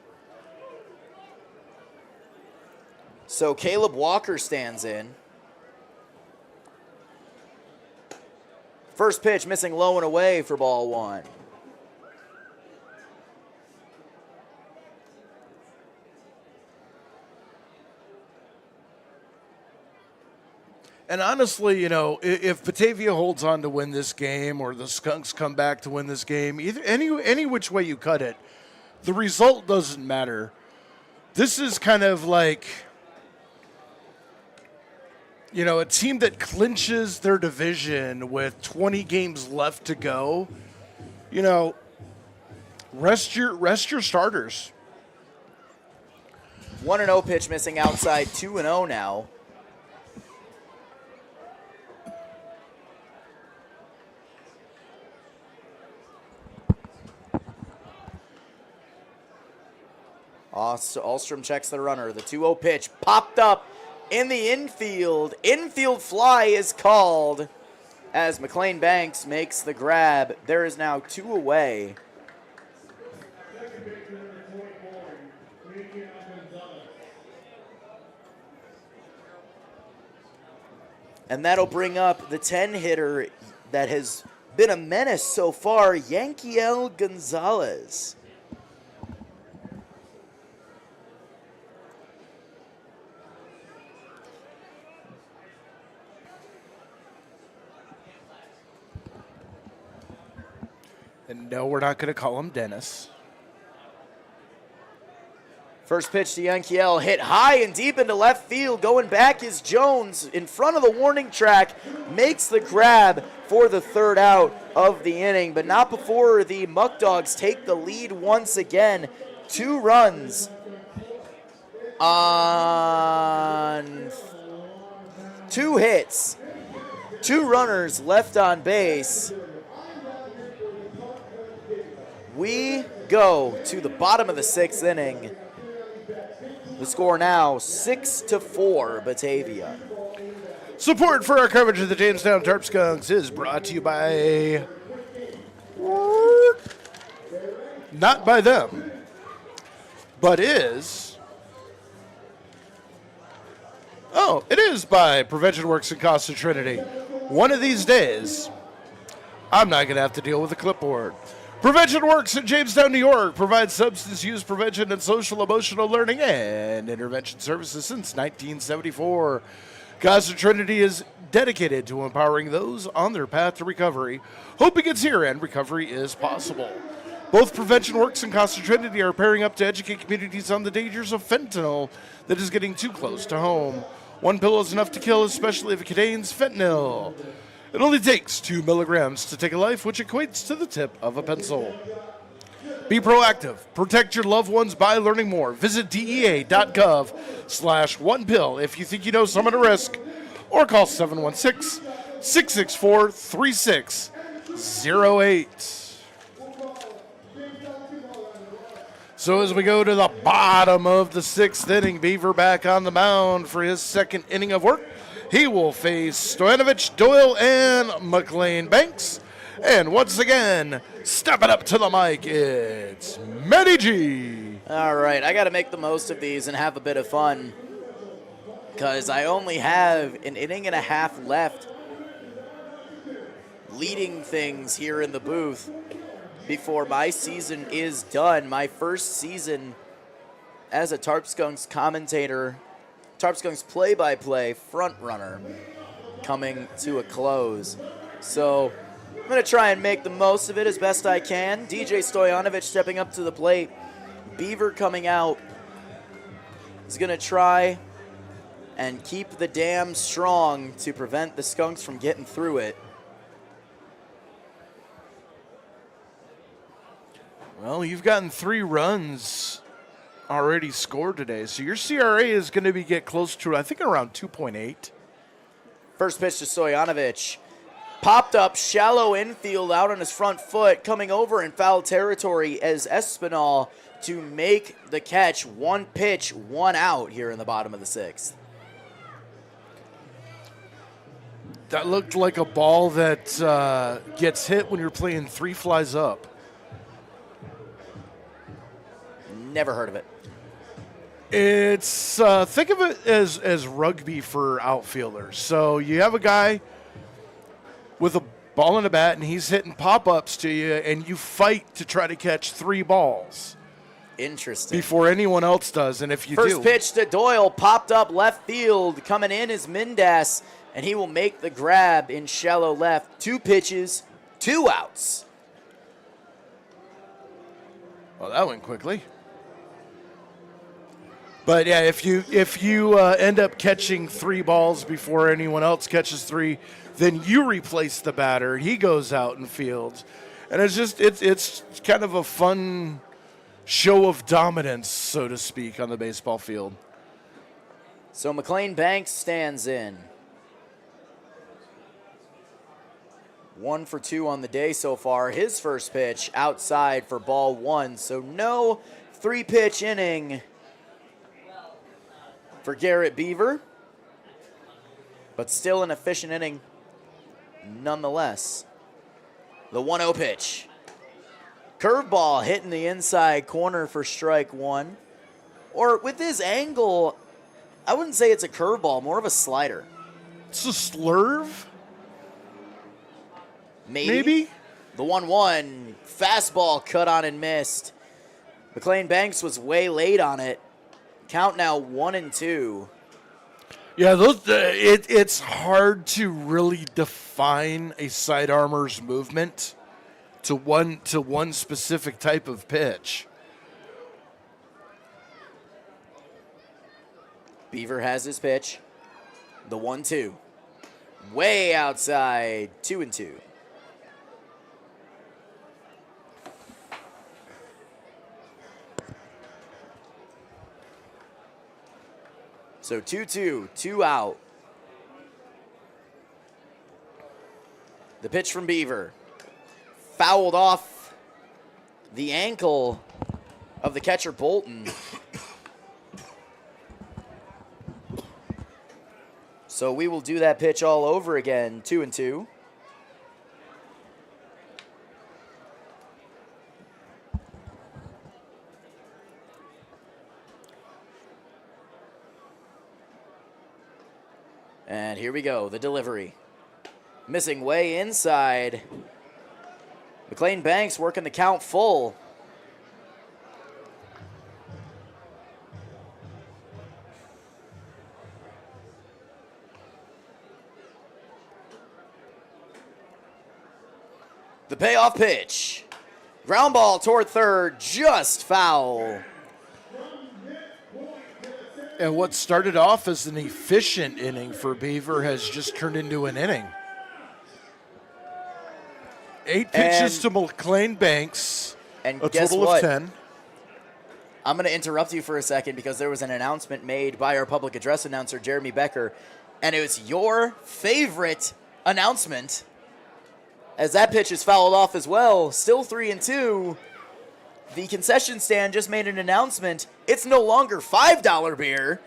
So Caleb Walker stands in. First pitch missing low and away for ball one. And honestly, you know, if Batavia holds on to win this game or the Skunks come back to win this game, either any which way you cut it, the result doesn't matter. This is kind of like, you know, a team that clinches their division with 20 games left to go. You know, rest your starters. 1-0 pitch missing outside, 2-0 now. Alstrom checks the runner. The 2-0 pitch popped up in the infield. Infield fly is called as McLean Banks makes the grab. There is now 2 away. And that'll bring up the 10-hitter that has been a menace so far, Yankiel Gonzalez. And no, we're not going to call him Dennis. First pitch to Yankiel, hit high and deep into left field. Going back is Jones in front of the warning track, makes the grab for the third out of the inning, but not before the Muckdogs take the lead once again. 2 runs on 2 hits, 2 runners left on base. We go to the bottom of the 6th inning. The score now 6-4 Batavia. Support for our coverage of the Jamestown Tarp Skunks is brought to you by, not by them, but is, it is by Prevention Works in Costa Trinity. One of these days, I'm not going to have to deal with a clipboard. Prevention Works in Jamestown, New York provides substance use prevention and social emotional learning and intervention services since 1974. Costa Trinity is dedicated to empowering those on their path to recovery. Hope it gets here and recovery is possible. Both Prevention Works and Costa Trinity are pairing up to educate communities on the dangers of fentanyl that is getting too close to home. One pill is enough to kill, especially if it contains fentanyl. It only takes 2 milligrams to take a life, which equates to the tip of a pencil. Be proactive. Protect your loved ones by learning more. Visit DEA.gov/1pill if you think you know someone at risk, or call 716-664-3608. So as we go to the bottom of the 6th inning, Beaver back on the mound for his 2nd inning of work. He will face Stoyanovich, Doyle, and McLean Banks. And once again, stepping up to the mic, it's Matty G. All right, I got to make the most of these and have a bit of fun because I only have an inning and a half left leading things here in the booth. before my season is done. My first season as a Tarp Skunks commentator, Tarp Skunks play-by-play front runner coming to a close. So I'm going to try and make the most of it as best I can. DJ Stojanovic stepping up to the plate. Beaver coming out is going to try and keep the dam strong to prevent the Skunks from getting through it. Well, you've gotten 3 runs already scored today, so your CRA is going to get close to, I think, around 2.8. First pitch to Stojanovic. Popped up, shallow infield out on his front foot, coming over in foul territory as Espinal to make the catch. 1 pitch, 1 out here in the bottom of the 6th. That looked like a ball that gets hit when you're playing 3 flies up. Never heard of it. It's think of it as rugby for outfielders. So you have a guy with a ball and a bat, and he's hitting pop-ups to you, and you fight to try to catch 3 balls. Interesting. Before anyone else does, and if you First do. pitch to Doyle, popped up left field. Coming in is Mindas, and he will make the grab in shallow left. 2 pitches, 2 outs. Well, that went quickly. But yeah, if you end up catching 3 balls before anyone else catches 3, then you replace the batter. He goes out and fields, and it's kind of a fun show of dominance, so to speak, on the baseball field. So McLean Banks stands in. 1 for 2 on the day so far. His first pitch outside for ball 1. So no 3-pitch inning for Garrett Beaver, but still an efficient inning nonetheless. The 1-0 pitch. Curveball hitting the inside corner for strike 1. Or with his angle, I wouldn't say it's a curveball, more of a slider. It's a slurve? Maybe? The 1-1, fastball cut on and missed. McLean Banks was way late on it. Count now 1-2. Yeah, it's hard to really define a side armor's movement to one specific type of pitch. Beaver has his pitch. The 1-2. Way outside, 2-2. So 2-2, 2 out. The pitch from Beaver. Fouled off the ankle of the catcher Bolton. So we will do that pitch all over again, 2-2. And here we go, the delivery. Missing way inside. McLean Banks working the count full. The payoff pitch. Ground ball toward third, just foul. And what started off as an efficient inning for Beaver has just turned into an inning. 8 pitches to McLean Banks, and a guess total what? of 10. I'm going to interrupt you for a second because there was an announcement made by our public address announcer, Jeremy Becker, and it was your favorite announcement, as that pitch is fouled off as well. Still 3-2. The concession stand just made an announcement. It's no longer $5 beer.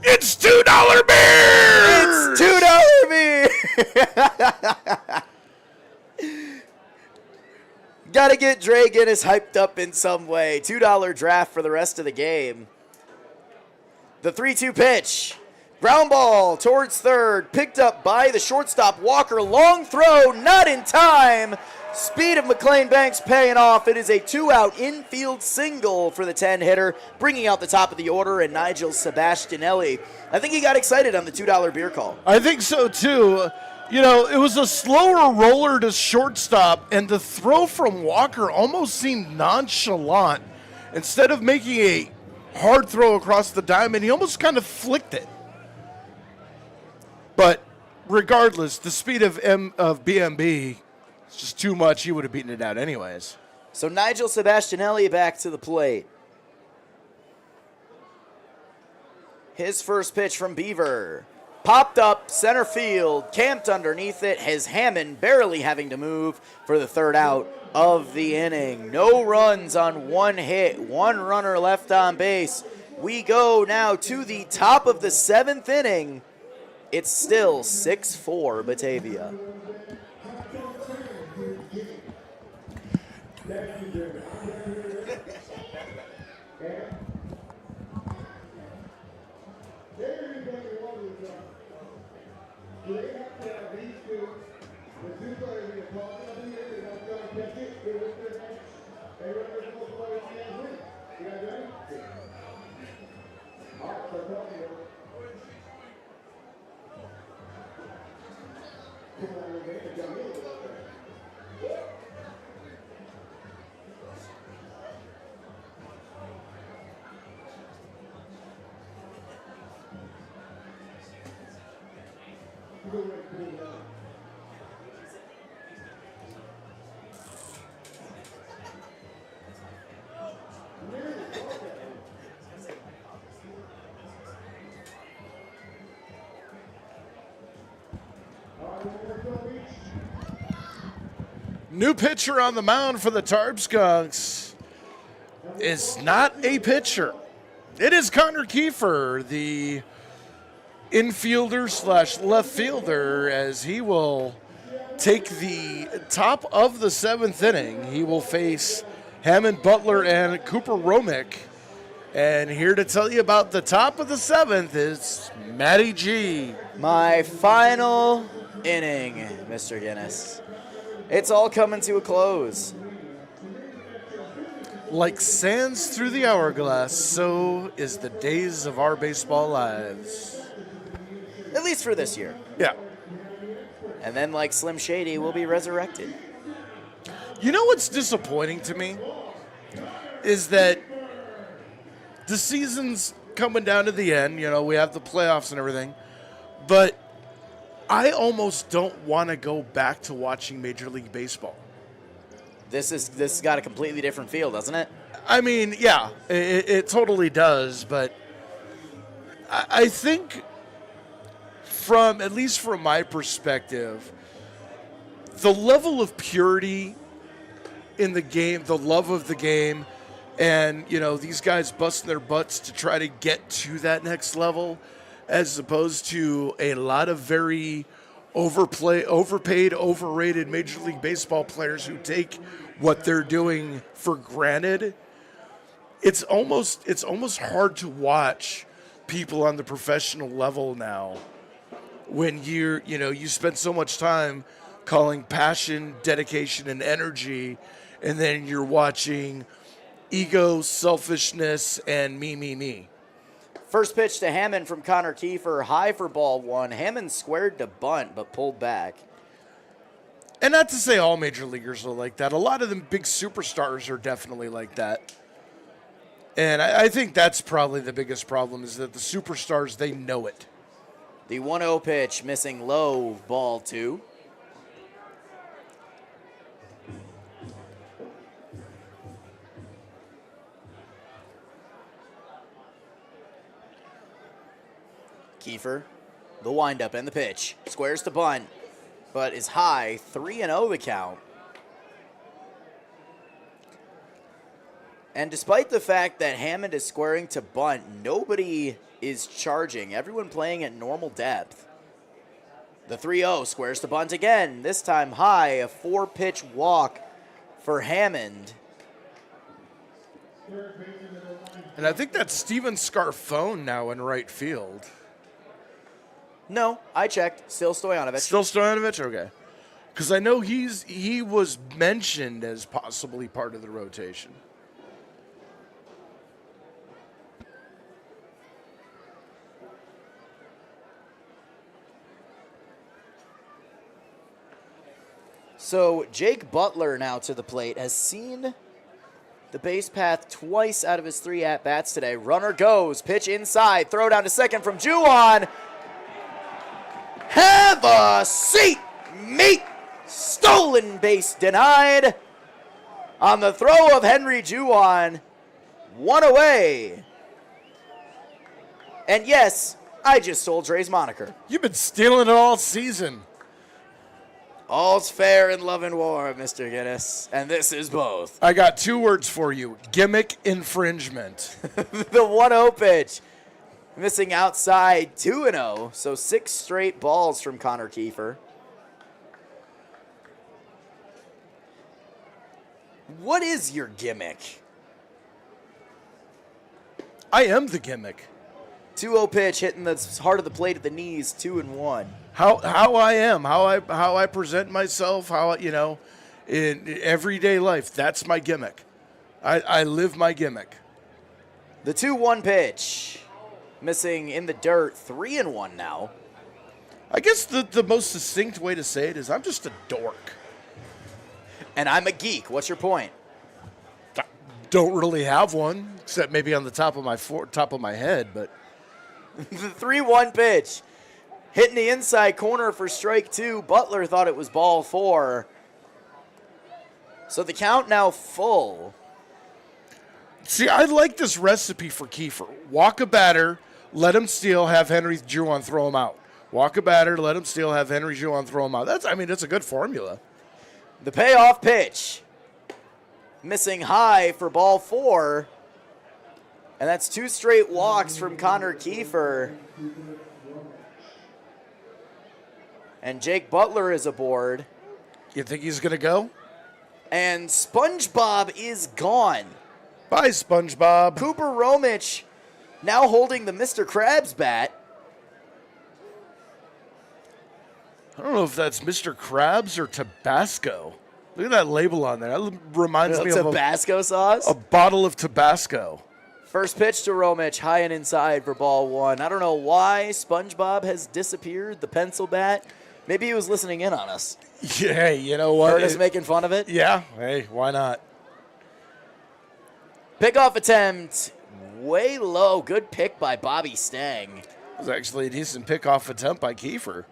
It's $2 beer! It's $2 beer! Gotta get Dre Guinness hyped up in some way. $2 draft for the rest of the game. The 3-2 pitch. Ground ball towards third. Picked up by the shortstop Walker. Long throw, not in time. Speed of McLean Banks paying off. It is a 2-out infield single for the 10-hitter, bringing out the top of the order, and Nigel Sebastianelli. I think he got excited on the $2 beer call. I think so, too. You know, it was a slower roller to shortstop, and the throw from Walker almost seemed nonchalant. Instead of making a hard throw across the diamond, he almost kind of flicked it. But regardless, the speed of BMB, it's just too much. He would have beaten it out anyways. So Nigel Sebastianelli back to the plate. His first pitch from Beaver. Popped up, center field, camped underneath it. His Hammond barely having to move for the 3rd out of the inning. No runs on 1 hit, 1 runner left on base. We go now to the top of the 7th inning. It's still 6-4 Batavia. New pitcher on the mound for the Tarp Skunks is not a pitcher. It is Connor Kiefer, the infielder slash left fielder, as he will take the top of the 7th inning. He will face Hammond Butler and Cooper Romick. And here to tell you about the top of the 7th is Matty G. My final inning, Mr. Guinness. It's all coming to a close. Like sands through the hourglass, so is the days of our baseball lives. At least for this year. Yeah. And then, like Slim Shady, we'll be resurrected. You know what's disappointing to me? Is that the season's coming down to the end. You know, we have the playoffs and everything. But I almost don't want to go back to watching Major League Baseball. This has got a completely different feel, doesn't it? I mean, yeah, it totally does. But I think, at least from my perspective, the level of purity in the game, the love of the game, and, you know, these guys busting their butts to try to get to that next level, as opposed to a lot of very overpaid, overrated Major League Baseball players who take what they're doing for granted. It's almost hard to watch people on the professional level now when you spend so much time calling passion, dedication, and energy, and then you're watching ego, selfishness, and me. First pitch to Hammond from Connor Kiefer, high for ball 1. Hammond squared to bunt, but pulled back. And not to say all major leaguers are like that. A lot of them big superstars are definitely like that. And I think that's probably the biggest problem, is that the superstars, they know it. The 1-0 pitch, missing low, ball 2. Kiefer, the windup and the pitch. Squares to bunt, but is high. 3-0 the count. And despite the fact that Hammond is squaring to bunt, nobody is charging. Everyone playing at normal depth. The 3-0 squares to bunt again. This time high, a 4-pitch walk for Hammond. And I think that's Steven Scarfone now in right field. No, I checked. Still Stojanovic. Still Stojanovic? Okay. Because I know he was mentioned as possibly part of the rotation. So Jake Butler now to the plate has seen the base path twice out of his 3 at-bats today. Runner goes, pitch inside, throw down to second from Juwan. Have a seat, meet. Stolen base denied on the throw of Henry Juwan. 1 away. And yes, I just stole Dre's moniker. You've been stealing it all season. All's fair in love and war, Mr. Guinness, and this is both. I got 2 words for you. Gimmick infringement. The 1-0 pitch. Missing outside 2-0, so 6 straight balls from Connor Kiefer. What is your gimmick? I am the gimmick. 2-0 pitch hitting the heart of the plate at the knees, 2-1. How I am, how I present myself, in everyday life. That's my gimmick. I live my gimmick. The 2-1 pitch. Missing in the dirt, 3-1 now. I guess the most succinct way to say it is I'm just a dork. And I'm a geek. What's your point? Don't really have one, except maybe on the top of my head, but The 3-1 pitch. Hitting the inside corner for strike 2. Butler thought it was ball 4. So the count now full. see, I like this recipe for Kiefer. Walk a batter, let him steal, have Henry Juwan throw him out. Walk a batter, let him steal, have Henry Juwan throw him out. That's a good formula. The payoff pitch. Missing high for ball 4. And that's 2 straight walks from Connor Kiefer. And Jake Butler is aboard. You think he's going to go? And SpongeBob is gone. Bye, SpongeBob. Cooper Romich now holding the Mr. Krabs bat. I don't know if that's Mr. Krabs or Tabasco. Look at that label on there. That reminds me of Tabasco sauce. a bottle of Tabasco. First pitch to Romich, high and inside for ball 1. I don't know why SpongeBob has disappeared, the pencil bat. Maybe he was listening in on us. Yeah, hey, you know what? Heard us making fun of it. Yeah, hey, why not? Pickoff attempt, way low. Good pick by Bobby Stang. It was actually a decent pickoff attempt by Kiefer.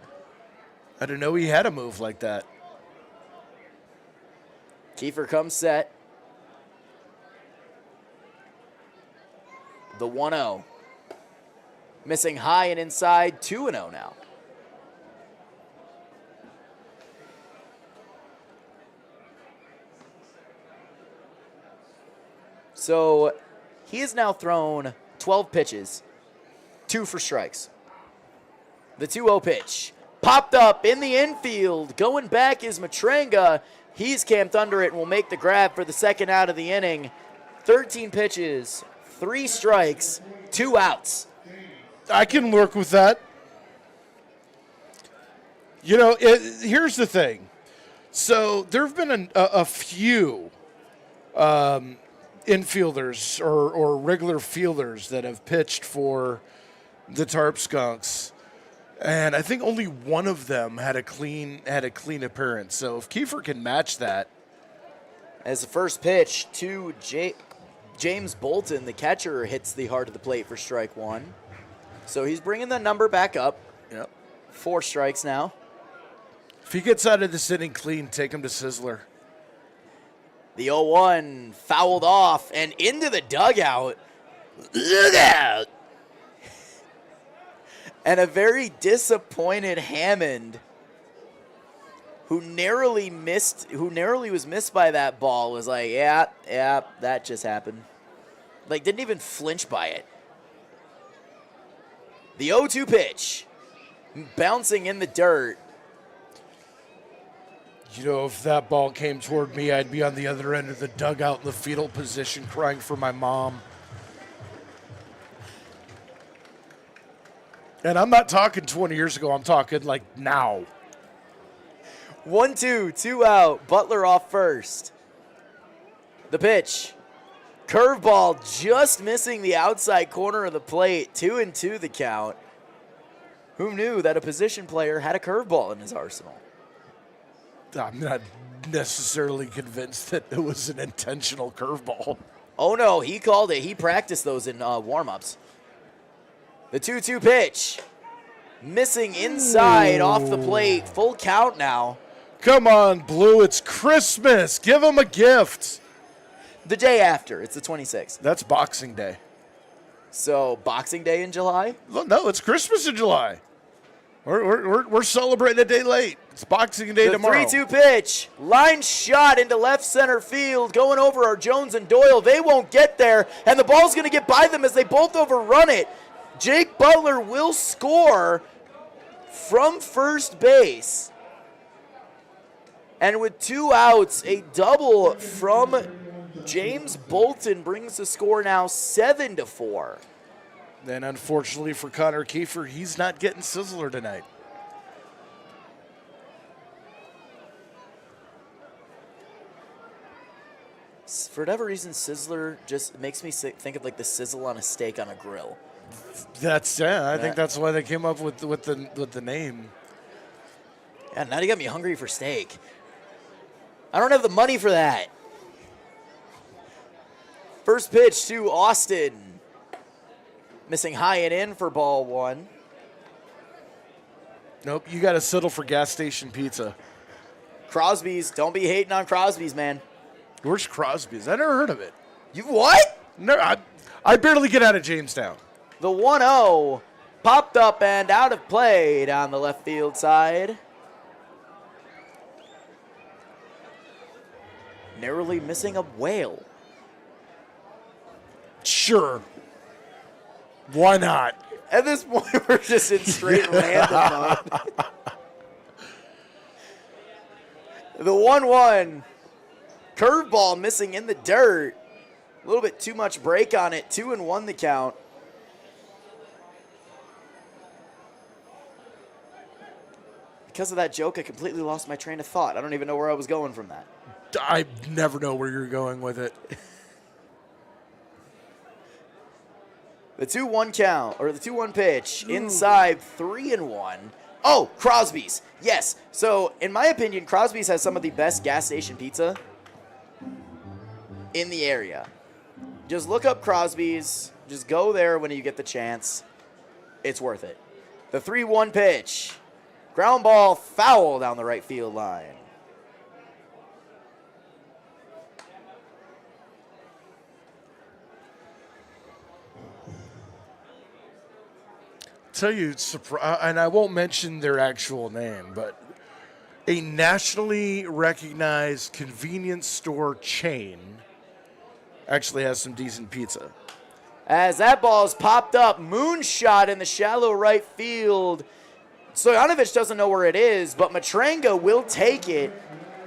I didn't know he had a move like that. Kiefer comes set. The 1-0. Missing high and inside, 2-0 now. So he has now thrown 12 pitches, 2 for strikes. The 2-0 pitch popped up in the infield. Going back is Matranga. He's camped under it and will make the grab for the second out of the inning. 13 pitches, 3 strikes, 2 outs. I can work with that. Here's the thing. So there have been a few infielders or regular fielders that have pitched for the Tarp Skunks, and I think only one of them had a clean appearance. So if Kiefer can match that, as the first pitch to James Bolton, the catcher, hits the heart of the plate for strike 1. So he's bringing the number back up. yep. 4 strikes now. If he gets out of this inning clean, take him to Sizzler. The 0-1 fouled off and into the dugout. Look out! And a very disappointed Hammond, who narrowly was missed by that ball, was like, yeah, that just happened. Like, didn't even flinch by it. The 0-2 pitch, bouncing in the dirt. If that ball came toward me, I'd be on the other end of the dugout in the fetal position crying for my mom. And I'm not talking 20 years ago. I'm talking like now. 1-2, 2 out. Butler off first. The pitch. Curveball just missing the outside corner of the plate. 2-2 the count. Who knew that a position player had a curveball in his arsenal? I'm not necessarily convinced that it was an intentional curveball. Oh, no, he called it. He practiced those in warm-ups. The 2-2 pitch. Missing inside off the plate. Full count now. Come on, Blue. It's Christmas. Give him a gift. The day after. It's the 26th. That's Boxing Day. So, Boxing Day in July? No, it's Christmas in July. We're celebrating a day late. It's Boxing Day tomorrow. The 3-2 pitch. Line shot into left center field. Going over are Jones and Doyle. They won't get there. And the ball's going to get by them as they both overrun it. Jake Butler will score from first base. And with 2 outs, a double from James Bolton brings the score now 7-4. And unfortunately for Connor Kiefer, he's not getting Sizzler tonight. For whatever reason, Sizzler just makes me think of like the sizzle on a steak on a grill. I think that's why they came up with the name. Yeah, now you got me hungry for steak. I don't have the money for that. First pitch to Austin. Missing high and in for ball 1. Nope, you got to settle for gas station pizza. Crosby's. Don't be hating on Crosby's, man. Where's Crosby's? I never heard of it. You what? No, I barely get out of Jamestown. The 1-0 popped up and out of play down the left field side. Narrowly missing a whale. Sure. Why not? At this point, we're just in straight random mode. The 1-1. Curveball missing in the dirt. A little bit too much break on it. 2-1 the count. Because of that joke, I completely lost my train of thought. I don't even know where I was going from that. I never know where you're going with it. The 2-1 count, or the 2-1 pitch, inside 3-1. Oh, Crosby's. Yes. So, in my opinion, Crosby's has some of the best gas station pizza in the area. Just look up Crosby's. Just go there when you get the chance. It's worth it. The 3-1 pitch. Ground ball foul down the right field line. Tell you, and I won't mention their actual name, but a nationally recognized convenience store chain actually has some decent pizza. As that ball's popped up, moonshot in the shallow right field. Stojanovic doesn't know where it is, but Matranga will take it.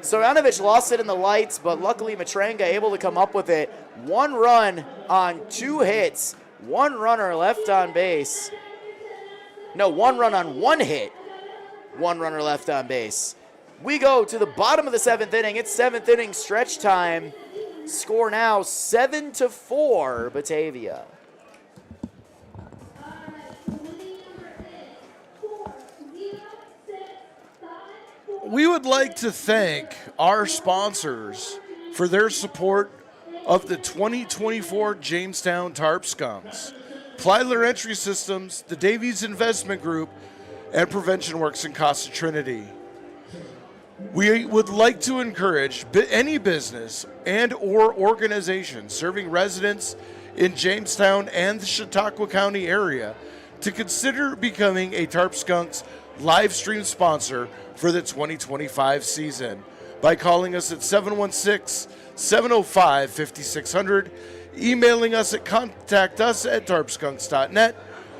Stojanovic lost it in the lights, but luckily Matranga able to come up with it. 1 run on 2 hits, 1 runner left on base. No, 1 run on 1 hit, 1 runner left on base. We go to the bottom of the 7th inning. It's 7th inning stretch time. Score now 7-4 Batavia. We would like to thank our sponsors for their support of the 2024 Jamestown Tarp Skunks. Plyler Entry Systems, the Davies Investment Group, and Prevention Works in Casa Trinity. We would like to encourage any business and or organization serving residents in Jamestown and the Chautauqua County area to consider becoming a Tarp Skunks live stream sponsor for the 2025 season by calling us at 716-705-5600, emailing us at contactus@tarpskunks.net,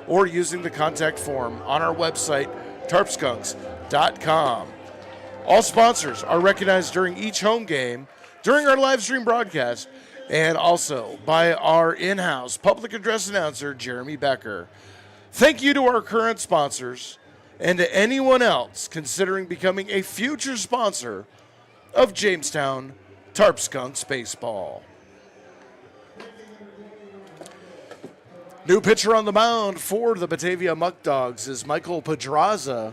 or using the contact form on our website, tarpskunks.com. All sponsors are recognized during each home game, during our live stream broadcast, and also by our in-house public address announcer, Jeremy Becker. Thank you to our current sponsors, and to anyone else considering becoming a future sponsor of Jamestown Tarp Skunks baseball. New pitcher on the mound for the Batavia Muckdogs is Michael Pedraza,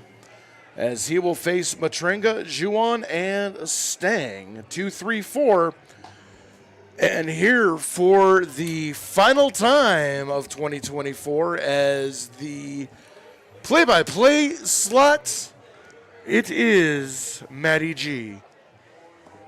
as he will face Matrenga, Juan, and Stang. 2, 3, 4. And here for the final time of 2024 as the play-by-play slot, it is Matty G.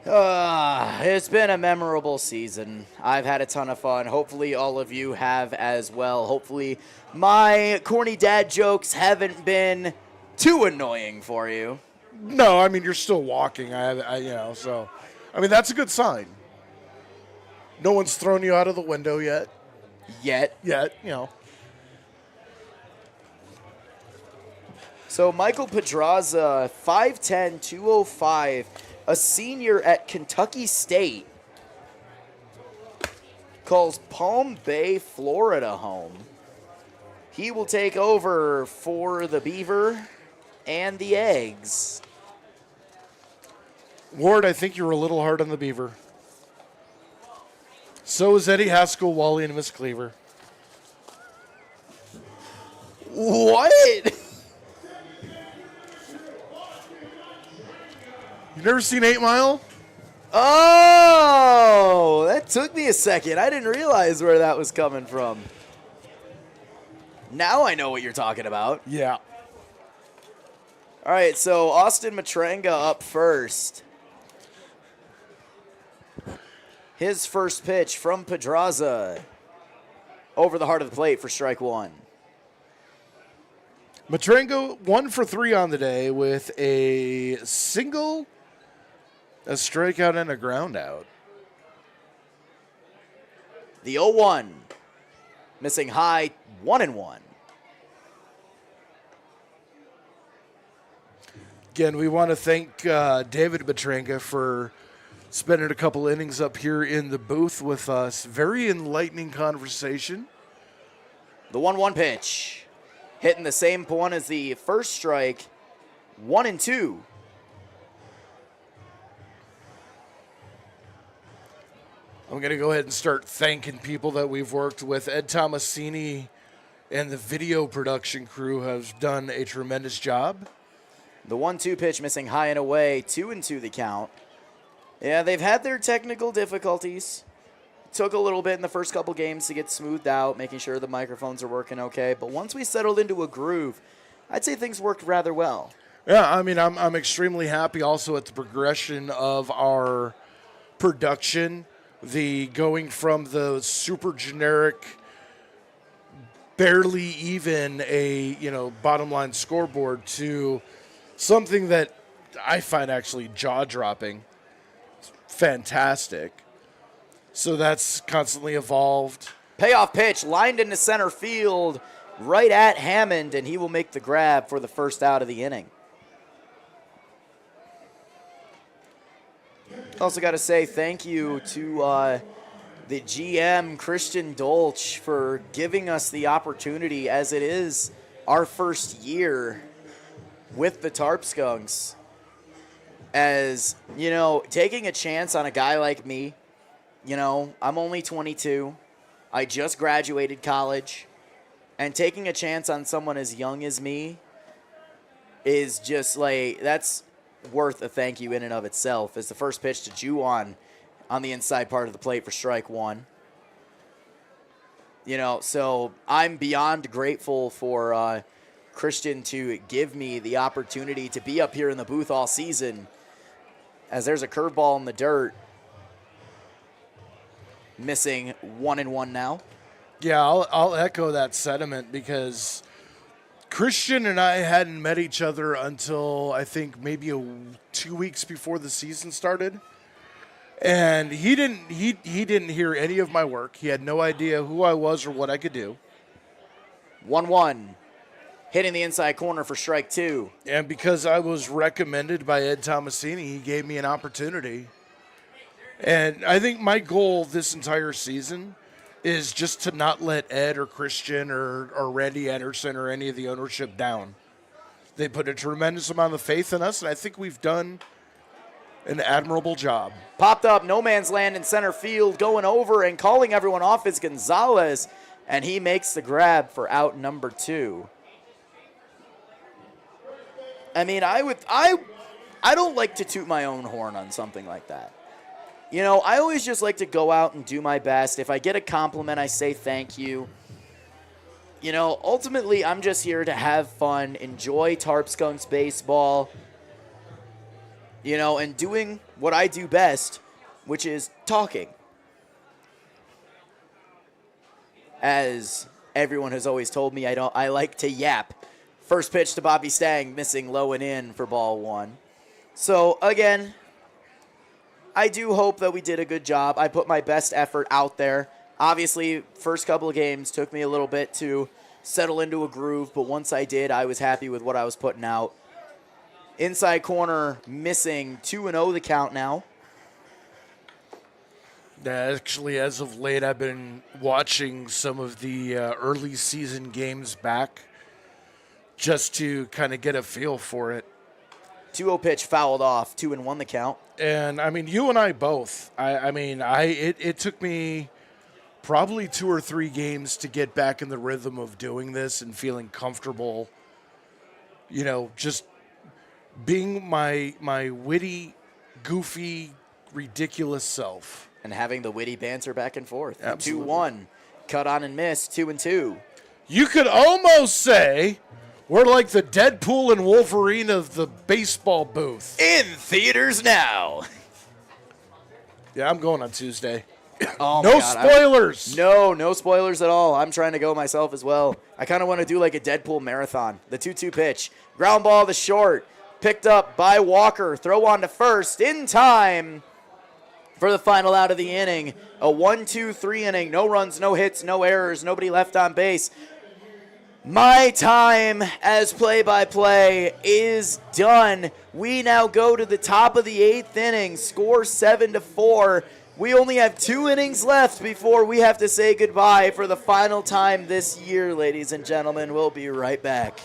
It's been a memorable season. I've had a ton of fun. Hopefully all of you have as well. Hopefully my corny dad jokes haven't been too annoying for you. No, I mean, you're still walking. So, I mean, that's a good sign. No one's thrown you out of the window yet. Yet. So Michael Pedraza, 5'10", 205, a senior at Kentucky State, calls Palm Bay, Florida home. He will take over for the Beaver and the Eggs. Ward, I think you were a little hard on the Beaver. So is Eddie Haskell, Wally, and Miss Cleaver. What? You never seen 8 Mile? Oh, that took me a second. I didn't realize where that was coming from. Now I know what you're talking about. Yeah. All right, so Austin Matrenga up first. His first pitch from Pedraza over the heart of the plate for strike one. Matrengo 1 for 3 on the day with a single, a strikeout, and a ground out. The 0-1, missing high, 1-1. Again, we want to thank David Matrenga for spending a couple innings up here in the booth with us. Very enlightening conversation. The 1-1 pitch, hitting the same one as the first strike, 1-2. I'm going to go ahead and start thanking people that we've worked with. Ed Tomasini and the video production crew have done a tremendous job. The 1-2 pitch missing high and away, 2-2 the count. Yeah, they've had their technical difficulties. Took a little bit in the first couple games to get smoothed out, making sure the microphones are working okay. But once we settled into a groove, I'd say things worked rather well. Yeah, I mean, I'm extremely happy also at the progression of our production. The going from the super generic, barely even a bottom line scoreboard to something that I find actually jaw-dropping. Fantastic. So that's constantly evolved. Payoff pitch lined into center field right at Hammond, and he will make the grab for the first out of the inning. Also got to say thank you to the GM, Christian Dolch, for giving us the opportunity, as it is our first year with the Tarp Skunks. As, taking a chance on a guy like me, I'm only 22. I just graduated college. And taking a chance on someone as young as me is just that's worth a thank you in and of itself. As the first pitch to Juwan on the inside part of the plate for strike one. So I'm beyond grateful for Christian to give me the opportunity to be up here in the booth all season. As there's a curveball in the dirt. Missing 1-1 now. Yeah, I'll echo that sentiment because Christian and I hadn't met each other until I think maybe 2 weeks before the season started. And he didn't hear any of my work. He had no idea who I was or what I could do. 1-1. Hitting the inside corner for strike two. And because I was recommended by Ed Tomasini, he gave me an opportunity. And I think my goal this entire season is just to not let Ed or Christian or Randy Anderson or any of the ownership down. They put a tremendous amount of faith in us, and I think we've done an admirable job. Popped up, no man's land in center field, going over and calling everyone off is Gonzalez, and he makes the grab for out number 2. I mean, I don't like to toot my own horn on something like that. You know, I always just like to go out and do my best. If I get a compliment, I say thank you. You know, ultimately, I'm just here to have fun, enjoy Tarp Skunks baseball, you know, and doing what I do best, which is talking. As everyone has always told me, I like to yap. First pitch to Bobby Stang, missing low and in for ball 1. So, again, I do hope that we did a good job. I put my best effort out there. Obviously, first couple of games took me a little bit to settle into a groove, but once I did, I was happy with what I was putting out. Inside corner missing, 2-0 the count now. Actually, as of late, I've been watching some of the early season games back just to kind of get a feel for it. 2-0 pitch fouled off, 2-1 the count. And, I mean, you and I both. It took me probably 2 or 3 games to get back in the rhythm of doing this and feeling comfortable, you know, just being my witty, goofy, ridiculous self. And having the witty banter back and forth. Absolutely. 2-1. Cut on and miss, 2-2. You could almost say we're like the Deadpool and Wolverine of the baseball booth. In theaters now. Yeah, I'm going on Tuesday. Oh my No God, spoilers. No spoilers at all. I'm trying to go myself as well. I kind of want to do like a Deadpool marathon. The 2-2 pitch. Ground ball to short. Picked up by Walker. Throw on to first in time for the final out of the inning. A 1-2-3 inning. No runs, no hits, no errors. Nobody left on base. My time as play-by-play is done. We now go to the top of the 8th inning. Score 7-4. We only have 2 innings left before we have to say goodbye for the final time this year, ladies and gentlemen. We'll be right back.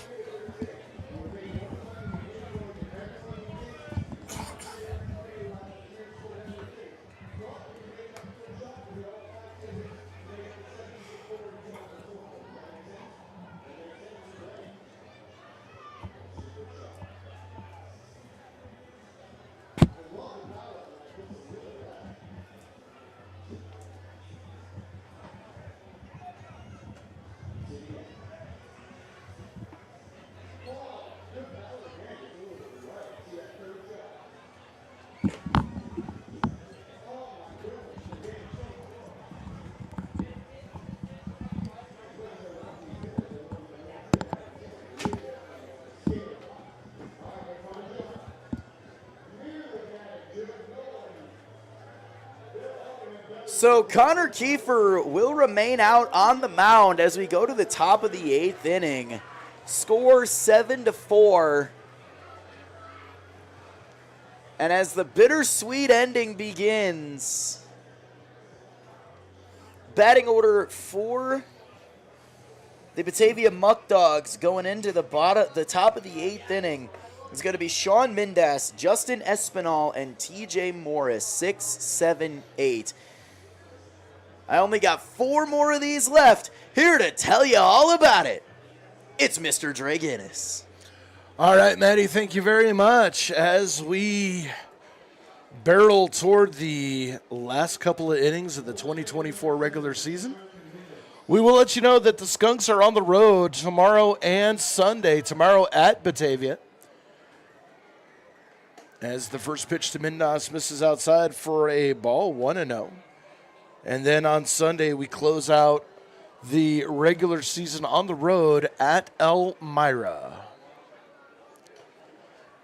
So Connor Kiefer will remain out on the mound as we go to the top of the 8th inning. Score 7-4. And as the bittersweet ending begins, batting order for the Batavia Muckdogs going into the top of the 8th inning is going to be Sean Mindas, Justin Espinal, and TJ Morris, 6, 7, 8. I only got 4 more of these left. Here to tell you all about it, it's Mr. Dre Guinness. All right, Maddie, thank you very much. As we barrel toward the last couple of innings of the 2024 regular season, we will let you know that the Skunks are on the road tomorrow and Sunday. Tomorrow at Batavia, as the first pitch to Mindas misses outside for a ball, 1-0. And then on Sunday, we close out the regular season on the road at Elmira.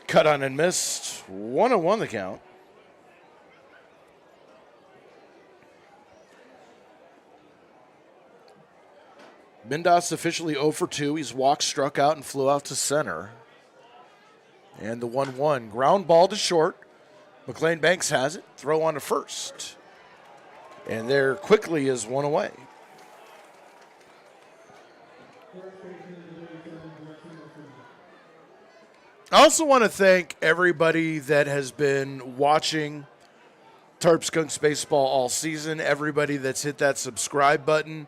Cut on and missed, 1-1 the count. Mindas officially 0 for 2. He's walked, struck out, and flew out to center. And the 1-1. Ground ball to short. McLean Banks has it. Throw on to first. And there quickly is one away. I also want to thank everybody that has been watching Tarp Skunks baseball all season, everybody that's hit that subscribe button.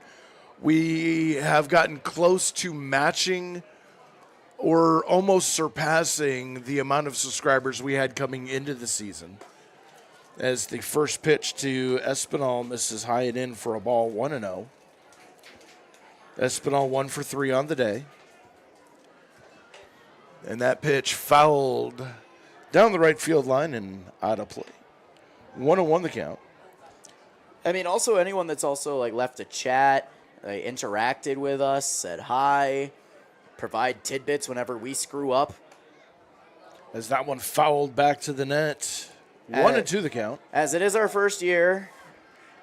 We have gotten close to matching or almost surpassing the amount of subscribers we had coming into the season. As the first pitch to Espinal misses high and in for a ball, 1-0. Espinal 1 for 3 on the day. And that pitch fouled down the right field line and out of play. 1-1 the count. I mean, also anyone that's also like left a chat, interacted with us, said hi, provide tidbits whenever we screw up. As that one fouled back to the net. 1-2 the count. As it is our first year,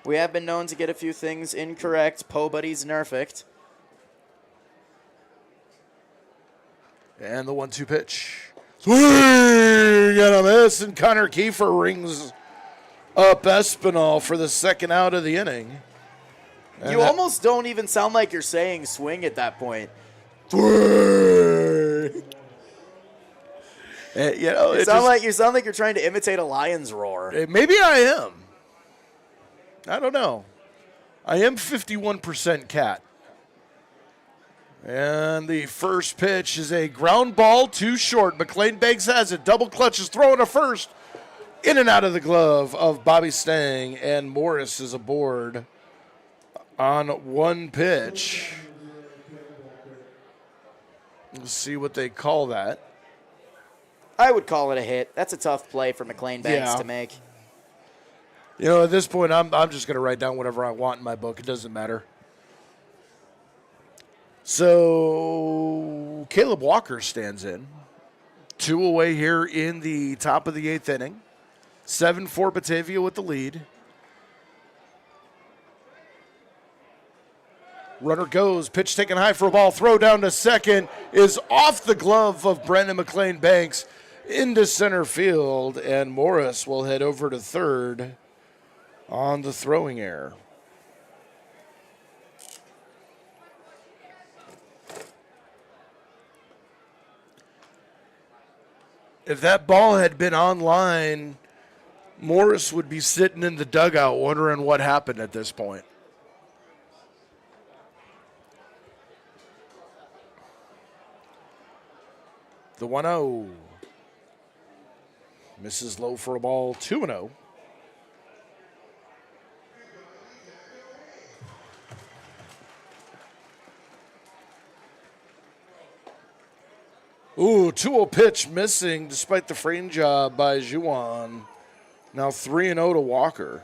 we have been known to get a few things incorrect. Po Buddy's nerfect. And the 1-2 pitch. Swing and a miss, and Connor Kiefer rings up Espinal for the second out of the inning. And You almost don't even sound like you're saying swing at that point. swing. You sound like you're trying to imitate a lion's roar. Maybe I am. I don't know. I am 51% cat. And the first pitch is a ground ball too short. McLean Banks has it. Double clutch is throwing a first. In and out of the glove of Bobby Stang. And Morris is aboard on one pitch. Let's see what they call that. I would call it a hit. That's a tough play for McLean Banks Yeah. to make. You know, at this point, I'm just going to write down whatever I want in my book. It doesn't matter. So Caleb Walker stands in. 2 away here in the top of the 8th inning. 7-4 Batavia with the lead. Runner goes, pitch taken high for a ball, throw down to second is off the glove of Brendan McLean Banks into center field, and Morris will head over to third on the throwing error. If that ball had been online, Morris would be sitting in the dugout wondering what happened at this point. The 1-0. Misses low for a ball, 2-0. Ooh, 2-0 pitch missing despite the frame job by Juan. Now 3-0 to Walker.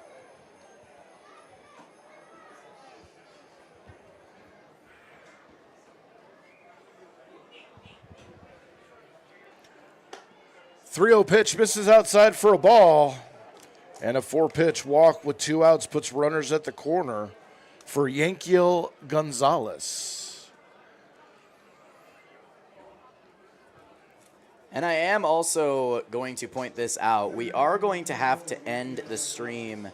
.30 pitch misses outside for a ball. And a 4-pitch walk with 2 outs puts runners at the corner for Yankiel Gonzalez. And I am also going to point this out. We are going to have to end the stream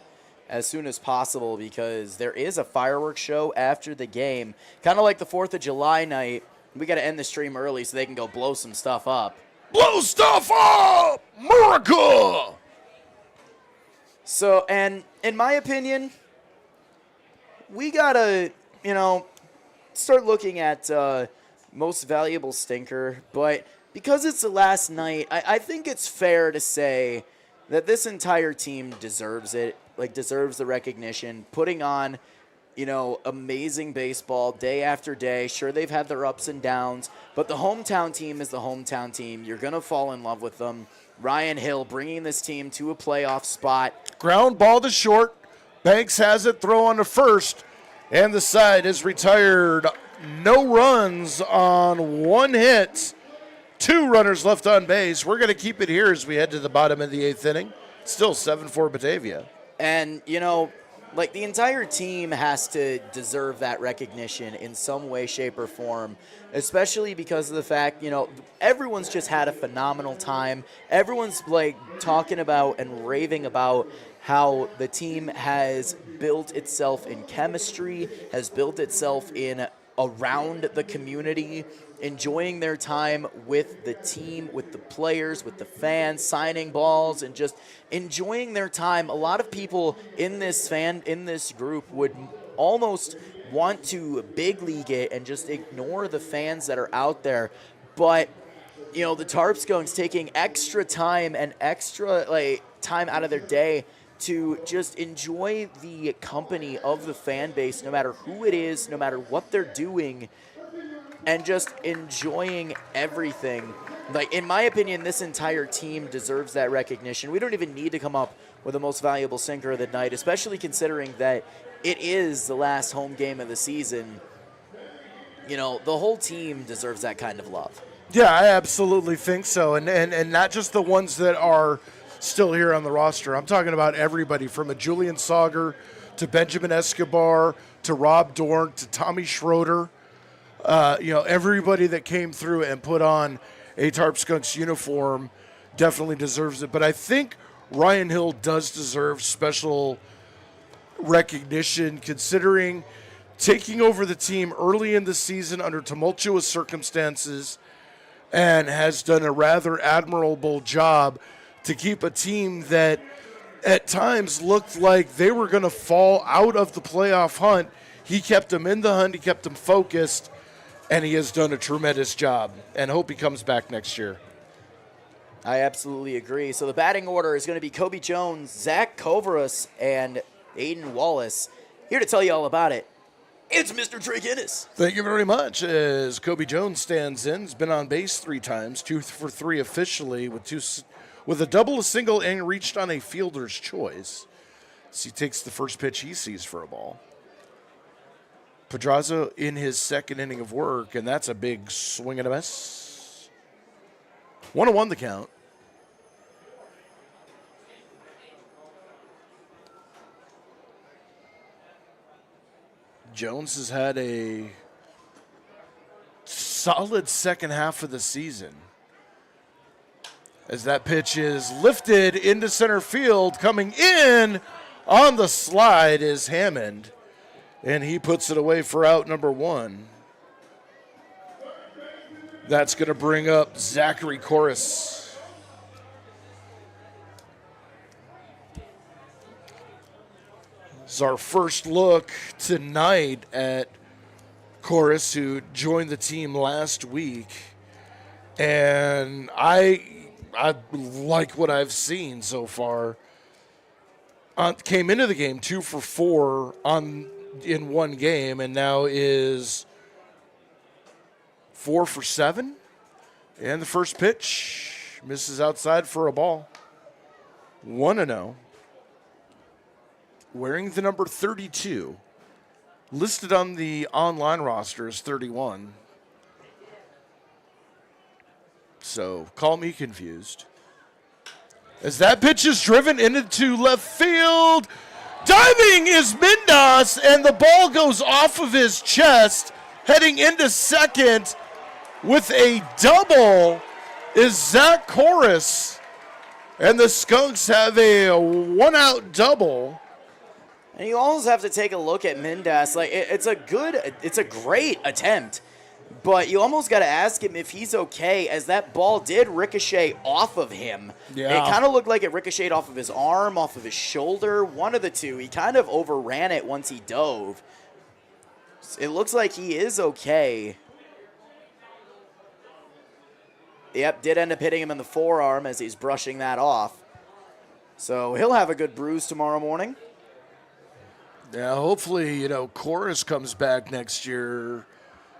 as soon as possible because there is a fireworks show after the game. Kind of like the 4th of July night. We got to end the stream early so they can go blow some stuff up. Blow stuff up! America! So, and in my opinion, we got to, start looking at most valuable stinker. But because it's the last night, I think it's fair to say that this entire team deserves it, deserves the recognition, putting on, amazing baseball day after day. Sure, they've had their ups and downs, but the hometown team is the hometown team. You're going to fall in love with them. Ryan Hill bringing this team to a playoff spot. Ground ball to short. Banks has it, throw on to first, and the side is retired. No runs on 1 hit. 2 runners left on base. We're going to keep it here as we head to the bottom of the 8th inning. Still 7-4 Batavia. And, the entire team has to deserve that recognition in some way, shape, or form, especially because of the fact, everyone's just had a phenomenal time. Everyone's, talking about and raving about how the team has built itself in chemistry, has built itself in around the community, enjoying their time with the team, with the players, with the fans, signing balls, and just enjoying their time. A lot of people in this group would almost want to big league it and just ignore the fans that are out there. But, you know, the Tarp Skunks taking extra time and extra time out of their day to just enjoy the company of the fan base, no matter who it is, no matter what they're doing, and just enjoying everything. Like, in my opinion, this entire team deserves that recognition. We don't even need to come up with the most valuable sinker of the night, especially considering that it is the last home game of the season. You know, the whole team deserves that kind of love. Yeah, I absolutely think so. And not just the ones that are still here on the roster. I'm talking about everybody from a Julian Sauger to Benjamin Escobar to Rob Dorn to Tommy Schroeder. You know, everybody that came through and put on a Tarp Skunks uniform definitely deserves it. But I think Ryan Hill does deserve special recognition, considering taking over the team early in the season under tumultuous circumstances, and has done a rather admirable job to keep a team that at times looked like they were going to fall out of the playoff hunt. He kept them in the hunt, he kept them focused, and he has done a tremendous job, and hope he comes back next year. I absolutely agree. So the batting order is going to be Kobe Jones, Zach Kovaras, and Aiden Wallace. Here to tell you all about it, it's Mr. Drake Innes. Thank you very much. As Kobe Jones stands in, he's been on base 3 times, 2 for 3 officially, with a double, a single, and reached on a fielder's choice. So he takes the first pitch he sees for a ball. Pedraza in his second inning of work, and that's a big swing and a miss. 1-1 the count. Jones has had a solid second half of the season. As that pitch is lifted into center field, coming in on the slide is Hammond, and he puts it away for out number 1. That's going to bring up Zachary Corus. This is our first look tonight at Corus, who joined the team last week. And I like what I've seen so far. Came into the game 2 for 4 in one game, and now is 4 for 7. And the first pitch misses outside for a ball. 1-0. Wearing the number 32. Listed on the online roster as 31. So call me confused. As that pitch is driven into left field. Diving is Mindas, and the ball goes off of his chest. Heading into second with a double is Zach Corus. And the Skunks have a 1-out double. And you always have to take a look at Mindas. Like, it's a great attempt, but you almost got to ask him if he's okay, as that ball did ricochet off of him. Yeah. It kind of looked like it ricocheted off of his arm, off of his shoulder, one of the two. He kind of overran it once he dove. It looks like he is okay. Yep, did end up hitting him in the forearm as he's brushing that off. So he'll have a good bruise tomorrow morning. Yeah, hopefully, Corus comes back next year.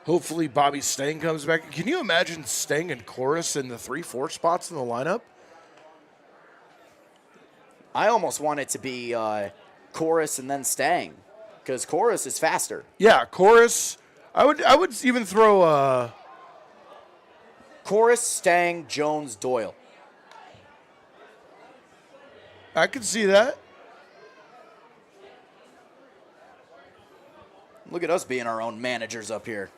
Hopefully Bobby Stang comes back. Can you imagine Stang and Corus in the 3-4 spots in the lineup? I almost want it to be Corus and then Stang, because Corus is faster. Yeah, Corus. I would even throw Corus, Stang, Jones, Doyle. I could see that. Look at us being our own managers up here.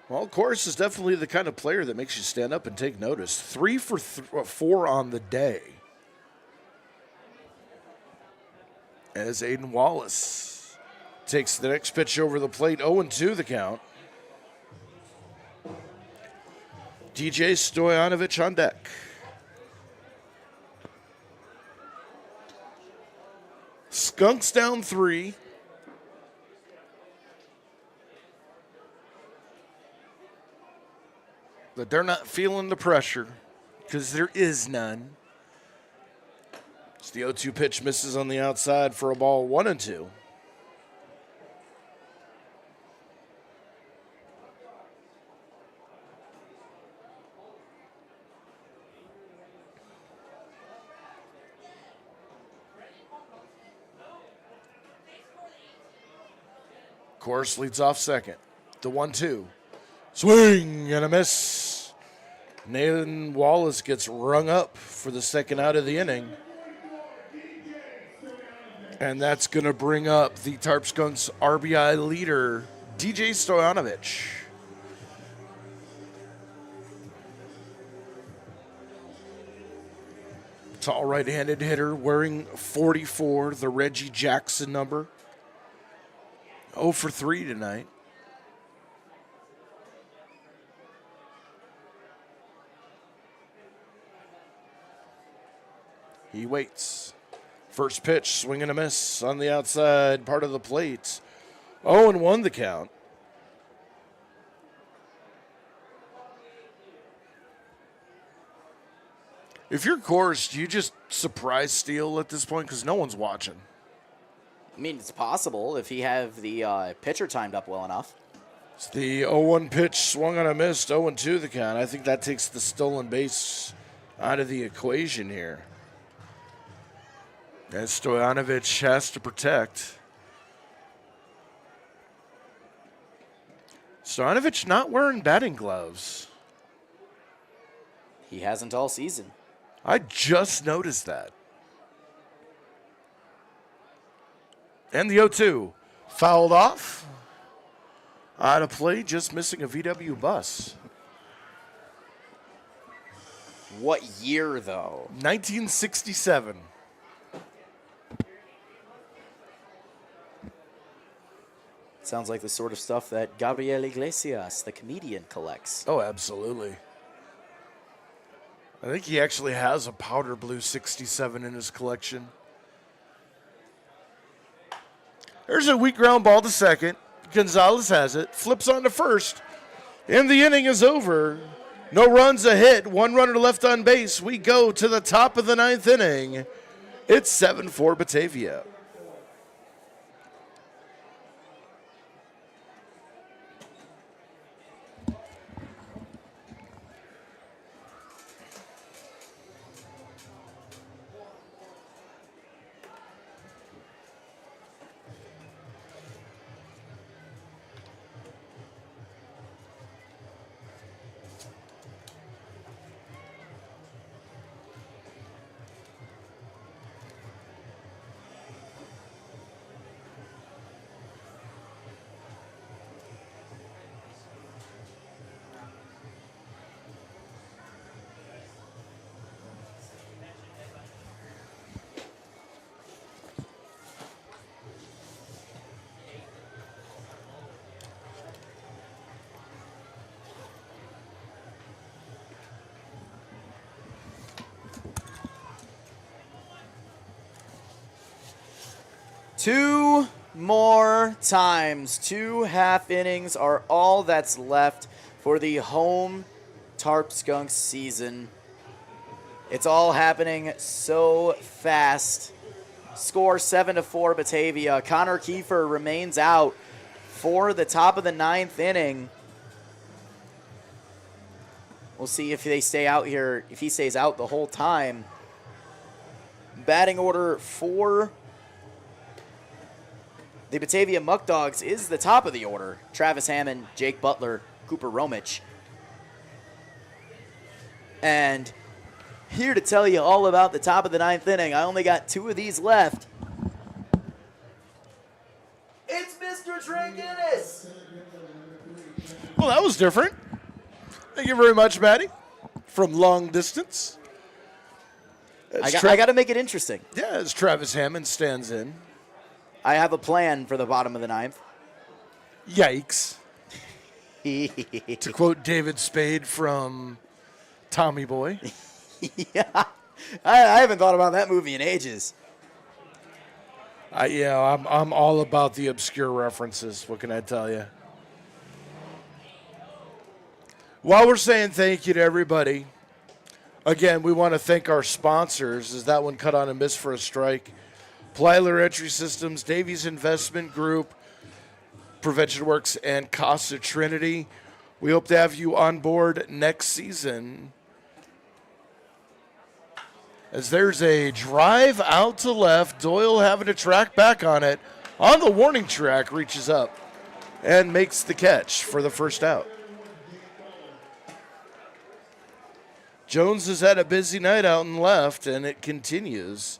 Well, Corus is definitely the kind of player that makes you stand up and take notice. 3 for 4 on the day. as Aiden Wallace takes the next pitch over the plate. 0-2 the count. DJ Stoyanovich on deck. Skunks down 3. But they're not feeling the pressure because there is none. As the 0-2 pitch misses on the outside for a ball. 1-2. Course leads off second. The 1-2. Swing and a miss. Nathan Wallace gets rung up for the second out of the inning. And that's going to bring up the Tarp Skunks RBI leader, DJ Stoyanovich. Tall right-handed hitter wearing 44, the Reggie Jackson number. 0 for 3 tonight. He waits. First pitch, swing and a miss on the outside part of the plate. 0-1 the count. If you're Coors, do you just surprise steal at this point? Because no one's watching. I mean, it's possible if he have the pitcher timed up well enough. It's the 0-1 pitch, swung on a miss, 0-2 the count. I think that takes the stolen base out of the equation here. As Stoyanovich has to protect. Stoyanovich not wearing batting gloves. He hasn't all season. I just noticed that. And the 0-2. Fouled off. Out of play, just missing a VW bus. What year, though? 1967. Sounds like the sort of stuff that Gabriel Iglesias, the comedian, collects. Oh, absolutely. I think he actually has a powder blue 67 in his collection. There's a weak ground ball to second. Gonzalez has it. Flips on to first. And the inning is over. No runs, a hit. One runner left on base. We go to the top of the 9th inning. It's 7-4 Batavia. Two more times. 2 half innings are all that's left for the home Tarp Skunks season. It's all happening so fast. Score 7-4 Batavia. Connor Kiefer remains out for the top of the 9th inning. We'll see if they stay out here, if he stays out the whole time. Batting order for the Batavia Muckdogs is the top of the order. Travis Hammond, Jake Butler, Cooper Romich. And here to tell you all about the top of the 9th inning, I only got 2 of these left. It's Mr. Trey Guinness. Well, that was different. Thank you very much, Maddie, from long distance. I got to make it interesting. Yeah, as Travis Hammond stands in. I have a plan for the bottom of the ninth. Yikes. To quote David Spade from Tommy Boy. Yeah, I haven't thought about that movie in ages. I'm all about the obscure references. What can I tell you? While we're saying thank you to everybody, again, we want to thank our sponsors. Is that one cut on and missed for a strike? Plyler Entry Systems, Davies Investment Group, Prevention Works, and Casa Trinity. We hope to have you on board next season. As there's a drive out to left, Doyle having to track back on it. On the warning track, reaches up and makes the catch for the first out. Jones has had a busy night out and left, and it continues.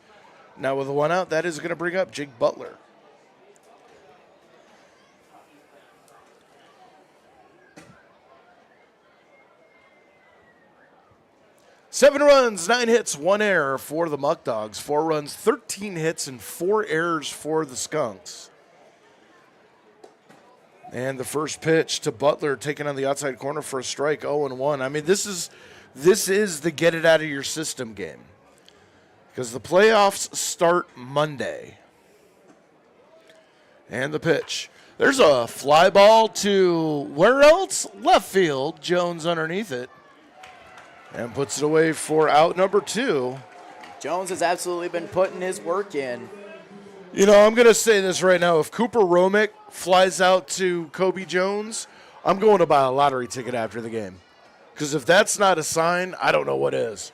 Now with a one out, that is going to bring up Jake Butler. Seven runs, 9 hits, 1 error for the Muckdogs. 4 runs, 13 hits, and 4 errors for the Skunks. And the first pitch to Butler, taken on the outside corner for a strike, 0-1. I mean, this is the get it out of your system game, because the playoffs start Monday. And the pitch. There's a fly ball to where else? Left field. Jones underneath it. And puts it away for out number 2. Jones has absolutely been putting his work in. You know, I'm going to say this right now. If Cooper Romick flies out to Kobe Jones, I'm going to buy a lottery ticket after the game. Because if that's not a sign, I don't know what is.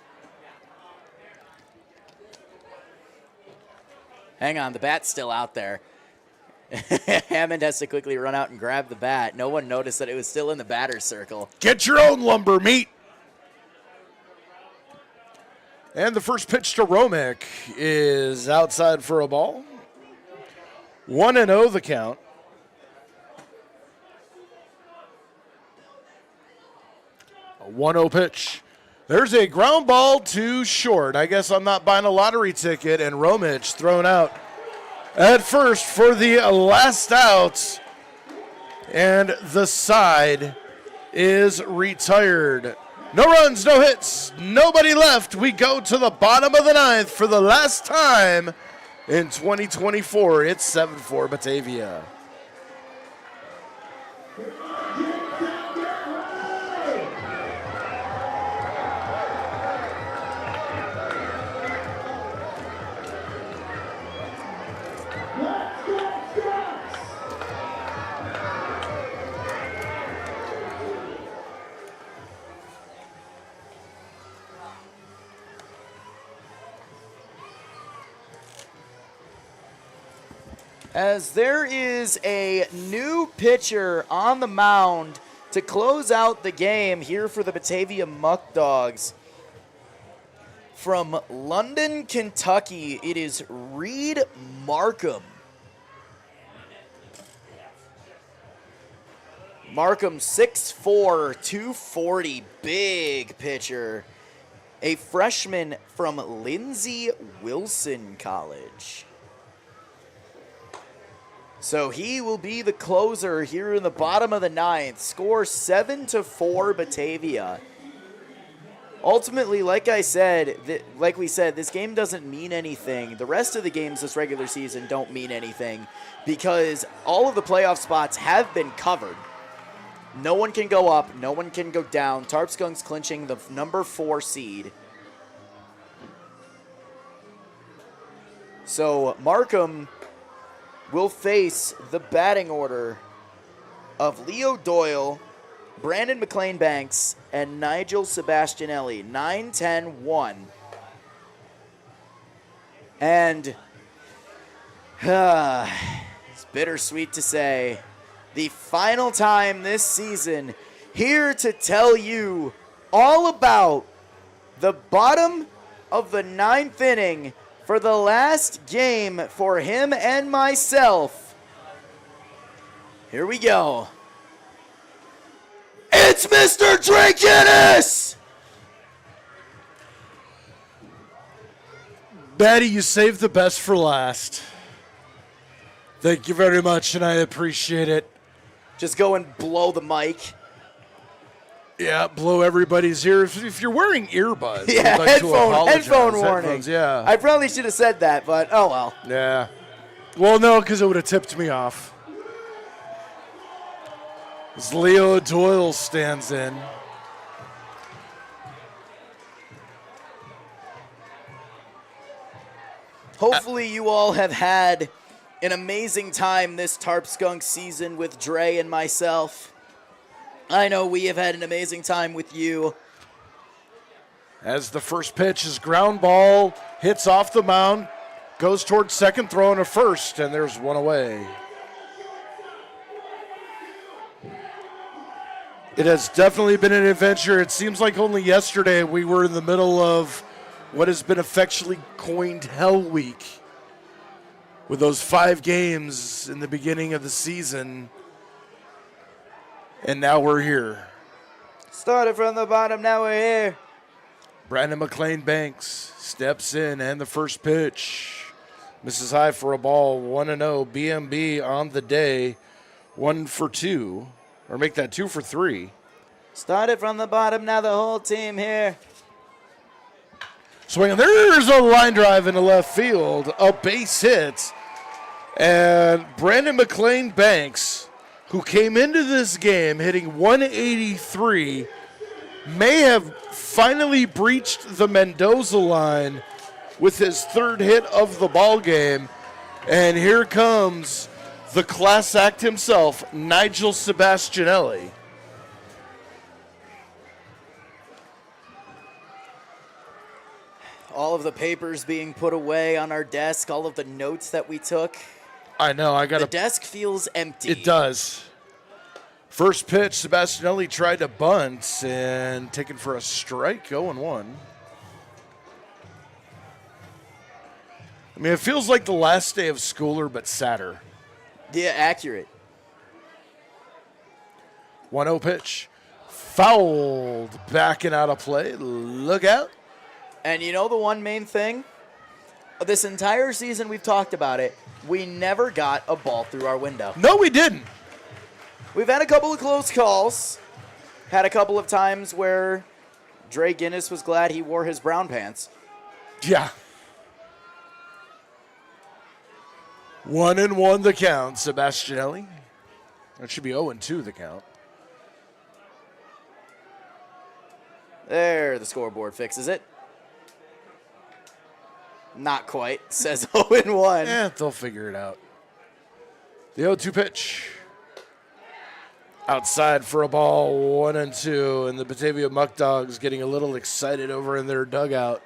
Hang on, the bat's still out there. Hammond has to quickly run out and grab the bat. No one noticed that it was still in the batter's circle. Get your own lumber meat. And the first pitch to Romick is outside for a ball. 1-0 the count. A 1-0 pitch. There's a ground ball to short. I guess I'm not buying a lottery ticket, and Romick thrown out at first for the last out. And the side is retired. No runs, no hits, nobody left. We go to the bottom of the ninth for the last time in 2024. It's 7-4 Batavia. As there is a new pitcher on the mound to close out the game here for the Batavia Muckdogs. From London, Kentucky, it is Reed Markham. Markham, 6'4", 240, big pitcher. A freshman from Lindsey Wilson College. So he will be the closer here in the bottom of the ninth. Score 7-4 Batavia. Ultimately, like we said, this game doesn't mean anything. The rest of the games this regular season don't mean anything because all of the playoff spots have been covered. No one can go up, no one can go down. Tarp Skunks clinching the number 4 seed. So Markham will face the batting order of Leo Doyle, Brandon McLean Banks, and Nigel Sebastianelli. 9-10-1. And it's bittersweet to say, the final time this season, here to tell you all about the bottom of the ninth inning for the last game for him and myself. Here we go. It's Mr. Drake Guinness! Batty, you saved the best for last. Thank you very much, and I appreciate it. Just go and blow the mic. Yeah, blow everybody's ear. If you're wearing earbuds, Yeah, I'd like to apologize. headphone warning. Headphones, yeah. I probably should have said that, but oh well. Yeah. Well, no, because it would have tipped me off. As Leo Doyle stands in. Hopefully you all have had an amazing time this Tarp Skunk season with Dre and myself. I know we have had an amazing time with you. As the first pitch is ground ball, hits off the mound, goes towards second, throwing to first, and there's one away. It has definitely been an adventure. It seems like only yesterday we were in the middle of what has been affectionately coined Hell Week, with those 5 games in the beginning of the season, and now we're here. Started from the bottom, now we're here. Brandon McLean Banks steps in, and the first pitch misses high for a ball. 1-0. BMB on the day, 1 for 2, or make that 2 for 3. Started from the bottom, now the whole team here. Swinging, there's a line drive into left field, a base hit, and Brandon McLean Banks, who came into this game hitting 183, may have finally breached the Mendoza line with his 3rd hit of the ball game. And here comes the class act himself, Nigel Sebastianelli. All of the papers being put away on our desk, all of the notes that we took. I know, I got The desk feels empty. It does. First pitch, Sebastianelli tried to bunt and taken for a strike, 0-1. I mean, it feels like the last day of schooler, but sadder. Yeah, accurate. 1-0 pitch. Fouled, backing out of play. Look out. And you know the one main thing? This entire season we've talked about it. We never got a ball through our window. No, we didn't. We've had a couple of close calls. Had a couple of times where Dre Guinness was glad he wore his brown pants. Yeah. 1-1 the count, Sebastianelli. That should be 0-2 the count. There, the scoreboard fixes it. Not quite. Says 0-1. Yeah, they'll figure it out. The 0-2 pitch. Outside for a ball, 1-2, and the Batavia Muckdogs getting a little excited over in their dugout.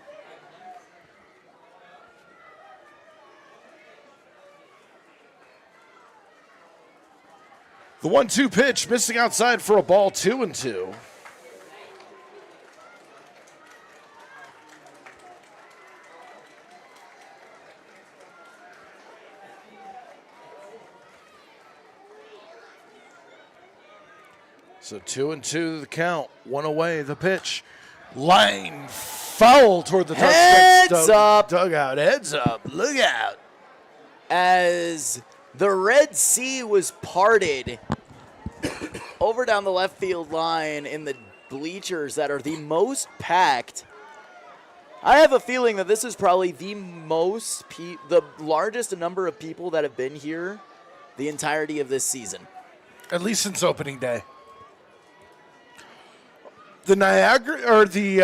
The 1-2 pitch, missing outside for a ball, 2-2. So 2-2 the count, 1 away the pitch. Line foul toward the Heads up. dugout. Heads up. Look out. As the Red Sea was parted over down the left field line in the bleachers that are the most packed. I have a feeling that this is probably the largest number of people that have been here the entirety of this season. At least since opening day. The Niagara or the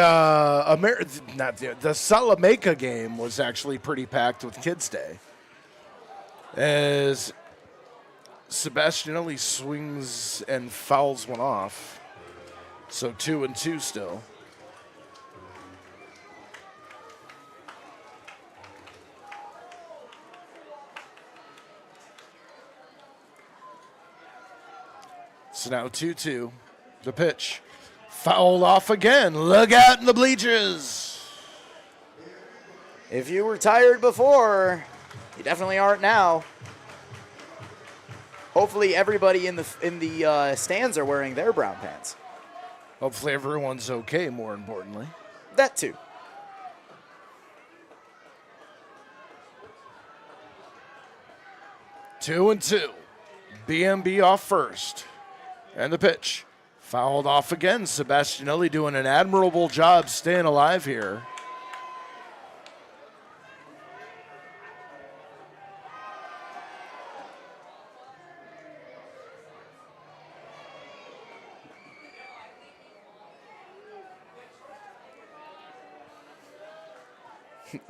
the Salamanca game was actually pretty packed with Kids Day. As Sebastianelli swings and fouls one off. So 2-2 still. So now 2-2. The pitch. Fouled off again. Look out in the bleachers. If you were tired before, you definitely aren't now. Hopefully everybody in the stands are wearing their brown pants. Hopefully everyone's okay, more importantly. That too. 2-2. BMB off first. And the pitch. Fouled off again. Sebastianelli doing an admirable job staying alive here.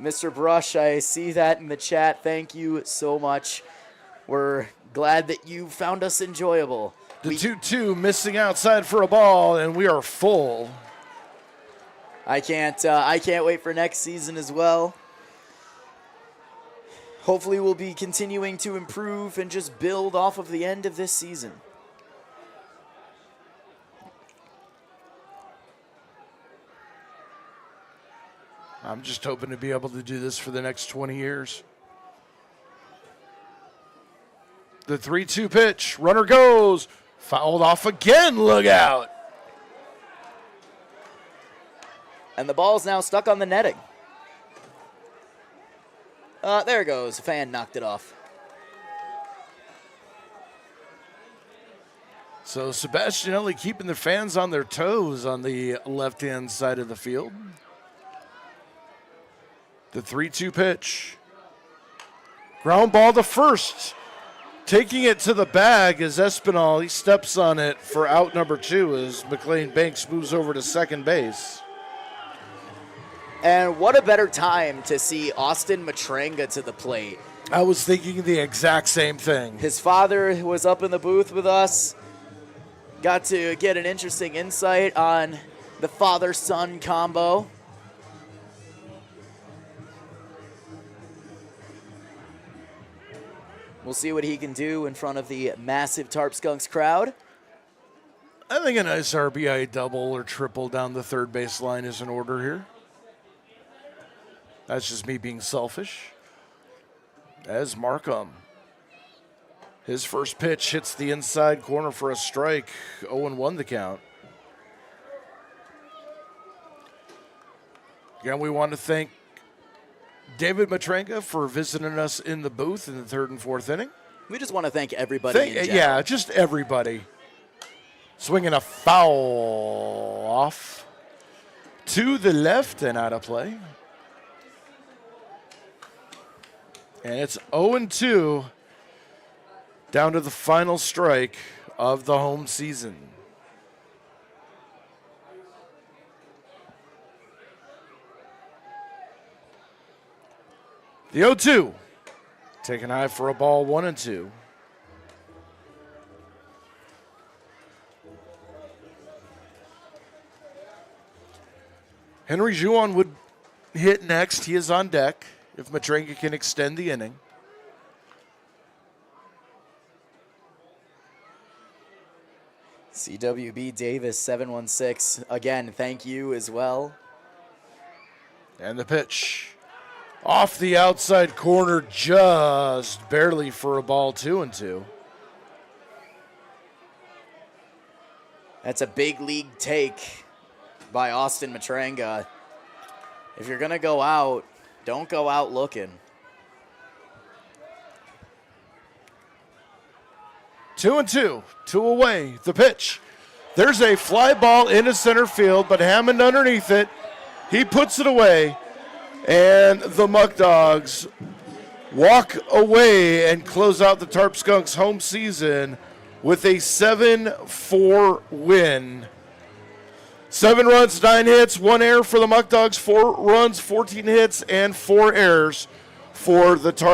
Mr. Brush, I see that in the chat. Thank you so much. We're glad that you found us enjoyable. The 2-2 missing outside for a ball, and we are full. I can't wait for next season as well. Hopefully we'll be continuing to improve and just build off of the end of this season. I'm just hoping to be able to do this for the next 20 years. The 3-2 pitch. Runner goes. Fouled off again. Look out. And the ball's now stuck on the netting. There it goes. A fan knocked it off. So Sebastianelli keeping the fans on their toes on the left-hand side of the field. The 3-2 pitch. Ground ball to first. Taking it to the bag is Espinal. He steps on it for out number 2 as McLean Banks moves over to second base. And what a better time to see Austin Matranga to the plate. I was thinking the exact same thing. His father was up in the booth with us. Got to get an interesting insight on the father-son combo. We'll see what he can do in front of the massive Tarp Skunks crowd. I think a nice RBI double or triple down the third base line is in order here. That's just me being selfish. As Markham, his first pitch hits the inside corner for a strike. 0-1 the count. Again, we want to thank David Matranga for visiting us in the booth in the third and fourth inning. We just want to thank everybody in general. Yeah, just everybody. Swinging a foul off to the left and out of play. And it's 0-2 down to the final strike of the home season. The 0-2, taking high for a ball, 1-2. Henry Juan would hit next. He is on deck if Matranga can extend the inning. CWB Davis 716. Again, thank you as well. And the pitch. Off the outside corner, just barely for a ball, 2-2. That's a big league take by Austin Matranga. If you're going to go out, don't go out looking. 2-2, 2 away. The pitch. There's a fly ball into center field, but Hammond underneath it. He puts it away. And the Muckdogs walk away and close out the Tarp Skunks home season with a 7-4 win. 7 runs, 9 hits, 1 error for the Muckdogs, 4 runs, 14 hits, and 4 errors for the Tarp